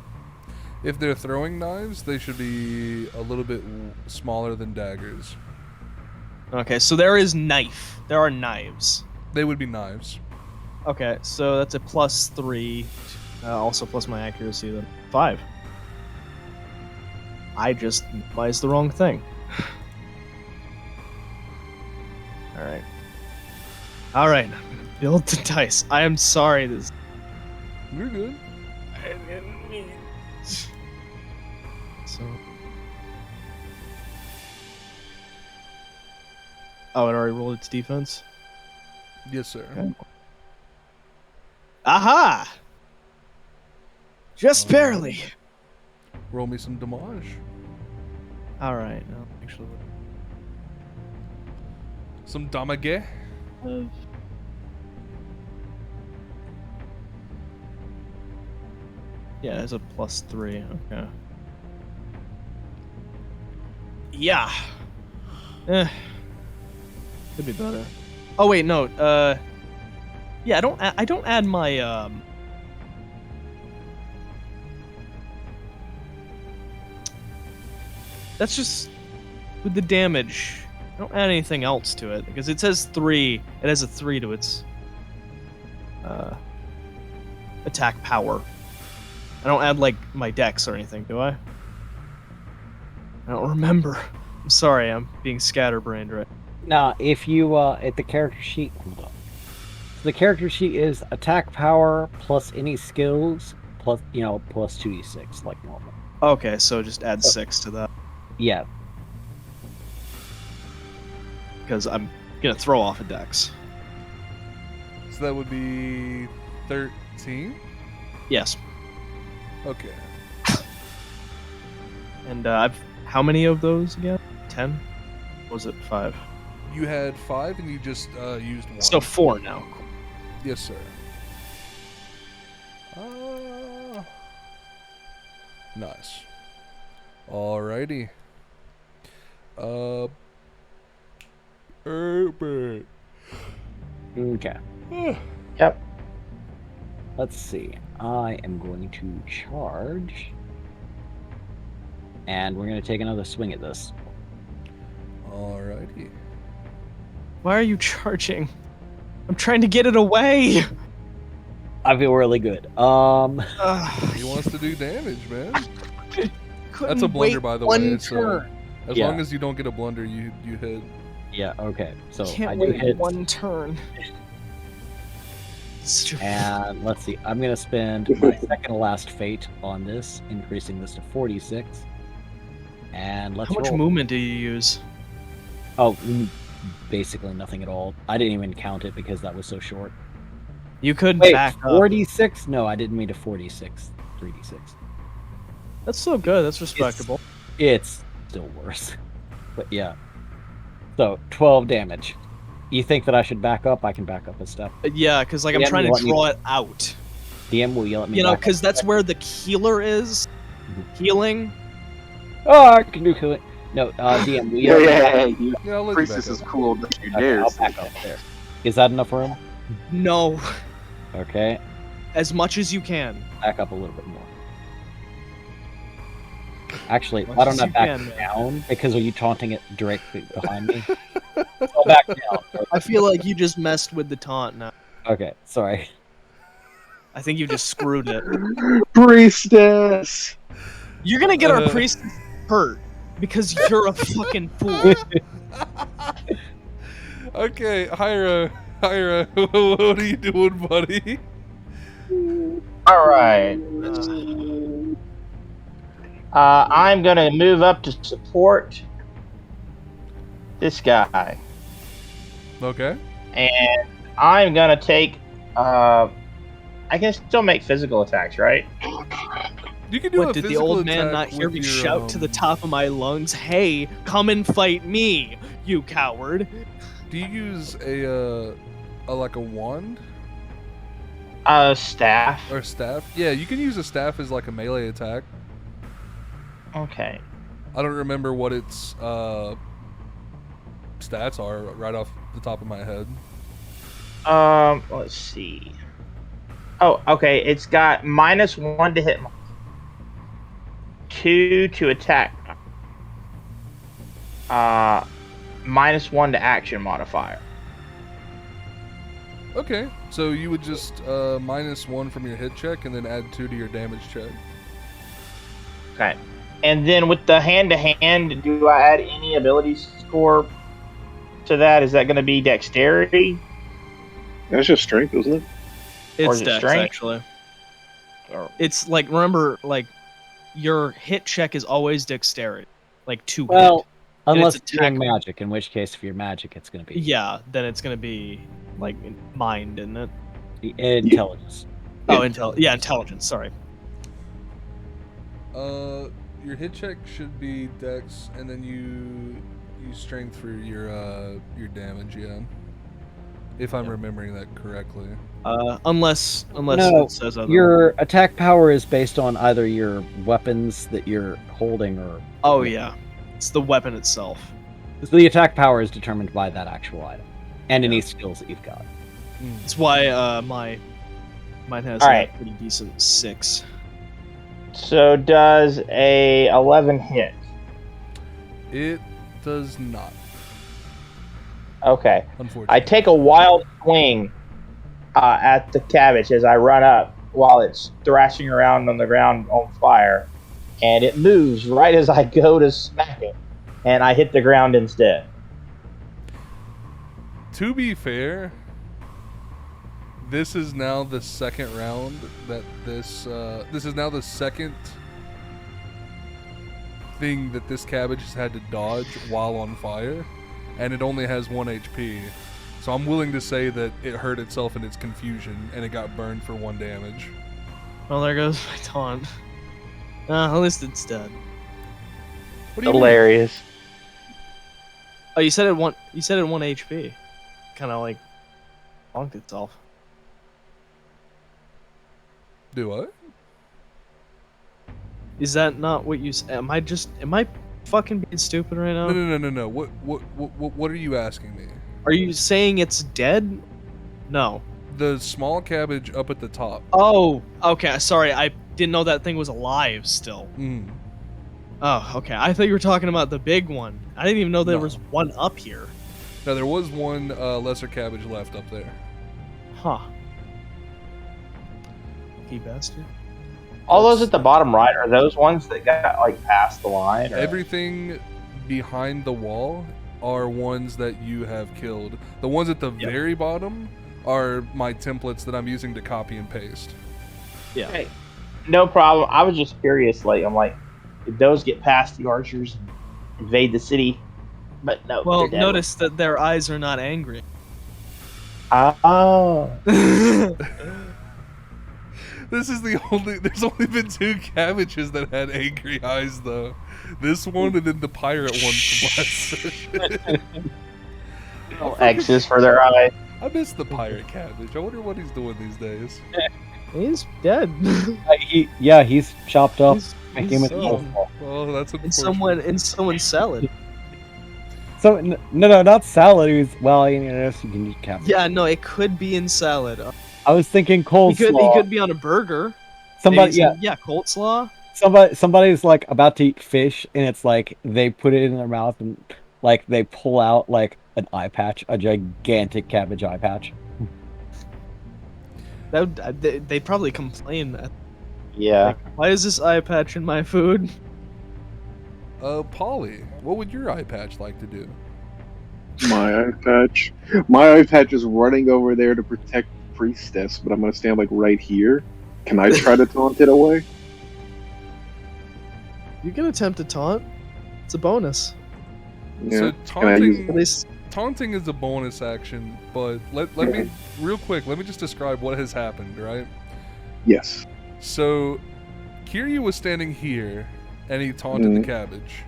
If they're throwing knives, they should be a little bit smaller than daggers. Okay, so there is knife. There are knives. They would be knives. Okay, so that's a +3. Also plus my accuracy, then 5. I just realized the wrong thing. Alright. Alright, I'm gonna build the dice. I am sorry this... You're good. I didn't mean... So... Oh, it already rolled its defense? Yes, sir. Okay. Aha! Just barely. Roll me some damage. Alright, no, actually... Some damage. Yeah, it's a +3. Okay. Yeah. Could be better. Oh wait, no. Yeah, I don't add my That's just with the damage. I don't add anything else to it because it says 3. It has a 3 to its attack power. I don't add like my dex or anything, do I? I don't remember. I'm sorry, I'm being scatterbrained right. Now, if you at the character sheet, hold on. The character sheet is attack power plus any skills plus plus 2d6 like normal. Okay, so just add 6 to that. Yeah. Because I'm gonna throw off a dex. So that would be 13? Yes. Okay. And how many of those again? 10? Or was it 5? You had 5 and you just used 1. So 4 now. Yes, sir. Nice. Alrighty. Herbert. Okay. Yep. Let's see. I am going to charge. And we're going to take another swing at this. Alrighty. Why are you charging? I'm trying to get it away. I feel really good. He wants to do damage, man. That's a blunder, by the way. So as long as you don't get a blunder, you hit. Yeah. Okay. So Can't I do wait hit 1 turn. And let's see. I'm going to spend my second to last fate on this, increasing this to 46. And let's How much roll. movement do you use? Oh, basically nothing at all. I didn't even count it because that was so short. You could Wait, back up. 46? No, I didn't mean to 46. 3d6. That's still good. That's respectable. It's still worse. But yeah. So, 12 damage. You think that I should back up? I can back up a step. Yeah, because like I'm DM, trying you to let me- draw it out. DM will yell at me. You know, back because up. that's where the healer is. Healing. Oh, I can do it. No, DM will yell at me. Yeah, I'll let you Priestess back is up. cool. Don't you Okay, dare. I'll back up there. Is that enough room? No, Okay, as much as you can. back up a little bit more. Actually, Much why don't as I you back can, man. down? Because are you taunting it directly behind me? I'll back down. I feel like you just messed with the taunt now. Okay, sorry. I think you just screwed it. Priestess. You're gonna get our priest hurt because you're a fucking fool. Okay, Hyra, what are you doing, buddy? All right. I'm gonna move up to support this guy, Okay. and I'm gonna take. I can still make physical attacks, right? You can do What a did the physical old man attack not hear with me your, shout to the top of my lungs? Hey, come and fight me, you coward! Do you use a like a wand Staff. or staff? Yeah, you can use a staff as like a melee attack. Okay. I don't remember what its stats are right off the top of my head. Let's see. Oh, okay. It's got -1 to hit, 2 to attack, -1 to action modifier. Okay, so you would just -1 from your hit check and then add 2 to your damage check. Okay. And then with the hand-to-hand, do I add any ability score to that? Is that going to be dexterity? That's just strength, isn't it? Or It's is it dex, strength? actually. Or- It's like, remember, like, your hit check is always dexterity. Like, 2 Well, hit. And unless it's it's doing attack- magic, in which case, if you're magic, it's going to be Yeah, then it's gonna be, like, mind, isn't it? the intelligence. Oh, intelligence, sorry. Your hit check should be dex, and then you use strength for your damage. Yeah, if I'm remembering that correctly. Unless No, it says otherwise. Your attack power is based on either your weapons that you're holding or. Oh, yeah. It's the weapon itself. So the attack power is determined by that actual item and any skills that you've got. That's why mine has All a right. pretty decent 6. So does a 11 hit? It does not, Okay. unfortunately. I take a wild swing at the cabbage as I run up while it's thrashing around on the ground on fire, and it moves right as I go to smack it, and I hit the ground instead. To be fair, this is now the second round that this is now the second thing that this cabbage has had to dodge while on fire, and it only has 1 HP. So I'm willing to say that it hurt itself in its confusion and it got burned for 1 damage. Well, there goes my taunt. At least it's dead. What do you mean? Hilarious. Oh, you said it one HP. Kind of like bonked itself. Do what? Is that not what you said? Am I fucking being stupid right now? No. What are you asking me? Are you saying it's dead? No. The small cabbage up at the top. Oh, okay. Sorry, I didn't know that thing was alive still. Mm. Oh, okay. I thought you were talking about the big one. I didn't even know there was one up here. No, there was one lesser cabbage left up there. Huh. Lucky bastard. All those at the bottom right, are those ones that got, like, past the line? Or? Everything behind the wall are ones that you have killed. The ones at the very bottom are my templates that I'm using to copy and paste. Yeah. Hey, no problem. I was just curious. Like, I'm like, did those get past the archers and invade the city? But no. Well, notice that their eyes are not angry. Oh. There's only been 2 cabbages that had angry eyes, though. This one and then the pirate one from last session. X's for their eyes. I miss the pirate cabbage. I wonder what he's doing these days. He's dead. He's chopped up. He's well, that's unfortunate. In someone's salad. So no, not salad. It was, you can just cap. Yeah, no, it could be in salad. I was thinking coleslaw. He could be on a burger. Somebody, coleslaw. Somebody's like about to eat fish, and it's like they put it in their mouth and like they pull out like an eye patch, a gigantic cabbage eye patch. They'd probably complain. Yeah. Like, why is this eye patch in my food? Polly, what would your eye patch like to do? My eye patch? My eye patch is running over there to protect the priestess, but I'm going to stand like right here. Can I try to taunt it away? You can attempt to taunt. It's a bonus. Yeah. So taunting is a bonus action, but let me real quick. Let me just describe what has happened, right? Yes. So, Kiryu was standing here, and he taunted the cabbage.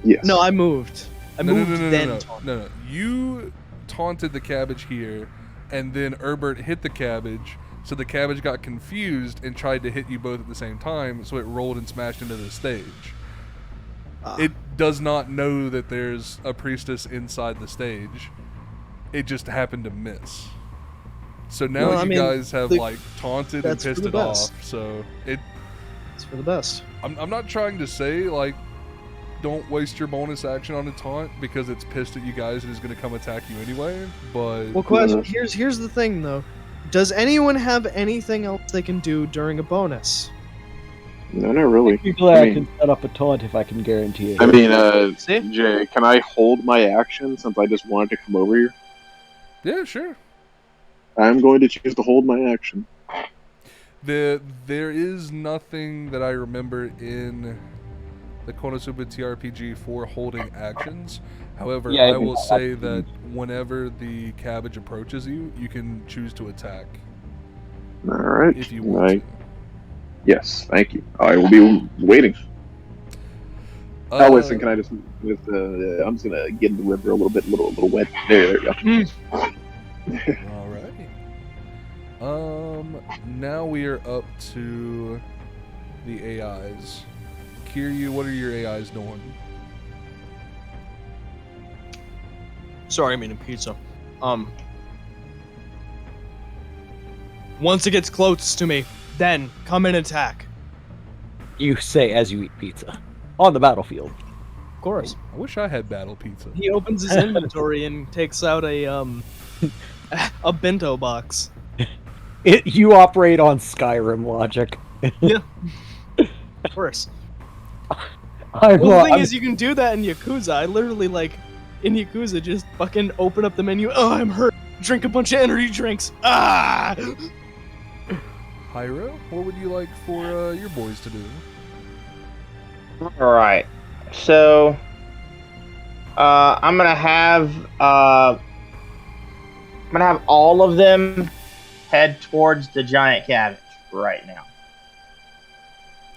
Yes. No, I moved. No. You taunted the cabbage here, and then Herbert hit the cabbage, so the cabbage got confused and tried to hit you both at the same time, so it rolled and smashed into the stage. It does not know that there's a priestess inside the stage. It just happened to miss. So now guys have taunted and pissed it off. So it's for the best. I'm not trying to say don't waste your bonus action on a taunt because it's pissed at you guys and is going to come attack you anyway. But question. Here's the thing though. Does anyone have anything else they can do during a bonus? No, not really. I can set up a taunt if I can guarantee it. I mean, Jay, can I hold my action since I just wanted to come over here? Yeah, sure. I'm going to choose to hold my action. There is nothing that I remember in the Konosuba TRPG for holding actions. However, I will say that whenever the cabbage approaches you, you can choose to attack. All right. If you want to. Yes, thank you. I will be waiting. Listen, can I just I'm just gonna get in the river a little wet. There you go. Alright. Now we are up to the AIs. Kiryu, what are your AIs doing? Sorry, I mean a pizza. Once it gets close to me, then come and attack. You say as you eat pizza. On the battlefield. Of course. I wish I had battle pizza. He opens his inventory and takes out a bento box. You operate on Skyrim logic. Yeah. Of course. The thing is, you can do that in Yakuza. I literally, in Yakuza, just fucking open up the menu. Oh, I'm hurt. Drink a bunch of energy drinks. Ah! Hyro, what would you like for your boys to do? Alright. So, I'm gonna have all of them head towards the giant cabbage right now.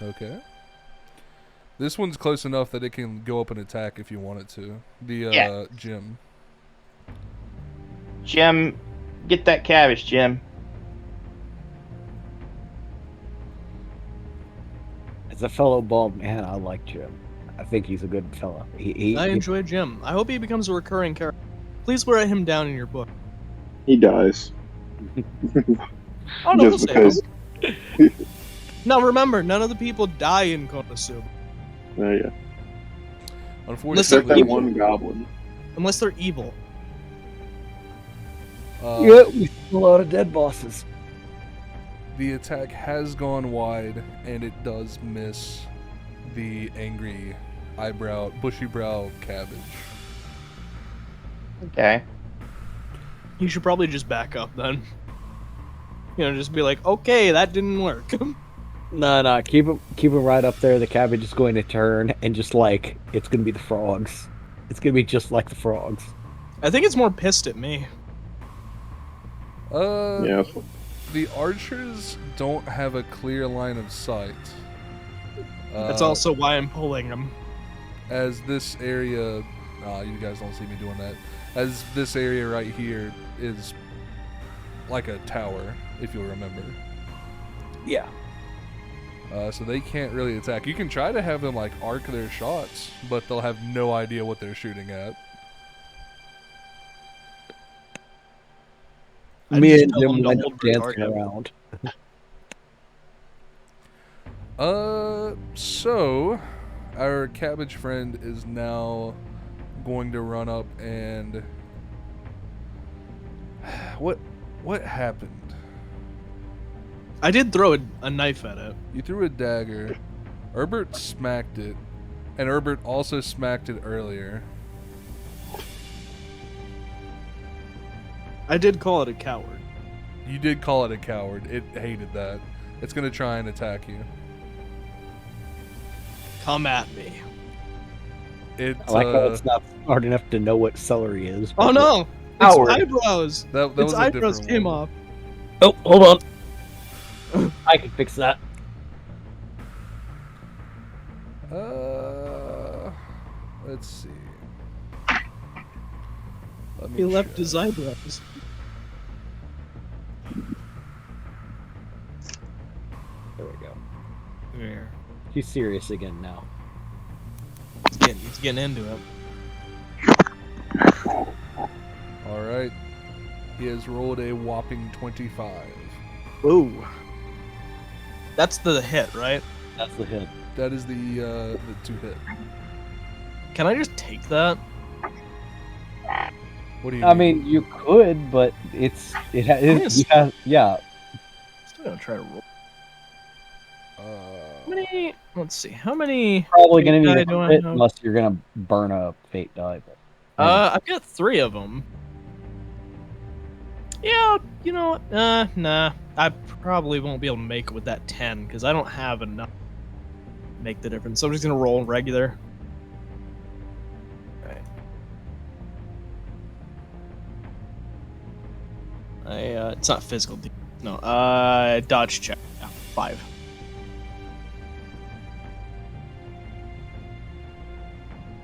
Okay. This one's close enough that it can go up and attack if you want it to. The Jim. Jim, get that cabbage, Jim. As a fellow bald man, I like Jim. I think he's a good fella. I enjoy Jim. I hope he becomes a recurring character. Please write him down in your book. He dies. Oh no, Just we'll because. save him. Now remember, none of the people die in Konosuba. Oh yeah. Unfortunately, Except that one goblin. Unless they're evil. Yeah, we see a lot of dead bosses. The attack has gone wide, and it does miss the angry bushy brow cabbage. Okay. You should probably just back up then. You know, just be like, okay, that didn't work. No, keep it right up there. The cabbage is going to turn, and just like it's going to be the frogs. It's going to be just like the frogs. I think it's more pissed at me. Yeah. The archers don't have a clear line of sight. That's also why I'm pulling them. As this area, you guys don't see me doing that. As this area right here is like a tower, if you'll remember. Yeah. So they can't really attack. You can try to have them like arc their shots, but they'll have no idea what they're shooting at. Me and Jim went up dancing around. So our cabbage friend is now going to run up and what happened? I did throw a knife at it. You threw a dagger. Herbert smacked it, and Herbert also smacked it earlier. I did call it a coward. You did call it a coward. It hated that. It's gonna try and attack you. Come at me. I like how it's not smart enough to know what celery is. Oh no! It's eyebrows! That Its was eyebrows a came different off. Oh, hold on. I can fix that. Let's see. He left his eyebrows. There we go. There. He's serious again now. He's getting into it. Alright. He has rolled a whopping 25. Ooh. That's the hit, right? That's the hit. That is the 2-hit. Can I just take that? What do you I mean? mean, you could, but yeah. Still gonna try to roll. How many? Let's see. How many? Probably gonna need do a I crit have? unless you're gonna burn a fate die. But, I've got 3 of them. Yeah, you know what? Nah. I probably won't be able to make it with that 10 because I don't have enough to make the difference. So I'm just gonna roll regular. It's not physical. No. Dodge check. Yeah, 5.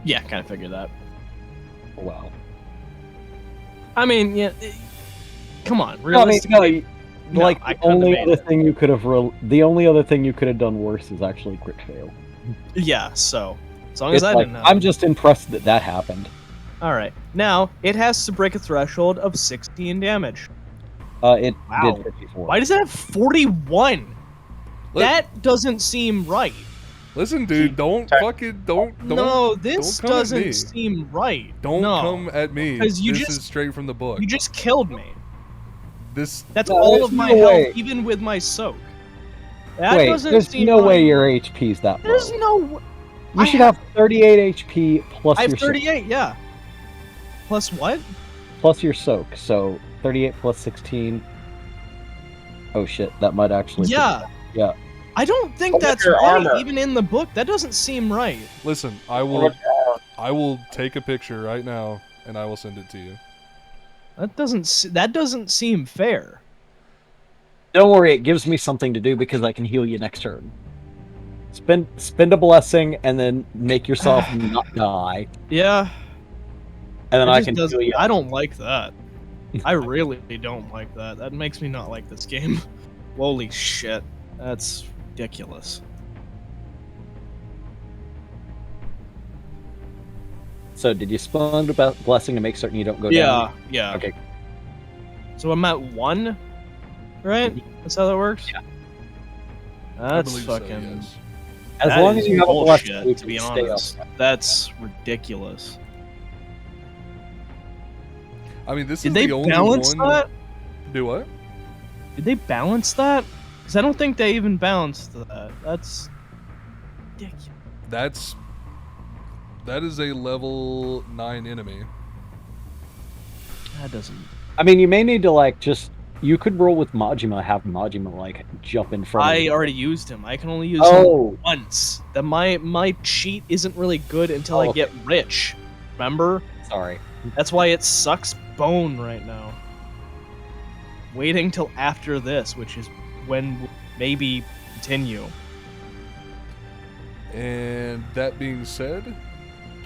Yeah, kind of figured that. wow. I mean, yeah. Come on, No, I mean, realistically. no, like I the couldn't only have other made thing you could have the only other thing you could have done worse is actually crit fail. Yeah. So as long as I Like, didn't know. I'm just impressed that happened. All right. Now it has to break a threshold of 16 damage. It Wow. did 54. Why does it have 41? That doesn't seem right. Listen, dude, don't. No, this don't come at me. doesn't seem right. Don't no. come at me. Because you this just is straight from the book. You just killed me. This. That's No, all there's of my no health, way. even with my soak. That Wait, doesn't there's seem no right. way your HP's that low. There's no. You should have 38 HP plus I have your 38. Yeah. Plus what? plus your soak. So 38 plus 16. Oh shit, that might actually. Yeah. Yeah. I don't think Look at that's your right. armor. Even in the book, that doesn't seem right. Listen, I will take a picture right now and I will send it to you. That doesn't seem fair. Don't worry, it gives me something to do because I can heal you next turn. Spend a blessing and then make yourself not die. Yeah. And then I can heal you. I don't like that. I really don't like that. That makes me not like this game. Holy shit. That's ridiculous. So, did you spend a blessing to make certain you don't go down? Yeah. Okay. So I'm at 1, right? That's how that works? Yeah. That's fucking... So, yes. As long as you have a blessing, you to can be stay honest. up. That's ridiculous. I mean, this Did is they the only balance one... that? Do what? Did they balance that? Because I don't think they even balanced that. That's ridiculous. That is a level 9 enemy. That doesn't... I mean, you may need to, like, just... You could roll with Majima, have Majima, like, jump in front of you. I already used him. I can only use him once. My cheat isn't really good until I get rich. Remember? Sorry. That's why it sucks bone right now. Waiting till after this, which is when we'll maybe continue. And that being said,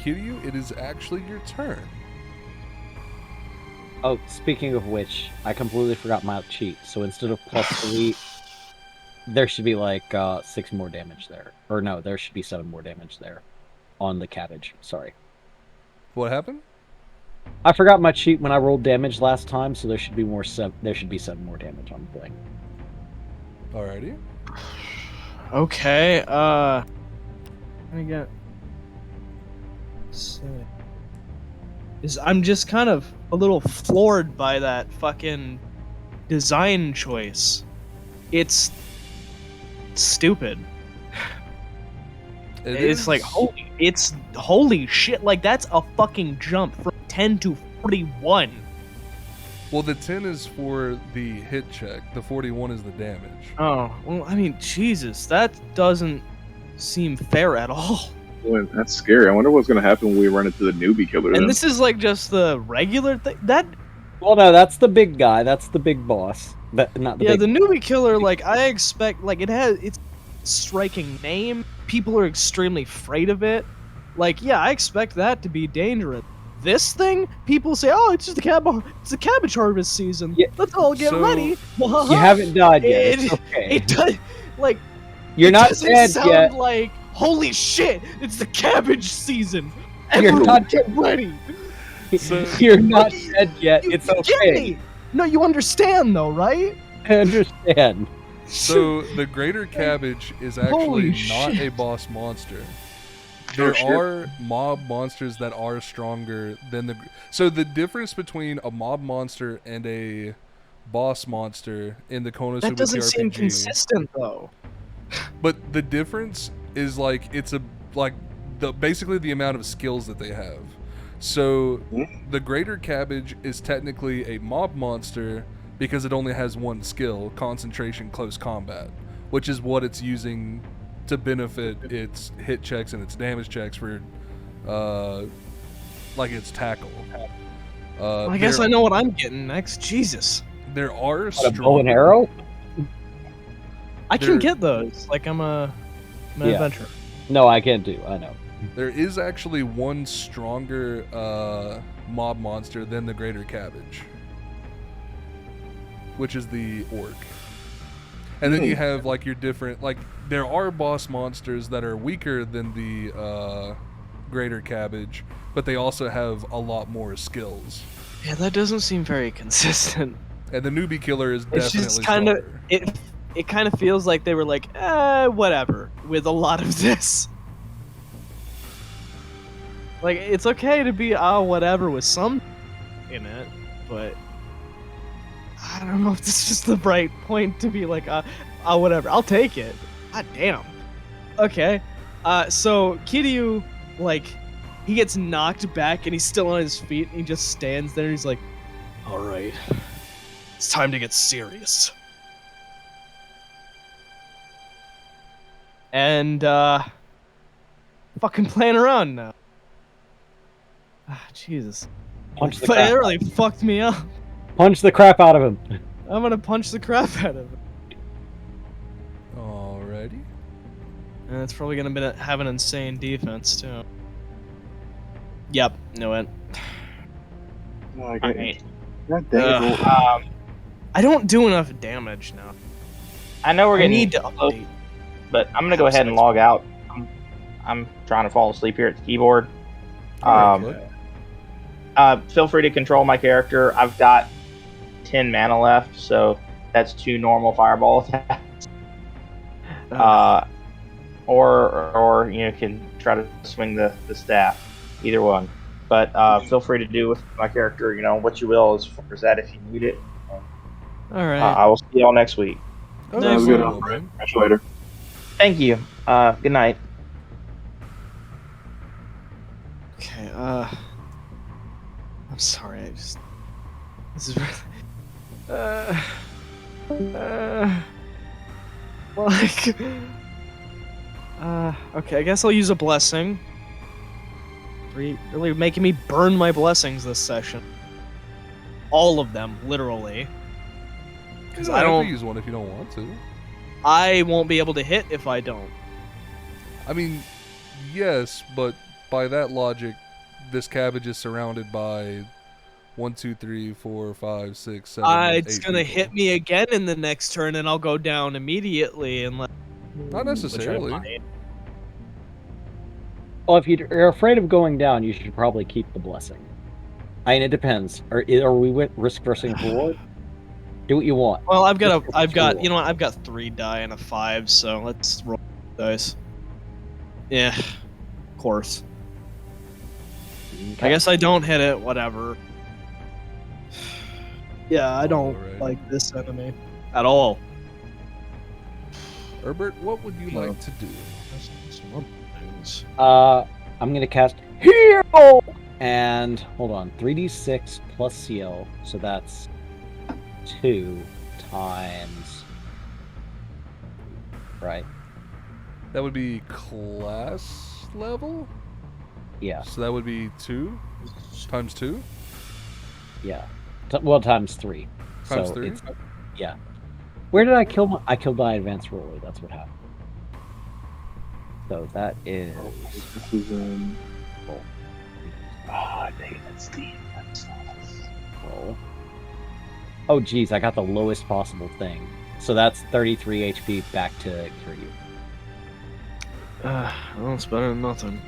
Kiryu, it is actually your turn. Oh, speaking of which, I completely forgot my cheat. So instead of +3, there should be like 6 more damage there. Or no, there should be 7 more damage there on the cabbage. Sorry. What happened? I forgot my cheat when I rolled damage last time, so there should be there should be 7 more damage on the thing. Alrighty. Okay, let me get... I'm just kind of a little floored by that fucking design choice. It's stupid. It's like holy shit, like that's a fucking jump from 10 to 41. Well, the 10 is for the hit check, the 41 is the damage. Oh, well, I mean, Jesus, that doesn't seem fair at all. Boy, that's scary. I wonder what's going to happen when we run into the newbie killer. And this is like just the regular thing. Well, no, that's the big guy. That's the big boss. Not the the newbie killer. Like I expect, like it's striking name. People are extremely afraid of it. Like, yeah, I expect that to be dangerous. This thing, people say, oh, it's just the cabbage harvest season. Yeah. Let's all get ready. You haven't died yet. It's okay. It does, like, you're not dead yet. Like, holy shit, it's the cabbage season. You're not get ready. You're not dead yet. It's okay. No, you understand though, right? I understand. So the greater cabbage is actually not a boss monster. There are mob monsters that are stronger than the... So the difference between a mob monster and a boss monster in the Konosuba that doesn't TRPG, seem consistent though. But the difference is like basically the amount of skills that they have. So the greater cabbage is technically a mob monster because it only has one skill, concentration close combat, which is what it's using to benefit its hit checks and its damage checks for like its tackle. I guess I know what I'm getting next. Jesus. There are a bow and arrow? I can get those. Like I'm an adventurer. No, I can't do. I know. There is actually one stronger mob monster than the greater cabbage, which is the orc. And then you have like your different, like there are boss monsters that are weaker than the greater cabbage, but they also have a lot more skills. Yeah, that doesn't seem very consistent. And the newbie killer is definitely it's just kind of it kind of feels like they were like, whatever with a lot of this. Like it's okay to be whatever with some in it, but I don't know if this is the right point to be like, whatever. I'll take it. God damn. Okay. So Kiryu, like, he gets knocked back and he's still on his feet and he just stands there and he's like, all right, it's time to get serious. And, fucking playing around now. Jesus. It really fucked me up. Punch the crap out of him. I'm gonna punch the crap out of him. Alrighty. And it's probably gonna have an insane defense too. Yep, knew it. God dang it. I don't do enough damage now. I know we're getting need to close, update. but I'm gonna go ahead and log out. I'm trying to fall asleep here at the keyboard. Feel free to control my character. I've got 10 mana left, so that's 2 normal fireball attacks. Or you can try to swing the staff. Either one. But feel free to do with my character, what you will as far as that if you need it. All right. I will see y'all next week. Sounds good. Catch you later. Thank you. Good night. Okay. I'm sorry. This is really. Okay. I guess I'll use a blessing. Really making me burn my blessings this session. All of them, literally. Because I don't use one if you don't want to. I won't be able to hit if I don't. I mean, yes, but by that logic, this cabbage is surrounded by 1, 2, 3, 4, 5, 6, 7, 8 it's gonna people. hit me again in the next turn, and I'll go down immediately. Not necessarily. Well, if you're afraid of going down, you should probably keep the blessing. I mean, it depends. Are we risk versus reward? Do what you want. Well, I've got 3 die and a 5, so let's roll dice. Yeah, of course. Okay. I guess I don't hit it. Whatever. Yeah, I don't like this enemy at all. Herbert, what would you like to do? I'm gonna cast Heal! And, hold on, 3d6 plus CL, so that's 2 times... Right? That would be class level? Yeah. So that would be 2 times 2? Yeah. Well, times 3. Times so 3? Yeah. Where did I kill I killed my advanced roller, that's what happened. So that is... This is dang it, that's the... Roll. Oh, geez, I got the lowest possible thing. So that's 33 HP back to Kiryu. Well, it's better than nothing.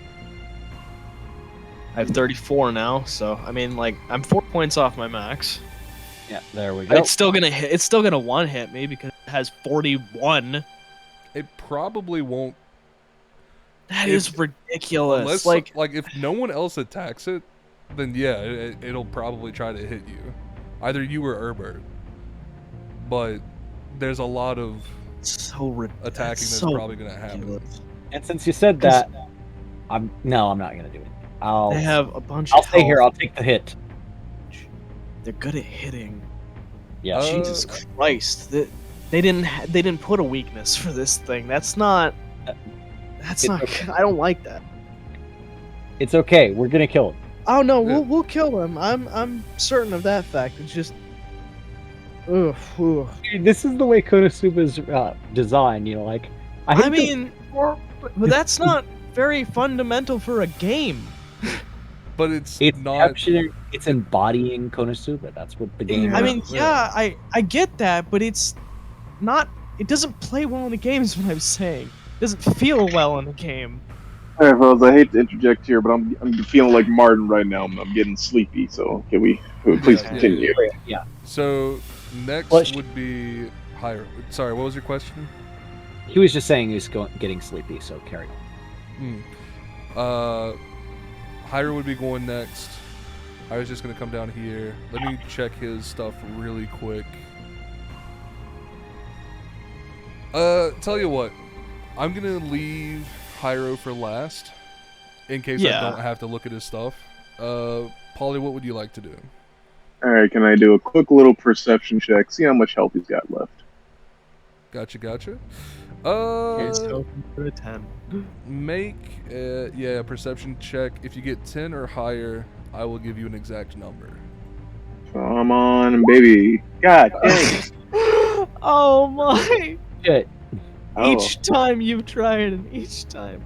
I have 34 now, so I mean, I'm 4 points off my max. Yeah, there we go. It's still gonna hit. It's still gonna one hit me because it has 41. It probably won't. That is ridiculous. Unless, if no one else attacks it, then yeah, it'll probably try to hit you. Either you or Herbert. But there's a lot of attacking that's probably going to happen. And since you said that, I'm not going to do it. They have a bunch I'll of stay here. I'll take the hit. They're good at hitting. Yeah. Jesus Christ. They didn't put a weakness for this thing. That's not okay. I don't like that. It's okay. We're going to kill him. Oh no, we'll kill him. I'm certain of that fact. It's just ugh. This is the way Konosuba's designed, but that's not very fundamental for a game. But it's not. It's embodying Konosuba. That's what the game is. I mean, I get that, but it's not. It doesn't play well in the game. Is what I'm saying. It doesn't feel well in the game. All right, fellas. I hate to interject here, but I'm feeling like Martin right now. I'm getting sleepy. So can we please continue? Yeah. So next would be Hiro. Sorry, what was your question? He was just saying he's getting sleepy. So carry on. Hiro would be going next. I was just gonna come down here. Let me check his stuff really quick. Tell you what, I'm gonna leave Hiro for last, in case I don't have to look at his stuff. Polly, what would you like to do? Alright, can I do a quick little perception check? See how much health he's got left. Gotcha. Here's hoping for a 10. Make a perception check. If you get 10 or higher, I will give you an exact number. Come on, baby. God dang. Oh my. Shit. Each time you try it, and each time.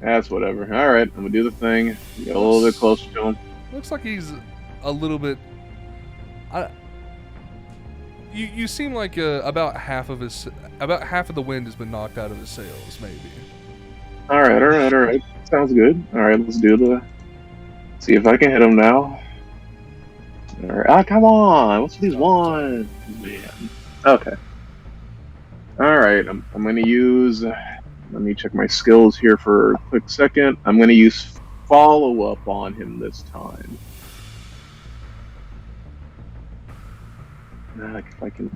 That's whatever. All right, I'm gonna do the thing. Get a little bit closer to him. Looks like he's a little bit. You seem like about half of the wind has been knocked out of his sails, maybe. All right. Sounds good. All right, let's do the. See if I can hit him now. All right. Come on! What's with these ones, man? Okay. All right. I'm gonna use. Let me check my skills here for a quick second. I'm gonna use follow up on him this time. If I can.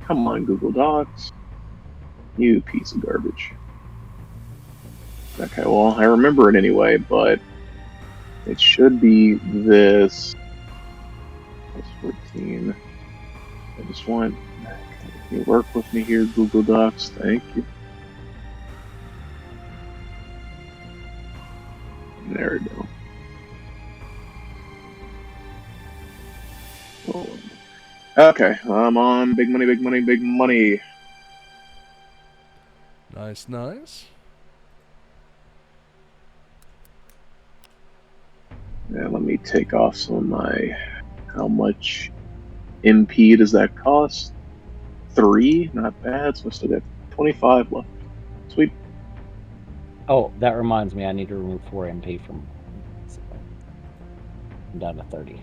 Come on, Google Docs. You piece of garbage. Okay, well, I remember it anyway, but it should be this. Plus 14. I just want. Can you work with me here, Google Docs? Thank you. There we go. Oh. Okay, I'm on big money. Nice. Yeah, let me take off some of my. How much MP does that cost? 3? Not bad, so I still got 25 left. Sweet. Oh, that reminds me, I need to remove 4 MP from. I'm down to 30.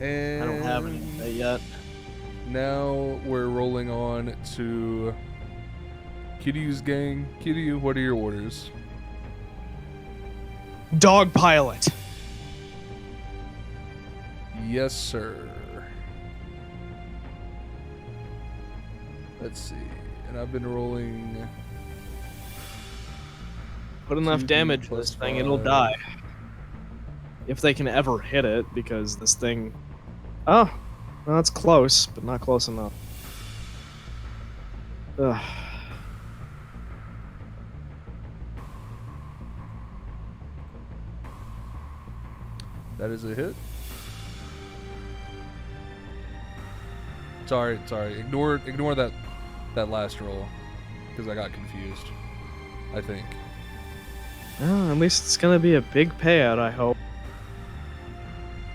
And I don't have anything yet. Now we're rolling on to Kiryu's gang. Kiryu, what are your orders? Dog pilot. Yes, sir. Let's see. And I've been rolling. Put enough damage to this thing, it'll die. If they can ever hit it, because this thing. Oh, well, that's close, but not close enough. Ugh. That is a hit. Sorry. Ignore that last roll, because I got confused. I think. Well, at least it's gonna be a big payout, I hope.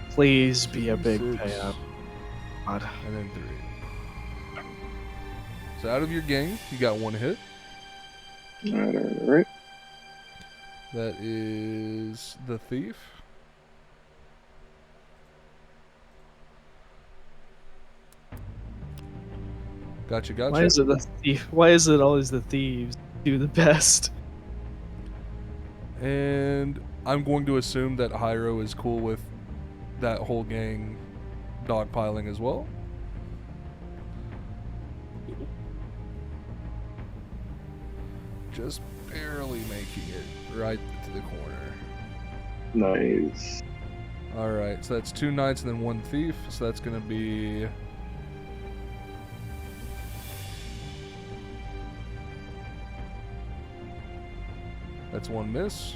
Please be a big 6, payout. God. And then 3. So out of your gang, you got 1 hit. All right. That is the thief. Gotcha. Why is it the thief? Why is it always the thieves do the best? And I'm going to assume that Hyro is cool with that whole gang dogpiling as well. Just barely making it right to the corner. Nice. Alright, so that's 2 knights and then 1 thief, so that's gonna be... That's 1 miss.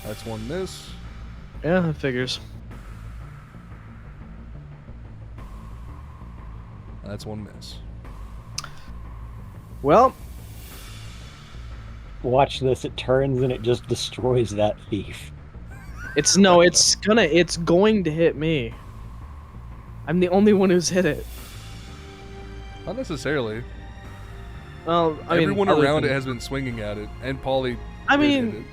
That's 1 miss. Yeah, that figures. That's 1 miss. Well, watch this. It turns and it just destroys that thief. it's going to hit me. I'm the only one who's hit it. Not necessarily. Well, everyone around it has been swinging at it, and Polly. I mean,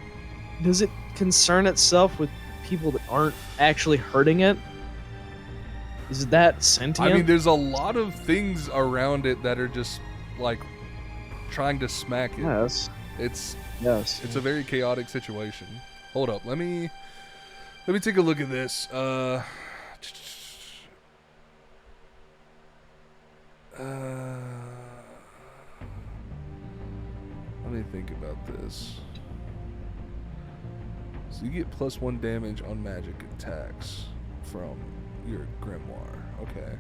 does it concern itself with people that aren't actually hurting it? Is that sentient? I mean, there's a lot of things around it that are just like trying to smack it. Yes. It's It's a very chaotic situation. Hold up, let me take a look at this. Let me think about this. So you get +1 damage on magic attacks from your grimoire. Okay.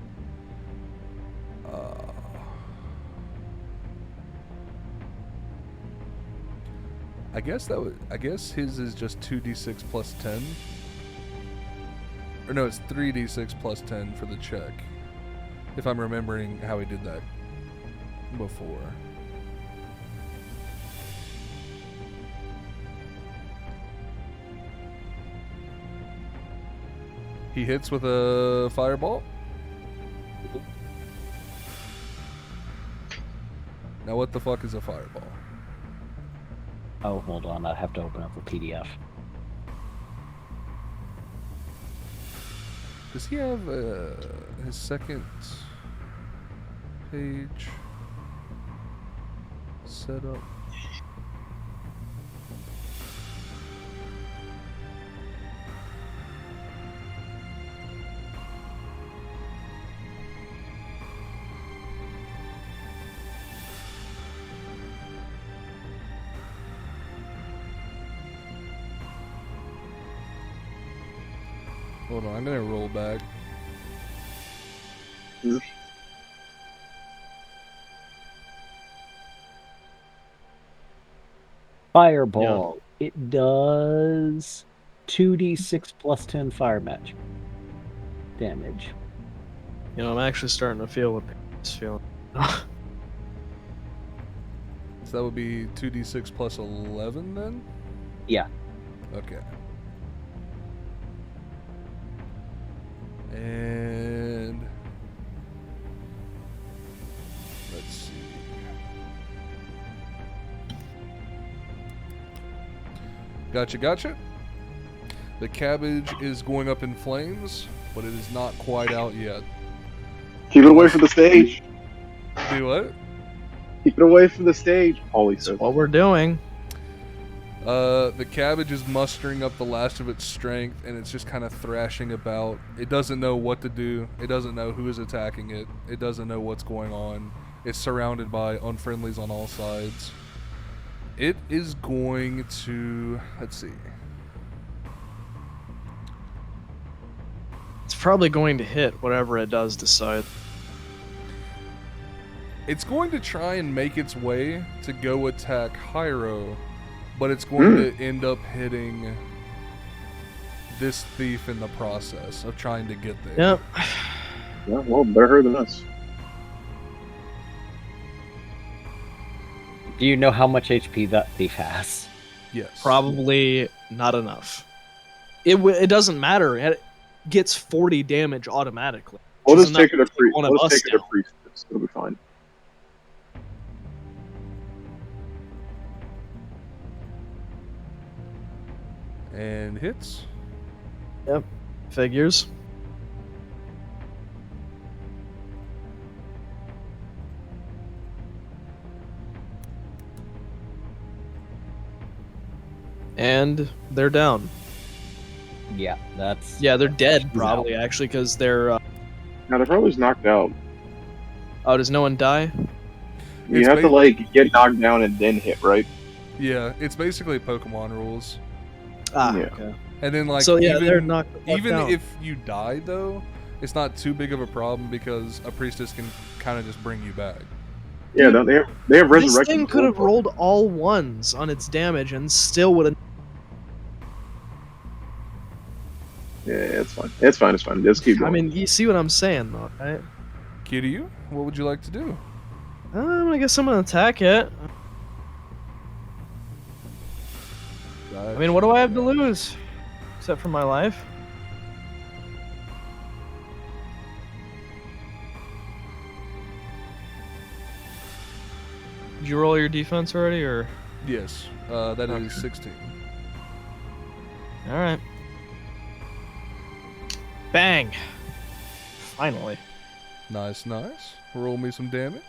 I guess his is just 2d6 +10. Or no, it's 3d6 plus 10 for the check. If I'm remembering how he did that before. He hits with a fireball. Now what the fuck is a fireball? Oh, hold on. I have to open up a PDF. Does he have his second page set up? Hold on, I'm gonna roll back. Fireball. Yeah. It does 2d6 plus 10 fire magic damage. You know, I'm actually starting to feel what he's feeling. So that would be 2d6 plus 11 then? Yeah. Okay. And let's see. Gotcha. The cabbage is going up in flames, but it is not quite out yet. Keep it away from the stage. Do what? Keep it away from the stage, Paulie says. That's what we're doing. The cabbage is mustering up the last of its strength, and it's just kind of thrashing about. It doesn't know what to do. It doesn't know who is attacking it. It doesn't know what's going on. It's surrounded by unfriendlies on all sides. It is going to... Let's see. It's probably going to hit whatever it does decide. It's going to try and make its way to go attack Hyro, but it's going to end up hitting this thief in the process of trying to get there. Yep. Yeah, well, better her than us. Do you know how much HP that thief has? Yes. Probably not enough. It doesn't matter. It gets 40 damage automatically. We'll just take it a priestess. It'll be fine. And hits. Yep. Figures. And they're down. Yeah, that's... Yeah, they're dead, probably, actually, because they're... Now, they're probably knocked out. Oh, does no one die? You have to, like, get knocked down and then hit, right? Yeah, it's basically Pokemon rules. Ah, yeah. Okay. And then, like, so, yeah, they're knocked even down. if you die, though, it's not too big of a problem because a priestess can kind of just bring you back. Yeah, they have resurrection. This thing could have rolled all ones on its damage and still would have... Yeah, it's fine. It's fine. Just keep going. I mean, you see what I'm saying, though, right? Kiryu, what would you like to do? I guess I'm gonna attack it. I mean, what do I have to lose? Except for my life. Did you roll your defense already, or? Yes, that is 16. Alright. Bang! Finally. Nice. Roll me some damage.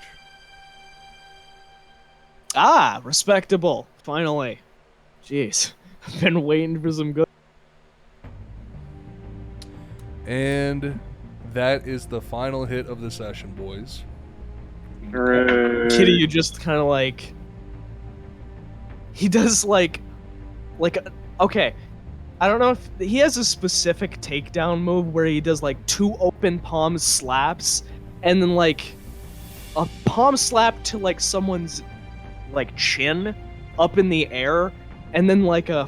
Ah! Respectable! Finally. Jeez. I've been waiting for some good... And that is the final hit of the session, boys. Kitty, you just kind of like... He does like... Okay. I don't know if... He has a specific takedown move where he does like 2 open palm slaps and then like a palm slap to like someone's like chin up in the air and then like a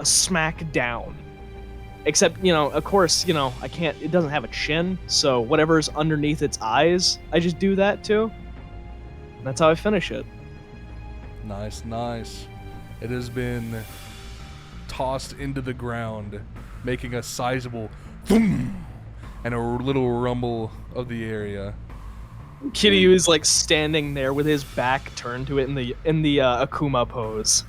smack down. Except, of course, I can't. It doesn't have a chin, so whatever's underneath its eyes, I just do that too. That's how I finish it. Nice, nice. It has been tossed into the ground, making a sizable thum and a little rumble of the area. Kiryu is like standing there with his back turned to it in the Akuma pose.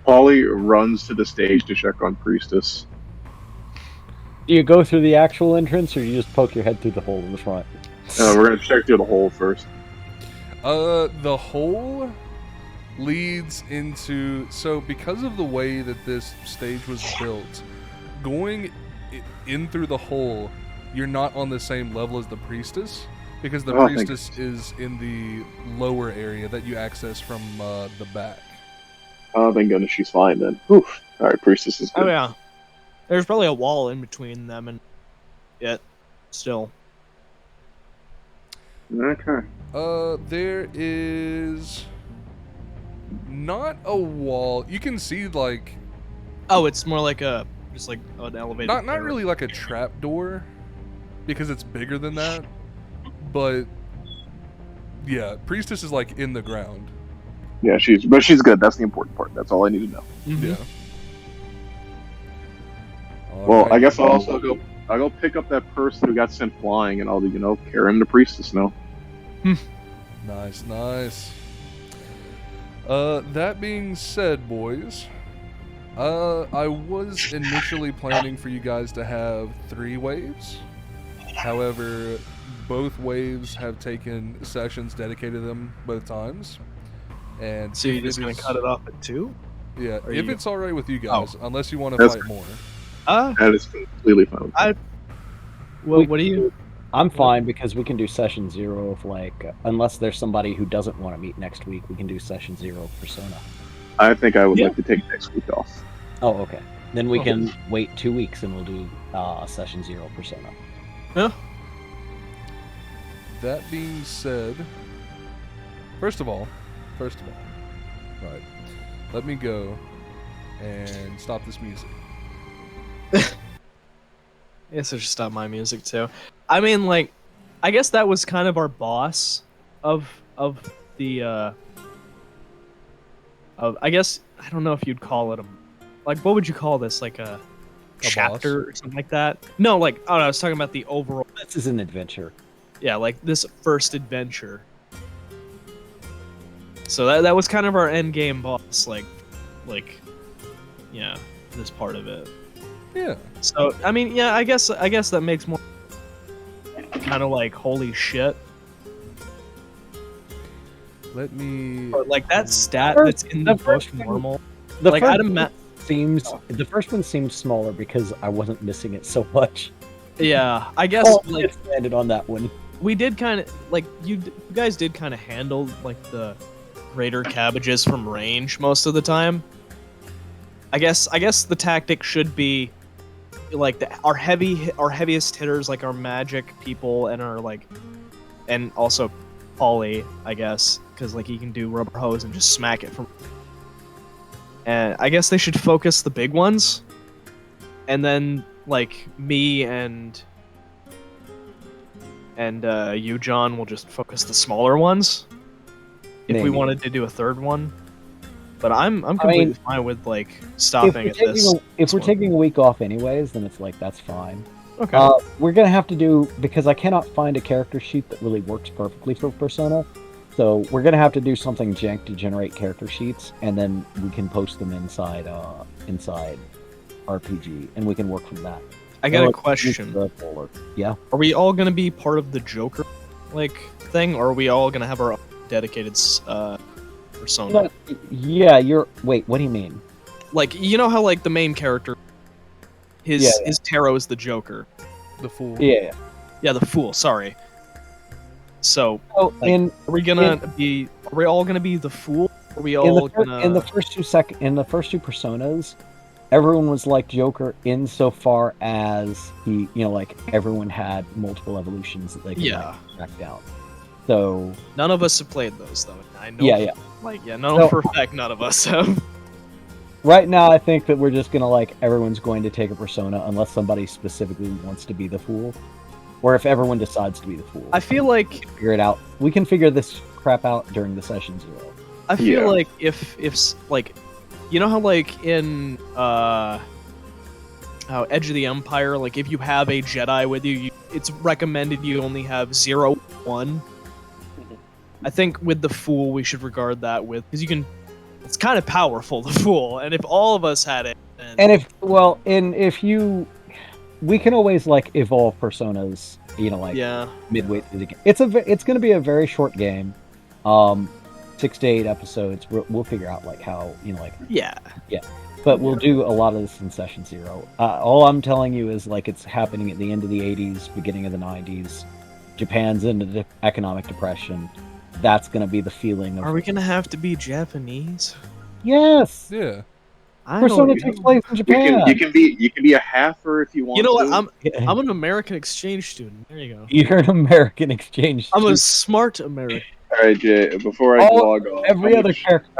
Polly runs to the stage to check on Priestess. Do you go through the actual entrance, or you just poke your head through the hole in the front? We're gonna check through the hole first. The hole leads into... So, because of the way that this stage was built, going in through the hole, you're not on the same level as the Priestess, because the Priestess is in the lower area that you access from the back. Oh, thank goodness she's fine then. Oof. Alright, Priestess is good. Oh, yeah. There's probably a wall in between them and yet still. Okay. There is not a wall. You can see, like... Oh, it's more like just like an elevator. Not really like a trap door, because it's bigger than that. But, yeah, Priestess is, like, in the ground. Yeah, she's good. That's the important part. That's all I need to know. Mm-hmm. Yeah. Well, right. I guess I'll also go pick up that person who got sent flying, and I'll, carry him to Priestess now. Nice, nice. That being said, boys, I was initially planning for you guys to have 3 waves. However, both waves have taken sessions dedicated to them both times. And so you're just going to cut it off at 2? Yeah, if it's alright with you guys, unless you want to fight more. That is completely fine. What do you... I'm fine, because we can do session 0 of, like, unless there's somebody who doesn't want to meet next week, we can do session 0 of Persona. I think I would like to take next week off. Oh, okay. Then we can wait 2 weeks and we'll do session 0 Persona. Yeah. That being said, first of all, right, let me go and stop this music. I guess I should stop my music too. I mean, like, I guess that was kind of our boss of the I guess, I don't know if you'd call it like, what would you call this? Like a chapter boss? or something like that? No, like, I was talking about the overall. This is an adventure. Yeah, like this first adventure. So that was kind of our end game boss, like, yeah, this part of it. Yeah. So I mean, yeah, I guess that makes more kind of like holy shit. Let me. Or like that stat that's in the book normal. The like the first one seemed smaller because I wasn't missing it so much. Yeah, I guess like landed on that one. We did kind of like you guys did kind of handle like the greater cabbages from range most of the time. I guess the tactic should be like our heaviest hitters, like our magic people and our and also Polly, I guess, because like he can do rubber hose and just smack it from. And I guess they should focus the big ones, and then like me and you, John, will just focus the smaller ones. If we wanted to do a third one, but I'm completely fine with like stopping at this. If we're taking a week off anyways, then it's like that's fine. Okay. We're gonna have to do, because I cannot find a character sheet that really works perfectly for Persona, so we're gonna have to do something jank to generate character sheets, and then we can post them inside RPG, and we can work from that. I got a question. Yeah. Are we all gonna be part of the Joker thing, or are we all gonna have our own dedicated persona? Yeah, wait, what do you mean? Like, you know how like the main character his tarot is the Joker. The Fool. Yeah. Yeah, the Fool, sorry. So are we all gonna be the Fool? Are we all in the first two personas, everyone was like Joker insofar as he, like everyone had multiple evolutions that they could track down. So none of us have played those though. I know. Yeah. Like, no, for a fact, none of us have. Right now, I think that we're just gonna everyone's going to take a persona unless somebody specifically wants to be the fool, or if everyone decides to be the fool. I feel like figure it out. We can figure this crap out during the session 0. I feel like if you know how in how Edge of the Empire, if you have a Jedi with you, it's recommended you only have 0, 1. I think with the Fool we should regard that with, because you can. It's kind of powerful, the Fool, and if all of us had it, then... we can always evolve personas, midway through the game. It's going to be a very short game, 6 to 8 episodes. We'll figure out how yeah. But we'll do a lot of this in session 0. All I'm telling you is it's happening at the end of the 80s, beginning of the 90s. Japan's in economic depression. That's going to be the feeling of... Are we going to have to be Japanese? Yes. Yeah. Persona takes place in Japan. You can be a halfer if you want. You know to. what? I'm an American exchange student. There you go. You're an American exchange student. I'm a smart American. All right, Jay. Before I log off, how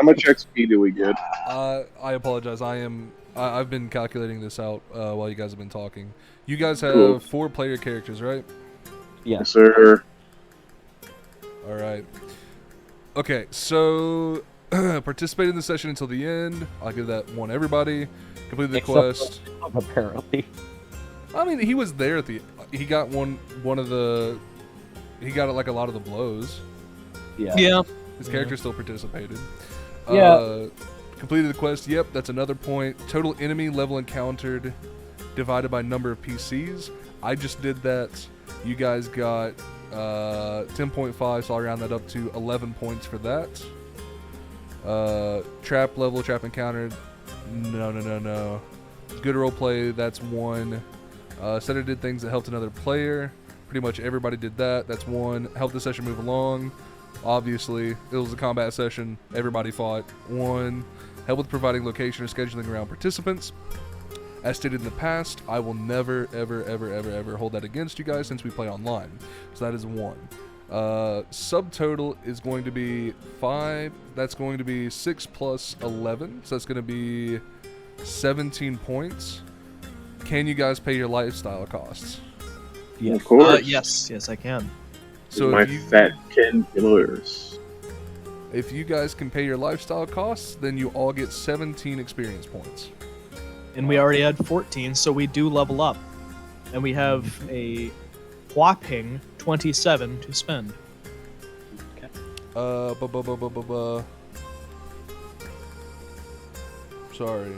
much XP do we get? I apologize. I've been calculating this out while you guys have been talking. You guys have 4 player characters, right? Yes, sir. All right. Okay, so participate in the session until the end. I'll give that one everybody. Complete the quest. Apparently. I mean, he was there at the. He got one of the. He got a lot of the blows. Yeah. His character still participated. Yeah. Completed the quest. Yep, that's another point. Total enemy level encountered divided by number of PCs. I just did that. You guys got 10.5, so I'll round that up to 11 points for that. Trap encountered. No. Good roleplay, that's 1. Setter did things that helped another player. Pretty much everybody did that. That's 1. Helped the session move along. Obviously, it was a combat session. Everybody fought. 1. Help with providing location or scheduling around participants. As stated in the past, I will never, ever hold that against you guys since we play online. So that is 1. Subtotal is going to be 5. That's going to be 6 plus 11. So that's going to be 17 points. Can you guys pay your lifestyle costs? Yes. Of course. Yes, I can. So my fat $10. If you guys can pay your lifestyle costs, then you all get 17 experience points. And we already had 14, so we do level up. And we have a whopping 27 to spend. Okay. Sorry.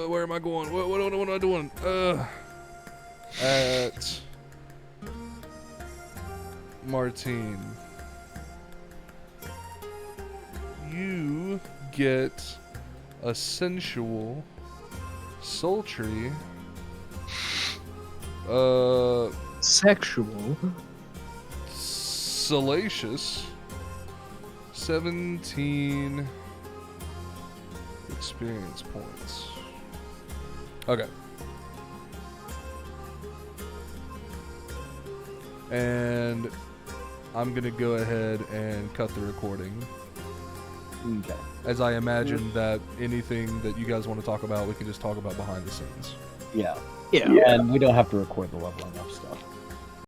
Where am I going? What am I doing? At Martine, you get a sensual, sultry, sexual, salacious 17 experience points. Okay. And I'm going to go ahead and cut the recording. Okay. As I imagine that anything that you guys want to talk about, we can just talk about behind the scenes. Yeah. Yeah. And we don't have to record the leveling up stuff.